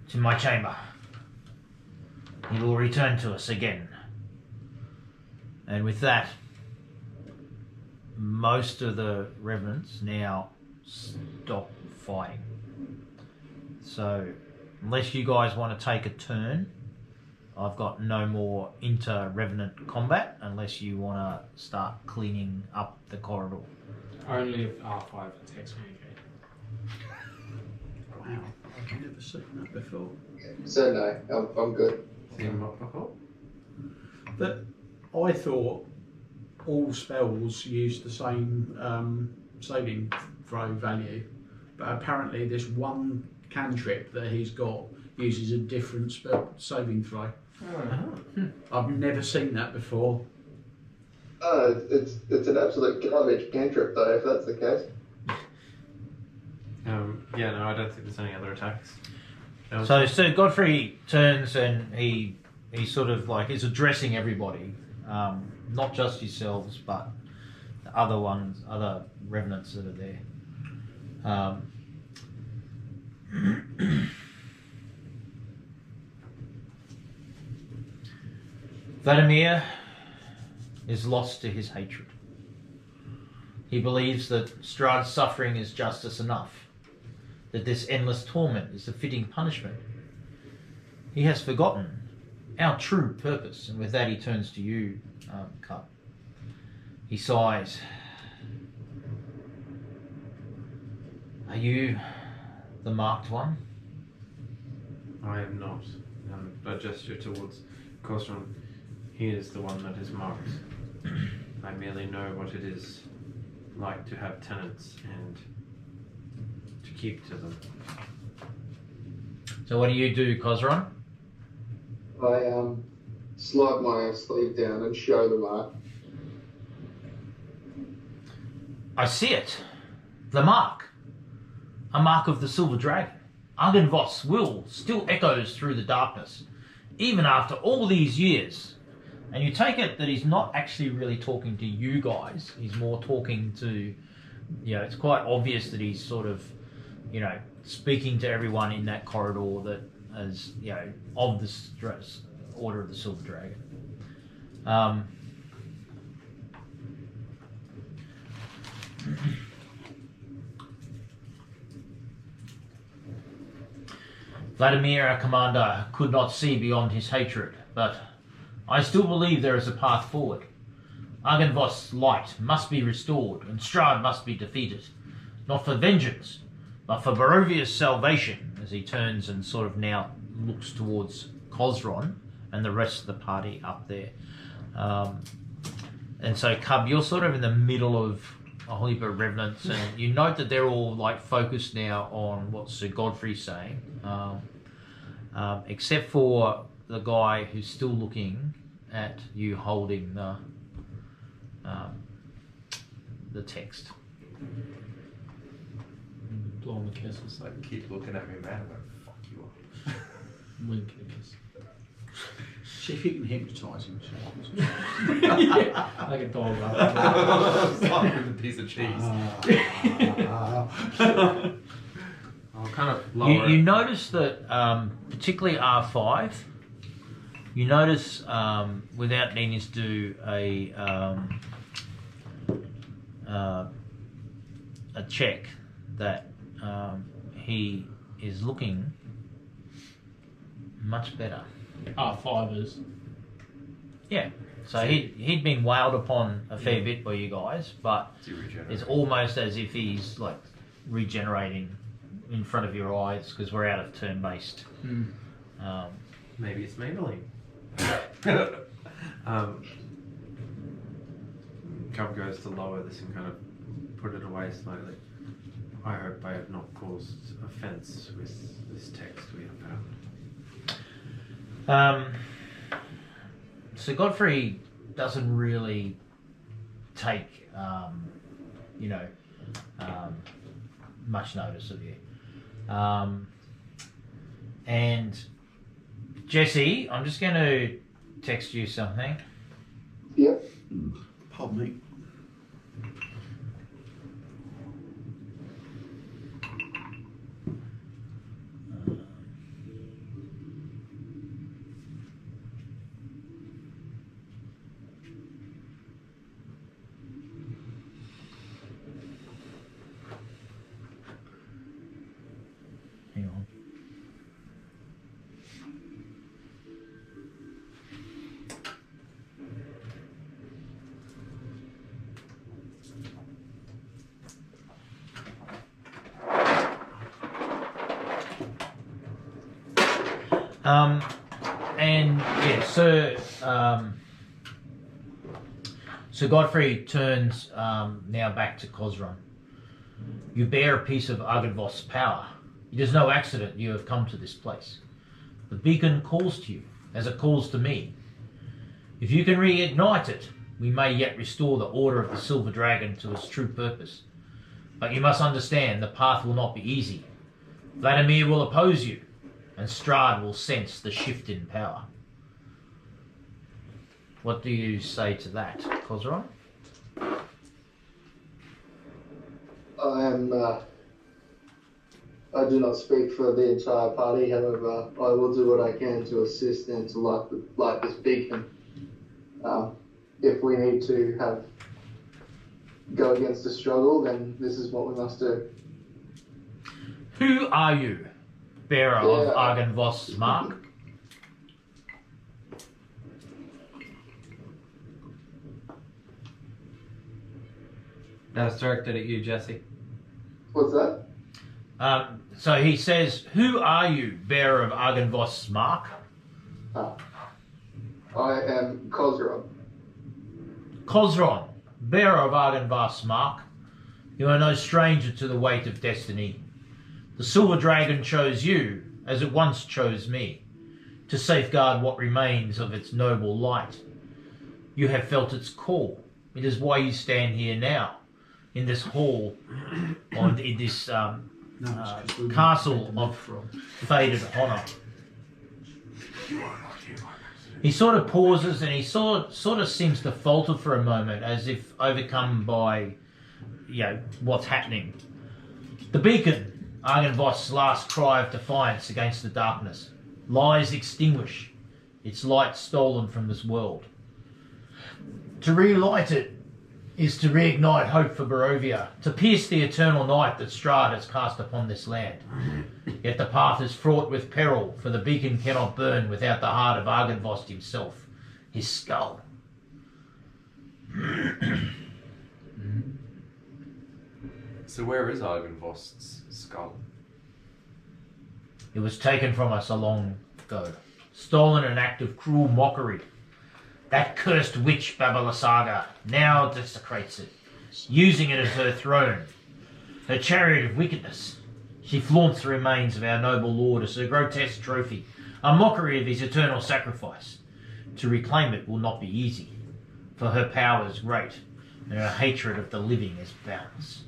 to my chamber. He will return to us again. And with that, most of the revenants now stop fighting. So, unless you guys want to take a turn, I've got no more inter-revenant combat unless you want to start cleaning up the corridor. Only if R5 attacks me again. Wow, I've never seen that before. So no, I'm good. Seen what before? But I thought all spells use the same saving throw value, but apparently this one cantrip that he's got uses a different spell saving throw. I've never seen that before. It's an absolute garbage cantrip though, if that's the case. Yeah, no, I don't think there's any other attacks. So Godfrey turns and he sort of like is addressing everybody, not just yourselves, but the other revenants that are there. Vladimir is lost to his hatred. He believes that Strahd's suffering is justice enough, that this endless torment is a fitting punishment. He has forgotten our true purpose, and with that he turns to you, Cup. He sighs. Are you the marked one? I am not. I gesture towards Cosron. He is the one that is marked. I merely know what it is like to have tenants and to keep to them. So what do you do, Cosron? I slide my sleeve down and show the mark. I see it. The mark. A mark of the Silver Dragon. Argenvoss' will still echoes through the darkness, even after all these years. And you take it that he's not actually really talking to you guys. He's more talking to, it's quite obvious that he's sort of, speaking to everyone in that corridor that is, of the Order of the Silver Dragon. Vladimir, our commander, could not see beyond his hatred, but I still believe there is a path forward. Argenvoss' light must be restored, and Strahd must be defeated. Not for vengeance, but for Barovia's salvation, as he turns and sort of now looks towards Cosron and the rest of the party up there. And so, Cub, you're sort of in the middle of a whole heap of revenants, and you note that they're all like focused now on what Sir Godfrey's saying, except for the guy who's still looking at you holding the text. Blow on the kisses. Like, keep looking at me, man. I'm gonna fuck you up. Wink and a kiss. See if you can hypnotise him. Like a dog. Fuck with a piece of cheese. I'll kind of lower You it. notice that, particularly R5, you notice, without needing to do a check, that he is looking much better. R5 is. Yeah. So he'd been wailed upon a fair bit by you guys, but it's almost as if he's like regenerating in front of your eyes because we're out of turn-based. Maybe it's Maybelline. Cub goes to lower this and kind of put it away slightly. I hope I have not caused offence with this text we have found. So Godfrey doesn't really take, much notice of you. And Jesse, I'm just going to text you something. Yep. Pardon me. Hang on. And yeah, Sir Godfrey turns now back to Cosron. You bear a piece of Argynvost's power. It is no accident you have come to this place. The beacon calls to you, as it calls to me. If you can reignite it, we may yet restore the Order of the Silver Dragon to its true purpose. But you must understand, the path will not be easy. Vladimir will oppose you, and Strahd will sense the shift in power. What do you say to that, Cosron? I do not speak for the entire party, however, I will do what I can to assist and to light this beacon. If we need to go against a struggle, then this is what we must do. Who are you, bearer of Argynvost's mark? That's directed at you, Jesse. What's that? So he says, who are you, bearer of Argynvost's mark? I am Cosron. Cosron, bearer of Argynvost's mark. You are no stranger to the weight of destiny. The Silver Dragon chose you, as it once chose me, to safeguard what remains of its noble light. You have felt its call. It is why you stand here now, in this hall, or in this castle of faded honour. He sort of pauses and he sort of seems to falter for a moment, as if overcome by, what's happening. The beacon, Argynvost's last cry of defiance against the darkness, lies extinguished, its light stolen from this world. To relight it is to reignite hope for Barovia, to pierce the eternal night that Strahd has cast upon this land. Yet the path is fraught with peril, for the beacon cannot burn without the heart of Argynvost himself, his skull. So where is Argynvost's skull? It was taken from us a long ago, stolen in an act of cruel mockery. That cursed witch Babalasaga now desecrates it, using it as her throne, her chariot of wickedness. She flaunts the remains of our noble lord as a grotesque trophy, a mockery of his eternal sacrifice. To reclaim it will not be easy, for her power is great, and her hatred of the living is boundless.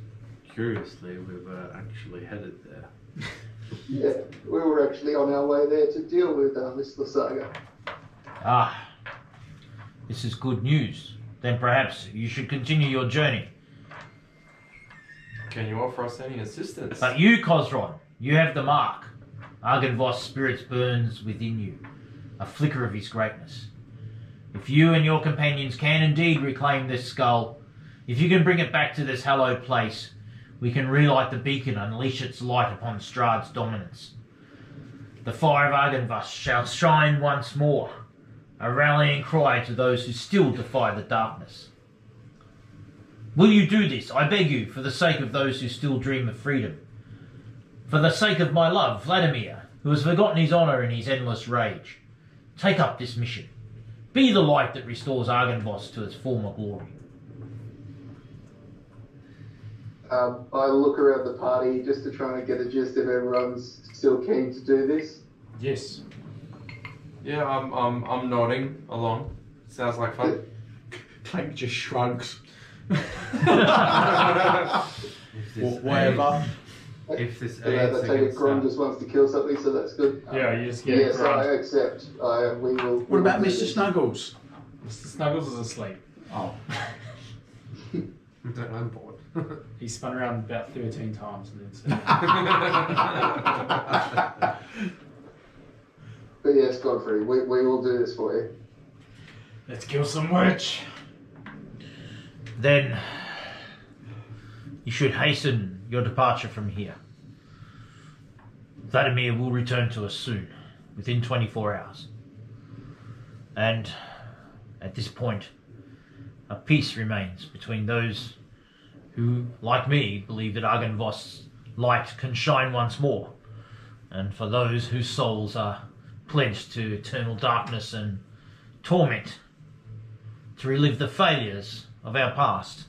Curiously, we were actually headed there. Yeah, we were actually on our way there to deal with Miss Lasaga. Ah. This is good news. Then perhaps you should continue your journey. Can you offer us any assistance? But you, Cosron, you have the mark. Argynvost's spirit burns within you, a flicker of his greatness. If you and your companions can indeed reclaim this skull, if you can bring it back to this hallowed place, we can relight the beacon and unleash its light upon Strahd's dominance. The fire of Argynvost shall shine once more, a rallying cry to those who still defy the darkness. Will you do this, I beg you, for the sake of those who still dream of freedom? For the sake of my love, Vladimir, who has forgotten his honour in his endless rage. Take up this mission. Be the light that restores Argynvost to its former glory. I look around the party just to try and get a gist if everyone's still keen to do this. Yes. Yeah, I'm nodding along. Sounds like fun. Clank just shrugs. Whatever. If this I take it, Gron just wants to kill something, so that's good. Yeah, you just get Yes, Gron. I accept. We will. What about Mr. Snuggles? Mr. Snuggles is asleep. Oh. I'm bored. He spun around about 13 times and then said, But yes, Godfrey, we will do this for you. let's kill some witch. Then you should hasten your departure from here. Vladimir will return to us soon, within 24 hours. And at this point, a peace remains between those who, like me, believe that Argynvost's light can shine once more, and for those whose souls are pledged to eternal darkness and torment, to relive the failures of our past.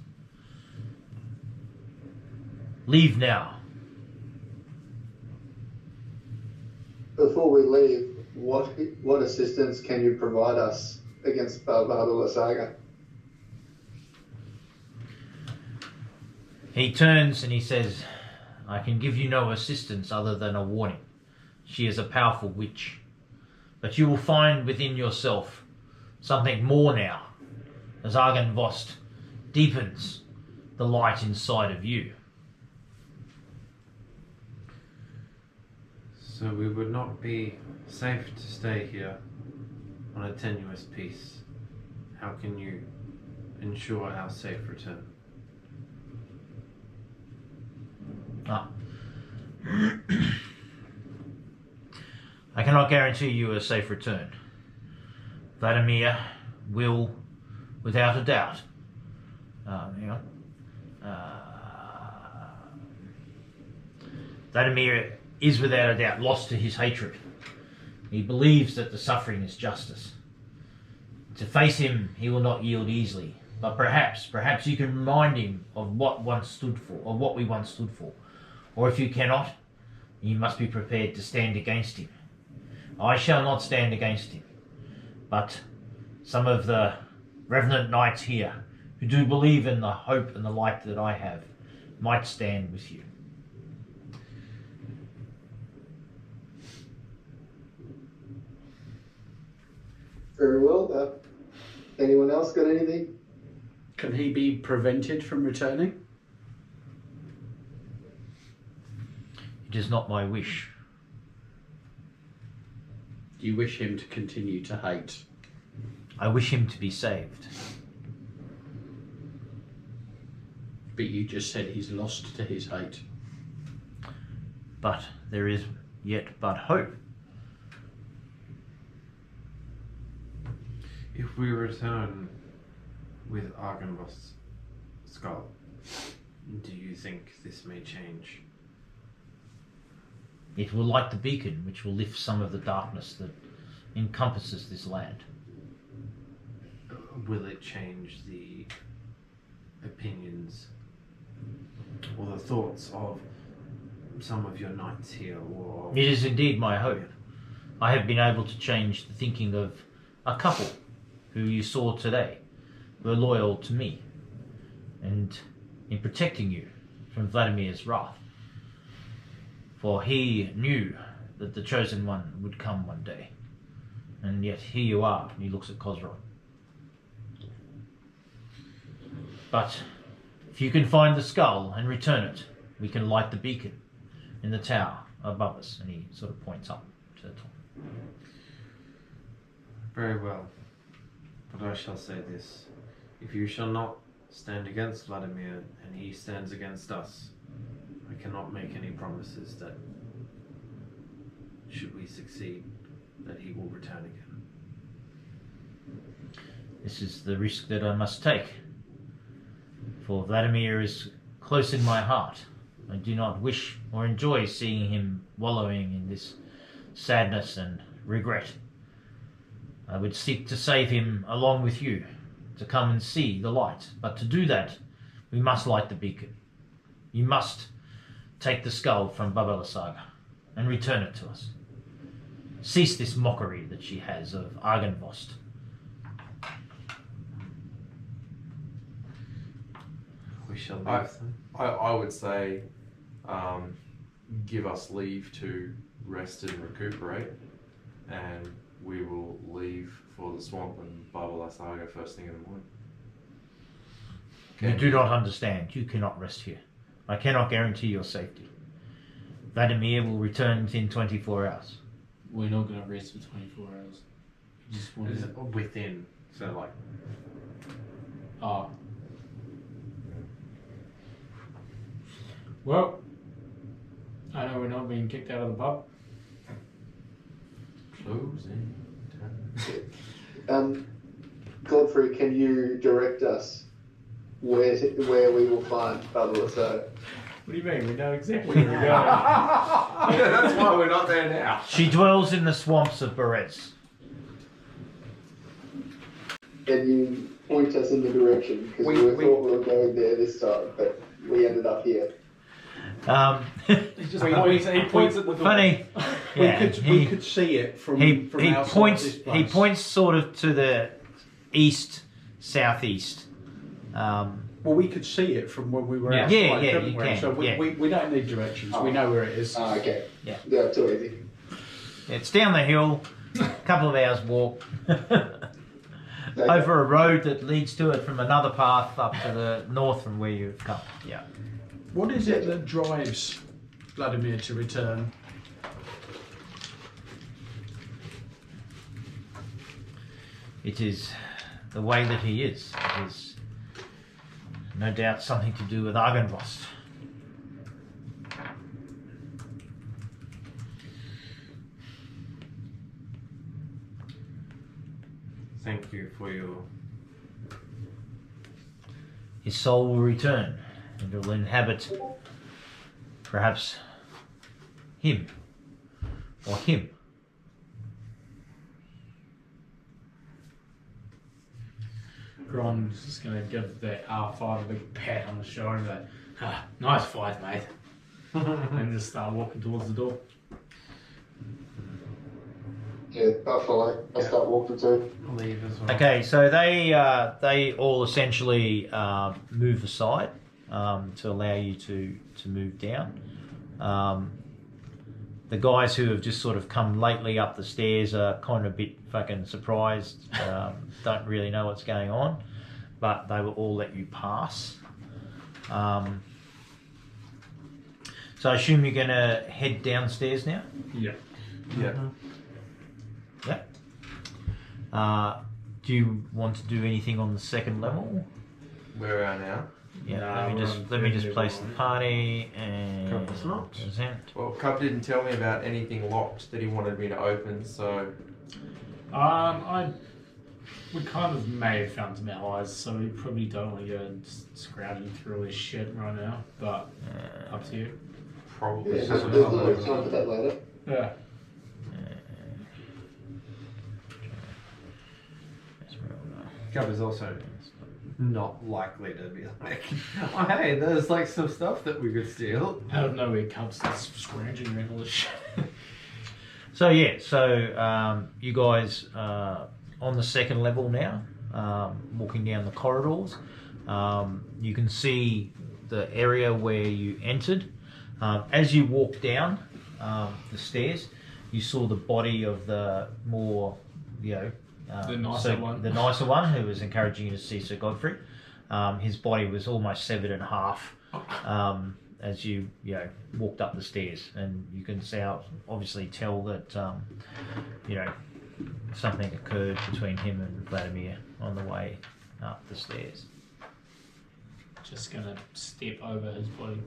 Leave now. Before we leave, what assistance can you provide us against Baba Saga? He turns and he says, I can give you no assistance other than a warning. She is a powerful witch. But you will find within yourself something more now, as Argynvost deepens the light inside of you. So we would not be safe to stay here on a tenuous peace. How can you ensure our safe return? I cannot guarantee you a safe return. Vladimir will, without a doubt, Vladimir is without a doubt lost to his hatred. He believes that the suffering is justice. To face him, he will not yield easily. But perhaps you can remind him of what once stood for, or what we once stood for. Or if you cannot, you must be prepared to stand against him. I shall not stand against him, but some of the revenant knights here, who do believe in the hope and the light that I have, might stand with you. Very well. Anyone else got anything? Can he be prevented from returning? It is not my wish. You wish him to continue to hate? I wish him to be saved. But you just said he's lost to his hate. But there is yet but hope. If we return with Argynvost's skull, do you think this may change? It will light the beacon which will lift some of the darkness that encompasses this land. Will it change the opinions or the thoughts of some of your knights here? Or It is indeed my hope. I have been able to change the thinking of a couple who you saw today, were loyal to me, and in protecting you from Vladimir's wrath. For he knew that the Chosen One would come one day, and yet here you are, and he looks at Khosrow. But if you can find the skull and return it, we can light the beacon in the tower above us, and he sort of points up to the top. Very well. But I shall say this. If you shall not stand against Vladimir and he stands against us, I cannot make any promises that, should we succeed, that he will return again. This is the risk that I must take. For Vladimir is close in my heart. I do not wish or enjoy seeing him wallowing in this sadness and regret. I would seek to save him along with you, to come and see the light. But to do that, we must light the beacon. You must take the skull from Baba Saga and return it to us. Cease this mockery that she has of Argynvost. We shall leave them. I would say give us leave to rest and recuperate, and we will leave for the swamp and Baba Saga first thing in the morning. You do not understand. You cannot rest here. I cannot guarantee your safety. Vladimir will return within 24 hours. We're not going to rest for 24 hours. We just want Is to... it within, so like, Oh. Well, I know we're not being kicked out of the pub. Closing time. Godfrey, can you direct us where we will find Baba Saga? What do you mean? We know exactly where we're going. Yeah, that's why we're not there now. She dwells in the swamps of Barretz. Can you point us in the direction? Because we thought we were going there this time, but we ended up here. He just points at the door. Funny. Yeah, we could see it from he outside points. this He place. points sort of to the east, southeast. Well, we could see it from when we were Yeah. outside, Yeah, couldn't you we? can, So we don't need directions. We know where it is. Ah, okay. Yeah. Yeah, too easy. It's down the hill, a couple of hours walk, Okay. over a road that leads to it from another path up to the north from where you've come. Yeah. What is it that drives Vladimir to return? It is the way that he is. It is no doubt something to do with Argynvost. Thank you for your. His soul will return and will inhabit perhaps him or him. Gron's just going to give the R5 a big pat on the shoulder and be like, nice fight, mate. And just start walking towards the door. Yeah, I'll follow. I'll start walking too. Leave as well. Okay, so they all essentially move aside to allow you to move down. The guys who have just sort of come lately up the stairs are kind of a bit fucking surprised, don't really know what's going on, but they will all let you pass. So I assume you're going to head downstairs now? Yeah. Yeah. Yeah. Do you want to do anything on the second level? Where are we now? Yeah, Nah, let we're me on just third place level. the party and Compass not. present. Well, Cub didn't tell me about anything locked that he wanted me to open, so We kind of may have found some allies, so we probably don't want to go and scrounging through all this shit right now, but up to you. probably. Yeah, there's always time for that later. Yeah. Cub is also not likely to be like, oh hey, there's like some stuff that we could steal. Out of nowhere, Cub starts scrounging around all this shit. So you guys on the second level now, walking down the corridors. You can see the area where you entered. As you walk down the stairs, you saw the body of the more, The nicer one. the nicer one who was encouraging you to see Sir Godfrey. His body was almost severed in half as you walked up the stairs, and you can obviously tell that something occurred between him and Vladimir on the way up the stairs. Just gonna step over his body.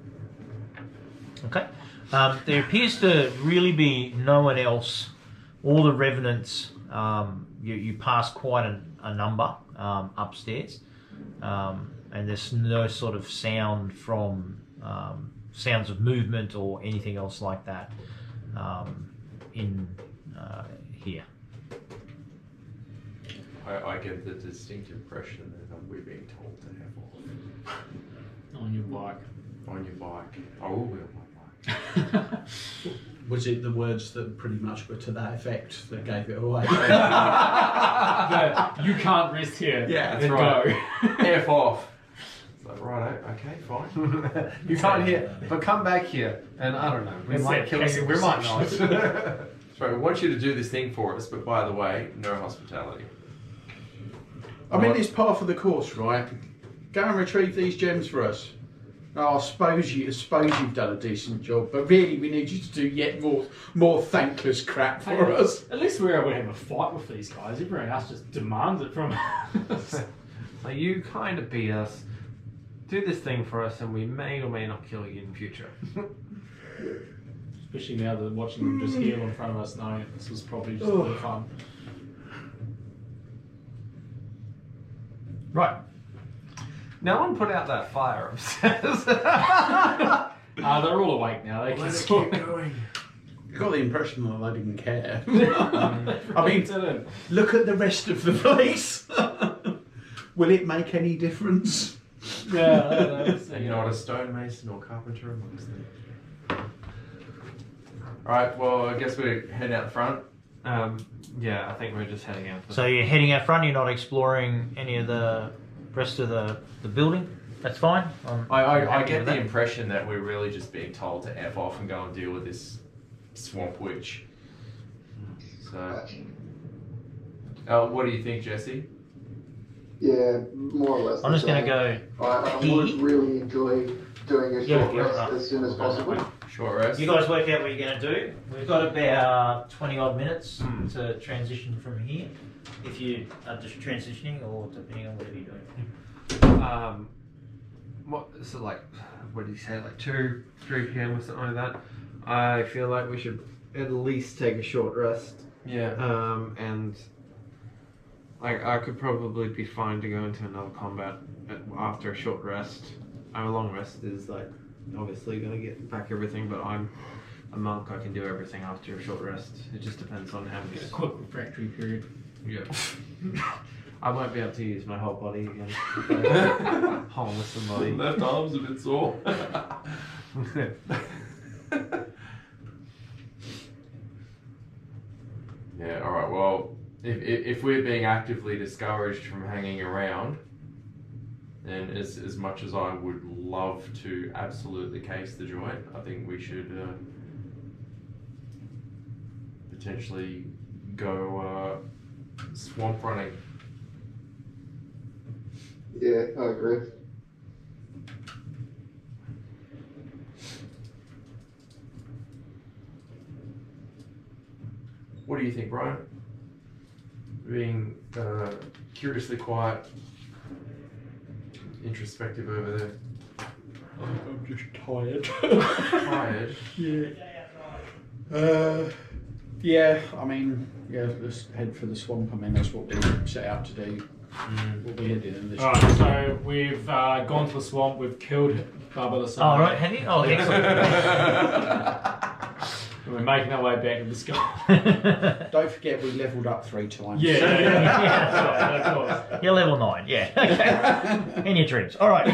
Okay. There appears to really be no one else. All the revenants, you pass quite a number upstairs, and there's no sort of sound from sounds of movement or anything else like that in here. I get the distinct impression that we're being told to have off On your bike. on your bike. I will be on my bike. Was it the words that pretty much were to that effect that gave it away? You can't rest here. Yeah, that's Then right. Go. F off. It's like, right, okay, fine. You can't hear, but come back here, and I don't know. We It's might that kill us. passive We might reception. not. That's right, we want you to do this thing for us, but by the way, no hospitality. I mean, it's part of the course, right? Go and retrieve these gems for us. Oh, I suppose you've done a decent job, but really we need you to do yet more thankless crap for us. At least we're able to have a fight with these guys. Everyone else just demands it from us. Like, you kind of beat us. Do this thing for us, and we may or may not kill you in future. Especially now that watching them just heal in front of us, knowing this was probably just a bit of fun. Right. No one put out that fire upstairs. They're all awake now. They can sort going. I got the impression that they didn't care. I mean, didn't. Look at the rest of the place. Will it make any difference? Yeah, I don't know. And you're not a stonemason or carpenter amongst them. Alright, well, I guess we're heading out the front. Yeah, I think we're just heading out. So you're heading out front. You're not exploring any of the rest of the building. That's fine. I happy get with the that. impression that we're really just being told to F off and go and deal with this swamp witch. So, what do you think, Jesse? Yeah, more or less. I'm just going to go. I would really enjoy doing a short Yeah, rest right. as soon as possible. Short rest? You guys work out what you're going to do. We've got about 20 odd minutes to transition from here. If you are just transitioning or depending on whatever you're doing. What so like? What did you say? Like 2, 3 p.m. or something like that. I feel like we should at least take a short rest. Yeah. And I could probably be fine to go into another combat after a short rest. A long rest is like obviously gonna get back everything, but I'm a monk. I can do everything after a short rest. It just depends on how many. A quick refractory period. Yeah. I won't be able to use my whole body again. Harness somebody. Left arm's a bit sore. Yeah, alright, well, if we're being actively discouraged from hanging around, then as much as I would love to absolutely case the joint, I think we should potentially go swamp running. Yeah, I agree. What do you think, Brian? Being curiously quiet, introspective over there. I'm just tired. Tired. Yeah, I mean, yeah, let's head for the swamp. I mean, that's what we set out to do. What we did in this. Alright, so we've gone to the swamp, we've killed Barbara the Oh, right, have you? Oh, excellent. and we're making our way back to the sky. Don't forget we levelled up 3 times. Yeah, of course. You're level 9, yeah. Okay. In your dreams. All right.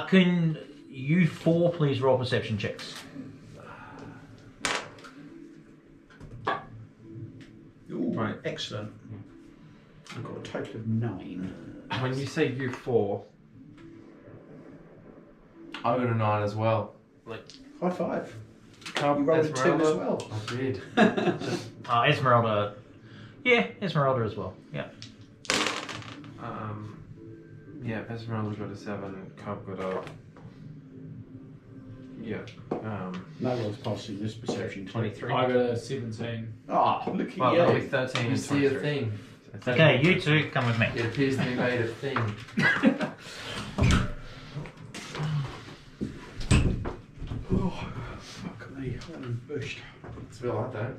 Can you 4 please roll perception checks? Ooh, Right. excellent. I've got a total of 9. When you say U4, I got a 9 as well. High five. Cub, You rolled a 2 as Esmeralda? well. I did. Esmeralda. Yeah, Esmeralda as well. Yeah. Yeah, Esmeralda got a 7, Cub got a. Yeah. No one's passing this perception. 23. I got a 17. Ah, look at Well, you. that'll be 13 You and see a 23. thing. Okay, you 2 come with me. It appears to be made of thing. Oh, fuck me. I'm bushed. It's a bit like that.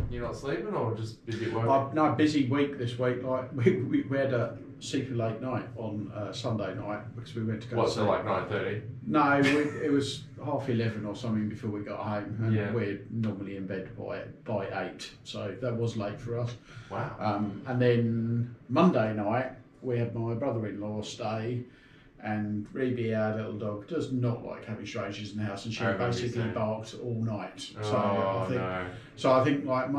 You're not sleeping or just busy at work? No, busy week this week. Like we had a super late night on Sunday night because we went to go. What, to so like 9:30? No, it was 11:30 or something before we got home, and Yeah. we're normally in bed by 8, so that was late for us. Wow. And then Monday night we had my brother-in-law stay, and Rebe, our little dog, does not like having strangers in the house, and she I remember you basically saying. barked all night. Oh, So I think like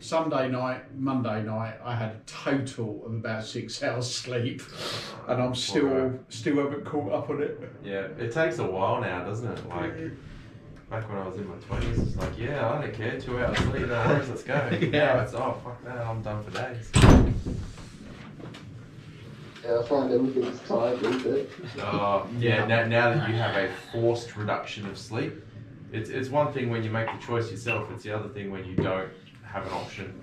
Sunday night, Monday night, I had a total of about 6 hours sleep, and I'm still haven't caught up on it. Yeah, it takes a while now, doesn't it? Like, back when I was in my 20s, it's like, yeah, I don't care, 2 hours sleep, no worries, let's go. Yeah. Now it's, oh, fuck that, I'm done for days. Yeah, I find everything's tied with it. Yeah, now that you have a forced reduction of sleep, it's one thing when you make the choice yourself, it's the other thing when you don't have an option.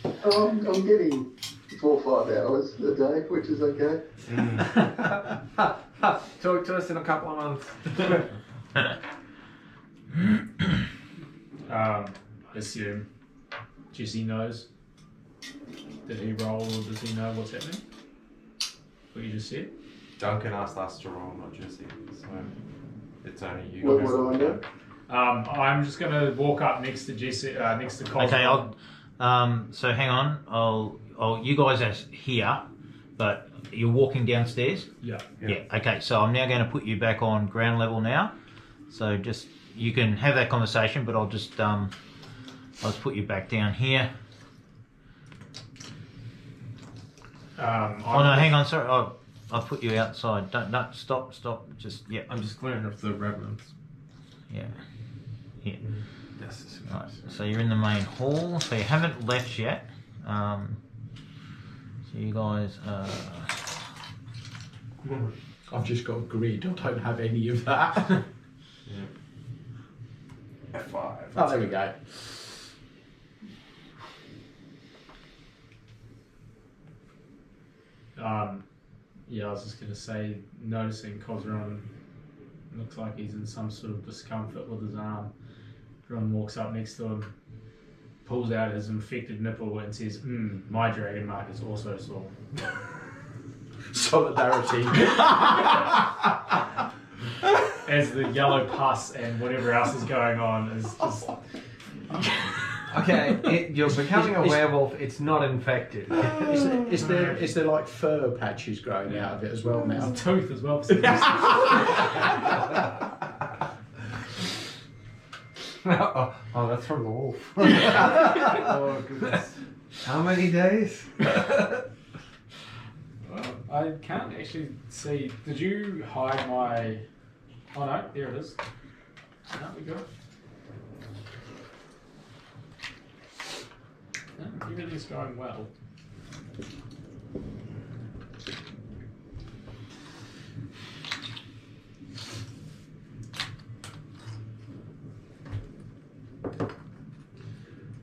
I'm getting 4 or 5 hours a day, which is okay. Talk to us in a couple of months. Assume Jesse knows. Did he roll or does he know what's happening? What you just said? Duncan asked us to roll, not Jesse, so it's only you What guys. do I do? I'm just gonna walk up next to Jesse, next to Cosmo. Okay, so hang on. You guys are here, but you're walking downstairs. Yeah. Yeah. Okay, so I'm now going to put you back on ground level now. So just you can have that conversation, but I'll just put you back down here. Oh no, hang on. Sorry, I'll put you outside. Don't stop. Just yeah. I'm just clearing up the remnants. Yeah. Here. Yes. Right. So you're in the main hall. So you haven't left yet. So you guys. I've just got a grid. I don't have any of that. F5. Oh, there we go. Yeah, I was just gonna say, noticing Cosron looks like he's in some sort of discomfort with his arm. Ron walks up next to him, pulls out his infected nipple and says, my dragon mark is also sore. Solidarity. As the yellow pus and whatever else is going on is just... Okay, you're becoming a werewolf. It's not infected. Is there like fur patches growing out of it as well now? There's a tooth as well. Oh, that's from the wolf. Oh, goodness. How many days? I can't actually see. Did you hide my... Oh no, there it is. No, we got it. No, everything's going well.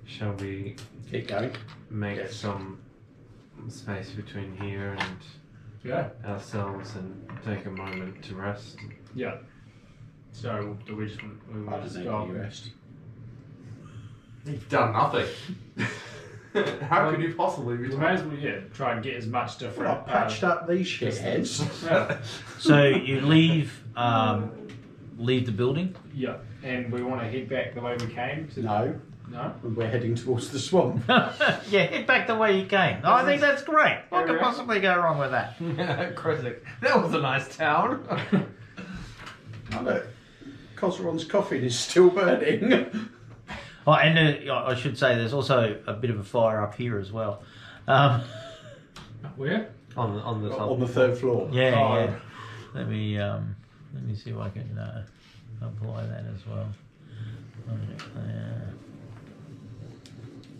Shall we Keep going. make some space between here and Yeah. ourselves and take a moment to rest? Yeah. So, do we just want I to don't just need go? any rest. You've done nothing. How could you possibly be We may as well, try and get as much different. Well, I patched up these shitheads. Yeah. So you leave the building. Yeah, and we want to head back the way we came. No, No? we're heading towards the swamp. Yeah, head back the way you came. I think that's great. What could possibly go wrong with that? Crozek, that was a nice town. Oh, look, Cosron's coffin is still burning. Oh, and I should say there's also a bit of a fire up here as well. Where? on the top. On the third floor. Yeah, Oh. yeah. Let me see if I can apply that as well.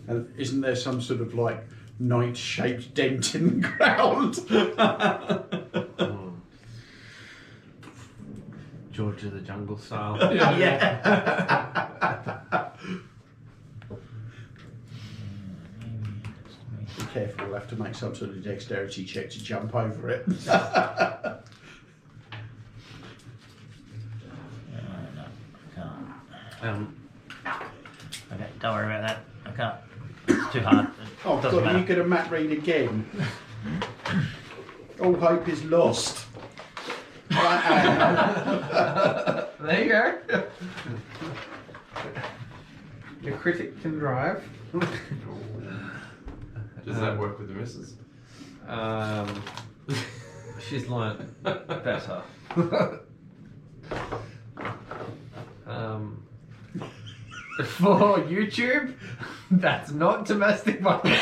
And isn't there some sort of like knight-shaped dent in the ground? George of the Jungle style. Yeah. Be careful, we'll have to make some sort of dexterity check to jump over it. No, I can't. Okay, don't worry about that. I can't. It's too hard. Oh Doesn't God, matter. you're going to Matt Reed again. All hope is lost. There you go. Your critic can drive. Does that work with the missus? She's learnt better. For YouTube, that's not domestic violence.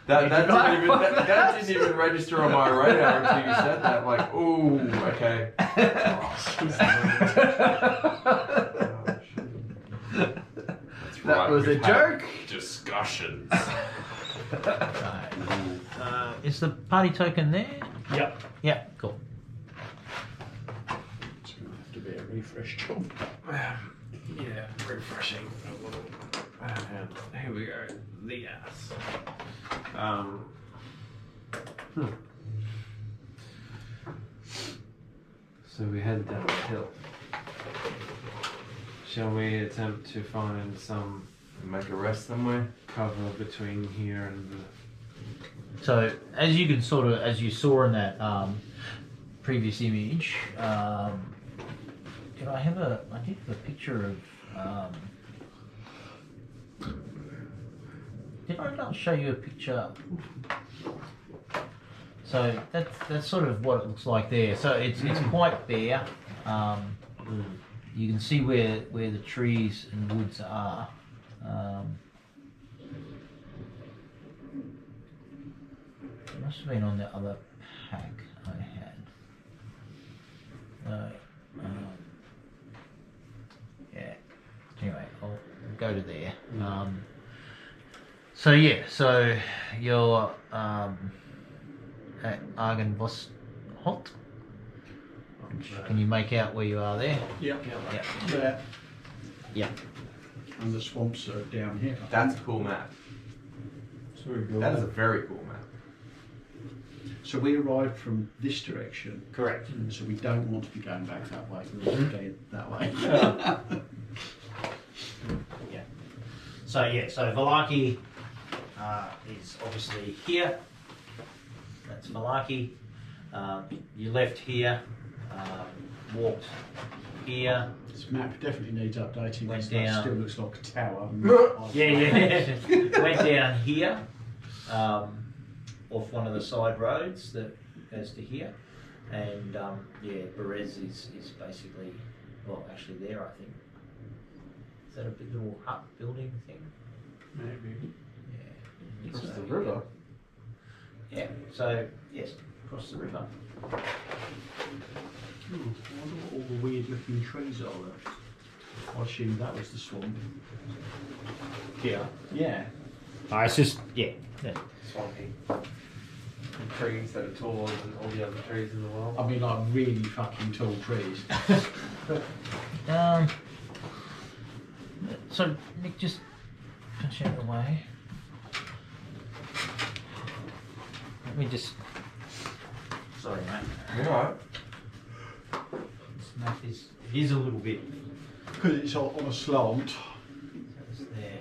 That didn't even register on my radar until you said that. Like, ooh, okay. That's That right, was we've a had joke. Discussions. Is the party token there? Yep. Yeah, cool. It's going to have to be a refresh job. Yeah, refreshing a little. And here we go. The ass. So we head down the hill. Shall we attempt to find some Make a rest somewhere. cover between here and the So as you can sort of, as you saw in that previous image, did I did have a picture of, did I not show you a picture? So that's sort of what it looks like there. So it's quite bare. You can see where the trees and woods are. It must have been on the other pack I had. Yeah. Anyway, I'll go to there. So yeah, so you're at Argenvoshot. Can you make out where you are there? Yep. Yeah. There. Yeah. And the swamps are down here. That's a cool map. It's very good. That is a very cool map. So we arrived from this direction. Correct. So we don't want to be going back that way. We want to go that way. Yeah. So yeah, so Valaki is obviously here. That's Valaki. You left here, walked here. This map definitely needs updating. Went That down. still looks like a tower. Yeah. Went down here, off one of the side roads that goes to here, and yeah, Berez is basically, well, actually there, I think. Is that a big little hut building thing? Maybe. Yeah. Across So, the river. Yeah. So yes, across the river. Oh, I wonder what all the weird looking trees are there. I assume that was the swamp. Here. Yeah. It's just yeah. Swampy. And trees that are taller than all the other trees in the world. I mean, like really fucking tall trees. So Nick, just punch out the way. Let me just. Sorry, mate. You alright? This map is. It is a little bit. Because it's on a slant. That's there.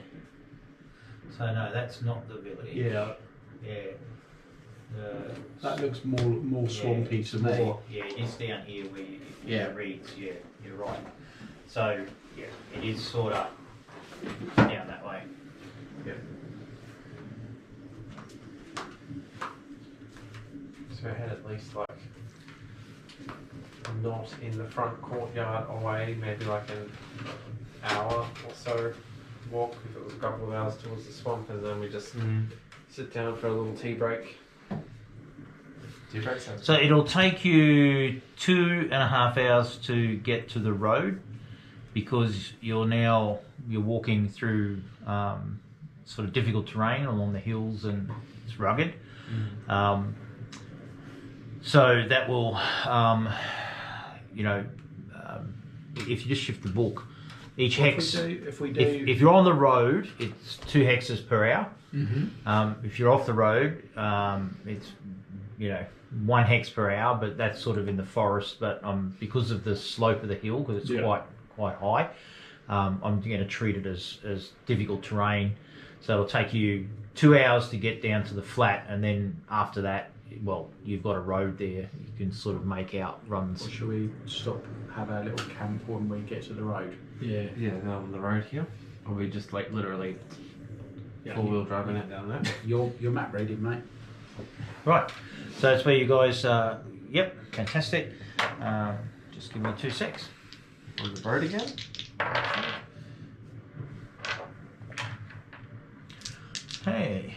So no, that's not the village. Yeah. Yeah. That looks more swampy to me. Yeah, it is down here where Yeah. it reads. Yeah, you're right. So yeah, it is sort of down that way. Yeah. So I had at least like not in the front courtyard away, maybe like an hour or so walk if it was a couple of hours towards the swamp, and then we just sit down for a little tea break. Tea break sounds So it'll take you 2.5 hours to get to the road, because you're walking through sort of difficult terrain along the hills, and it's rugged. So that will, if you just shift the book, each hex. If we do, If you're on the road, it's 2 hexes per hour. If you're off the road, it's 1 hex per hour, but that's sort of in the forest. But because of the slope of the hill, because it's quite high, I'm going to treat it as difficult terrain. So it'll take you 2 hours to get down to the flat, and then after that, well, you've got a road there. You can sort of make out runs. or should we stop, have our little camp when we get to the road? Yeah. Yeah, on the road here. Or we just like literally four-wheel driving it down there. Your map reading, mate. Right. So that's where you guys. Yep, fantastic. Just give me 2 secs. On the road again. Hey.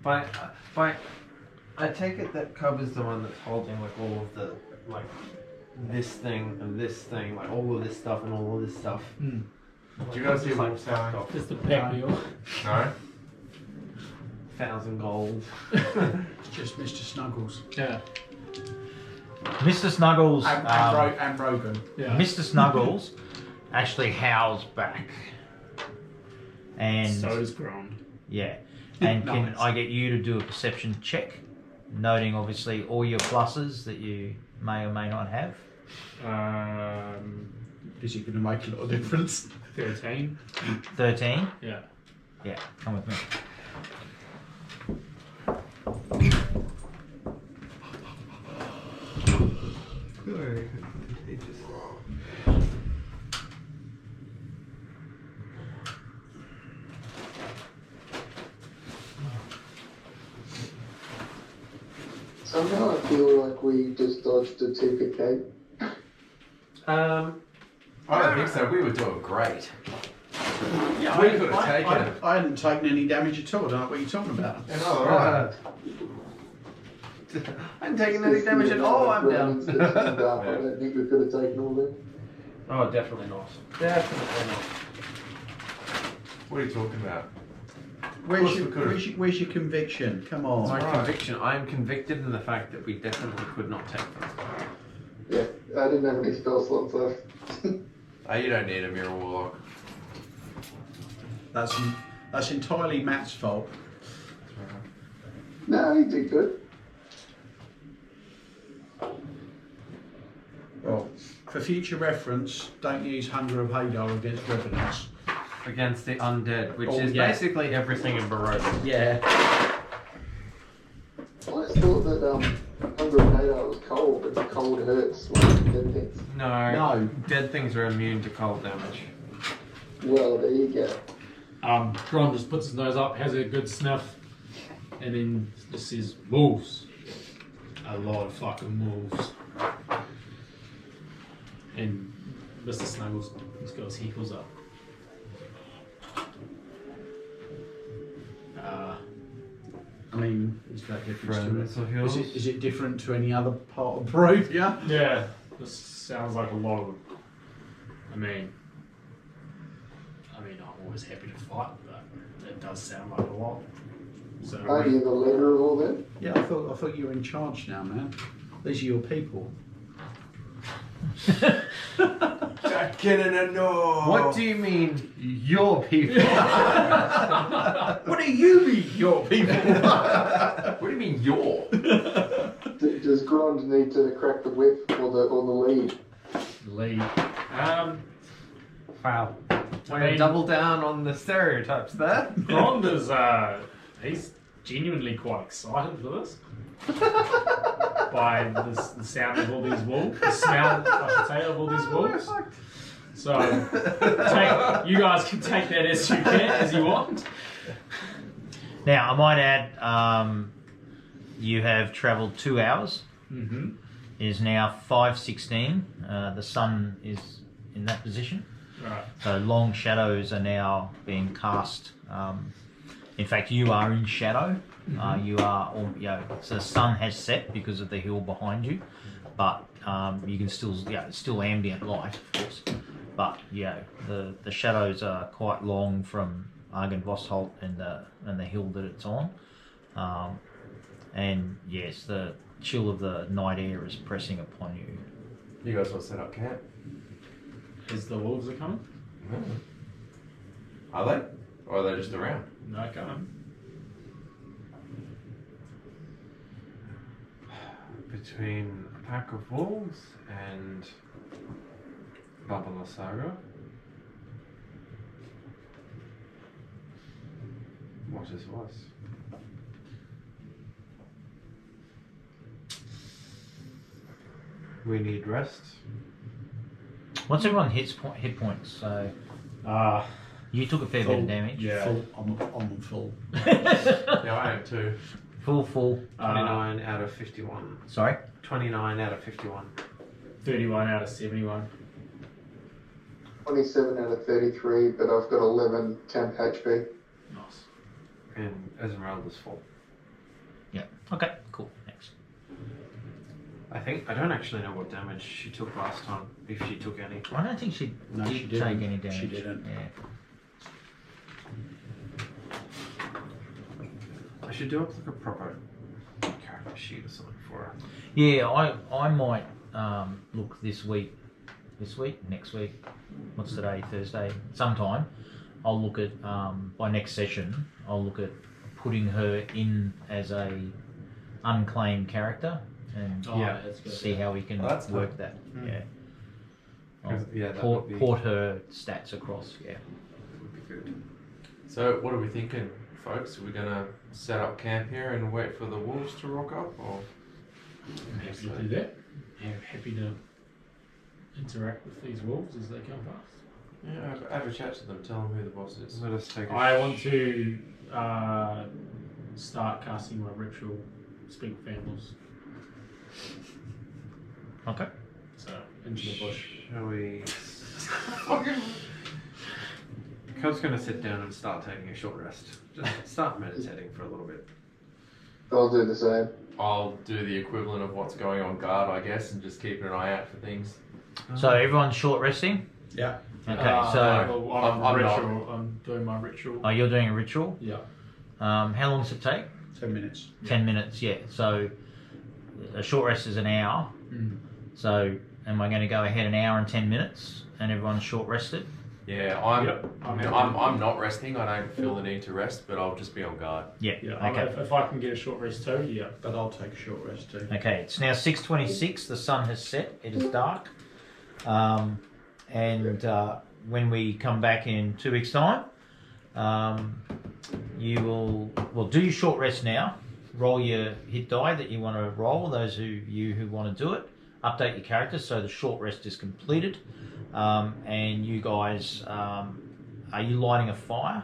By I take it that Cub is the one that's holding like all of the like this thing and this thing, like all of this stuff and all of this stuff. Do you guys see like what's stacked going? off. Just the pack wheel. No? 1,000 gold. Just Mr. Snuggles. Yeah. Mr. Snuggles. And Brogan. Yeah. Mr. Snuggles actually howls back. And So is Grand. yeah. And can Nice. I get you to do a perception check, noting obviously all your pluses that you may or may not have? Is it going to make a lot of difference? 13. 13? Yeah. Yeah, come with me. Somehow I feel like we just dodged a TPK. I don't think so. We were doing great. Yeah, We could have taken it. I hadn't taken any damage at all. I don't know what you're talking about. Alright. I'm taking any damage at all. I'm down. I don't think we could have taken all that. Oh, definitely not. Definitely not. What are you talking about? Where's your conviction? Come on. My conviction. I am convicted in the fact that we definitely could not take them. Yeah, I didn't have any spell slots left. Oh, you don't need a mirror warlock. That's entirely Matt's fault. No, he did good. Well, for future reference, don't use Hunger of Hadar against revenants. Against the undead, which Oh, is yeah. basically everything in Barovia. Yeah. I always thought that Hunger of Hadar was cold, but the cold hurts like dead things. No. Dead things are immune to cold damage. Well, there you go. Gron just puts his nose up, has a good sniff, and then just says, "Wolves. A lot of fucking wolves." And Mr. Snuggles, he's got his heckles up. I mean, is that different Friends to of it? yours? Is it different to any other part of Barovia? Yeah, this sounds like a lot of. I mean, I'm always happy to fight, but it does sound like a lot. So Are you the leader of all them? Yeah, I thought you were in charge now, man. These are your people. What do you mean, your people? What do you mean, your people? What do you mean, your? Does Grond need to crack the whip or the lead? lead. Wow. I mean- Double down on the stereotypes there. Grond is he's genuinely quite excited for this. By the sound of all these wolves, the smell, I should say, of all these wolves. So, you guys can take that as you can, as you want. Now, I might add, you have travelled 2 hours. Mm-hmm. It is now 5:16. The sun is in that position. Right. So long shadows are now being cast. In fact, you are in shadow. You are, so the sun has set because of the hill behind you, but you can still, it's still ambient light, of course. But the shadows are quite long from Argenvostholt and the hill that it's on, and yes, the chill of the night air is pressing upon you. You guys want to set up camp? Is the wolves are coming? Are they? Or are they just around? No, coming. Between a pack of wolves and Babala Saga. What is worse? We need rest. What's everyone hit points? So you took a fair bit of damage. Yeah. Full, I'm full. Yeah, I am too. Full. 29 out of 51. Sorry? 29 out of 51. 31 out of 71. 27 out of 33, but I've got 11 temp HP. Nice. And Esmeralda's full. Yeah. Okay, cool. Thanks. I don't actually know what damage she took last time, if she took any. I don't think she No, did she take didn't. any damage. She didn't. Yeah. I should do up like a proper character sheet or something for her. Yeah, I might look this week, next week. What's today? Thursday. Sometime. I'll look at by next session. I'll look at putting her in as a unclaimed character and Oh, Yeah. that's good. see how we can Well, that's work that. Mm. Yeah. I'll Yeah, that port, would be, port her stats across. Yeah. would be good. So, what are we thinking, folks? Are we gonna set up camp here and wait for the wolves to rock up, or? I'm happy to do that. I'm happy to interact with these wolves as they come past. Yeah, have a chat to them. Tell them who the boss is. Let us take a I want to start casting my ritual Speak Families. Okay. So, into the bush. Shall we? Cub's going to sit down and start taking a short rest. Just start meditating for a little bit. I'll do the same. I'll do the equivalent of what's going on guard, I guess, and just keep an eye out for things. So everyone's short resting. Yeah. Okay. Uh, So well, I'm, I'm ritual. I'm doing my ritual. oh, you're doing a ritual. Yeah. How long does it take? 10 minutes. 10 minutes. Yeah. So a short rest is an hour. Mm. So am I going to go ahead an hour and 10 minutes, and everyone's short rested? Yeah, I'm. Yep. I'm not resting. I don't feel the need to rest, but I'll just be on guard. Yeah. Yeah. Okay. If I can get a short rest too, yeah. But I'll take a short rest too. Okay, it's now 6:26. The sun has set. It is dark, and when we come back in 2 weeks' time, you will do your short rest now. Roll your hit die that you want to roll. Those who want to do it, update your character so the short rest is completed. And you guys, are you lighting a fire?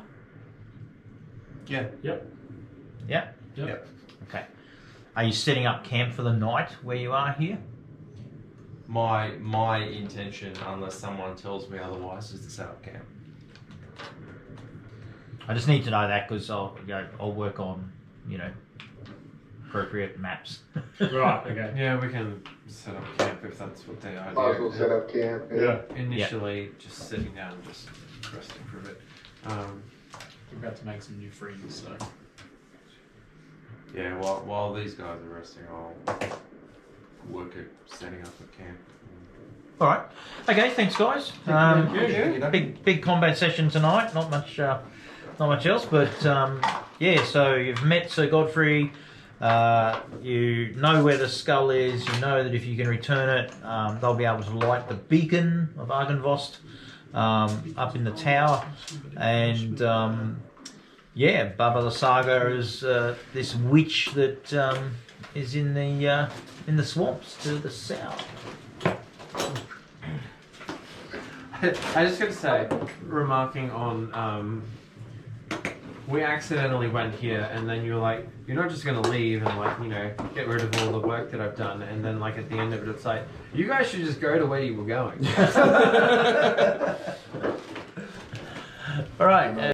Yeah. Yep. Yeah. Yep. Okay. Are you setting up camp for the night where you are here? My intention, unless someone tells me otherwise, is to set up camp. I just need to know that because I'll work on appropriate maps. Right. Okay. Yeah, we can set up camp if that's what the idea Might as well is. set up camp. Yeah. Initially, just sitting down and just resting for a bit. We're about to make some new friends, so. Yeah, while these guys are resting, I'll work at setting up a camp. All right. Okay. Thanks, guys. Big combat session tonight. Not much else, but yeah. So you've met Sir Godfrey. You know where the skull is. You know that if you can return it, they'll be able to light the beacon of Argynvost up in the tower. And yeah, Baba the Saga is this witch that is in the swamps to the south. I just got to say, remarking on, we accidentally went here, and then you're like, you're not just going to leave and get rid of all the work that I've done, and then at the end of it, it's like, you guys should just go to where you were going. All right.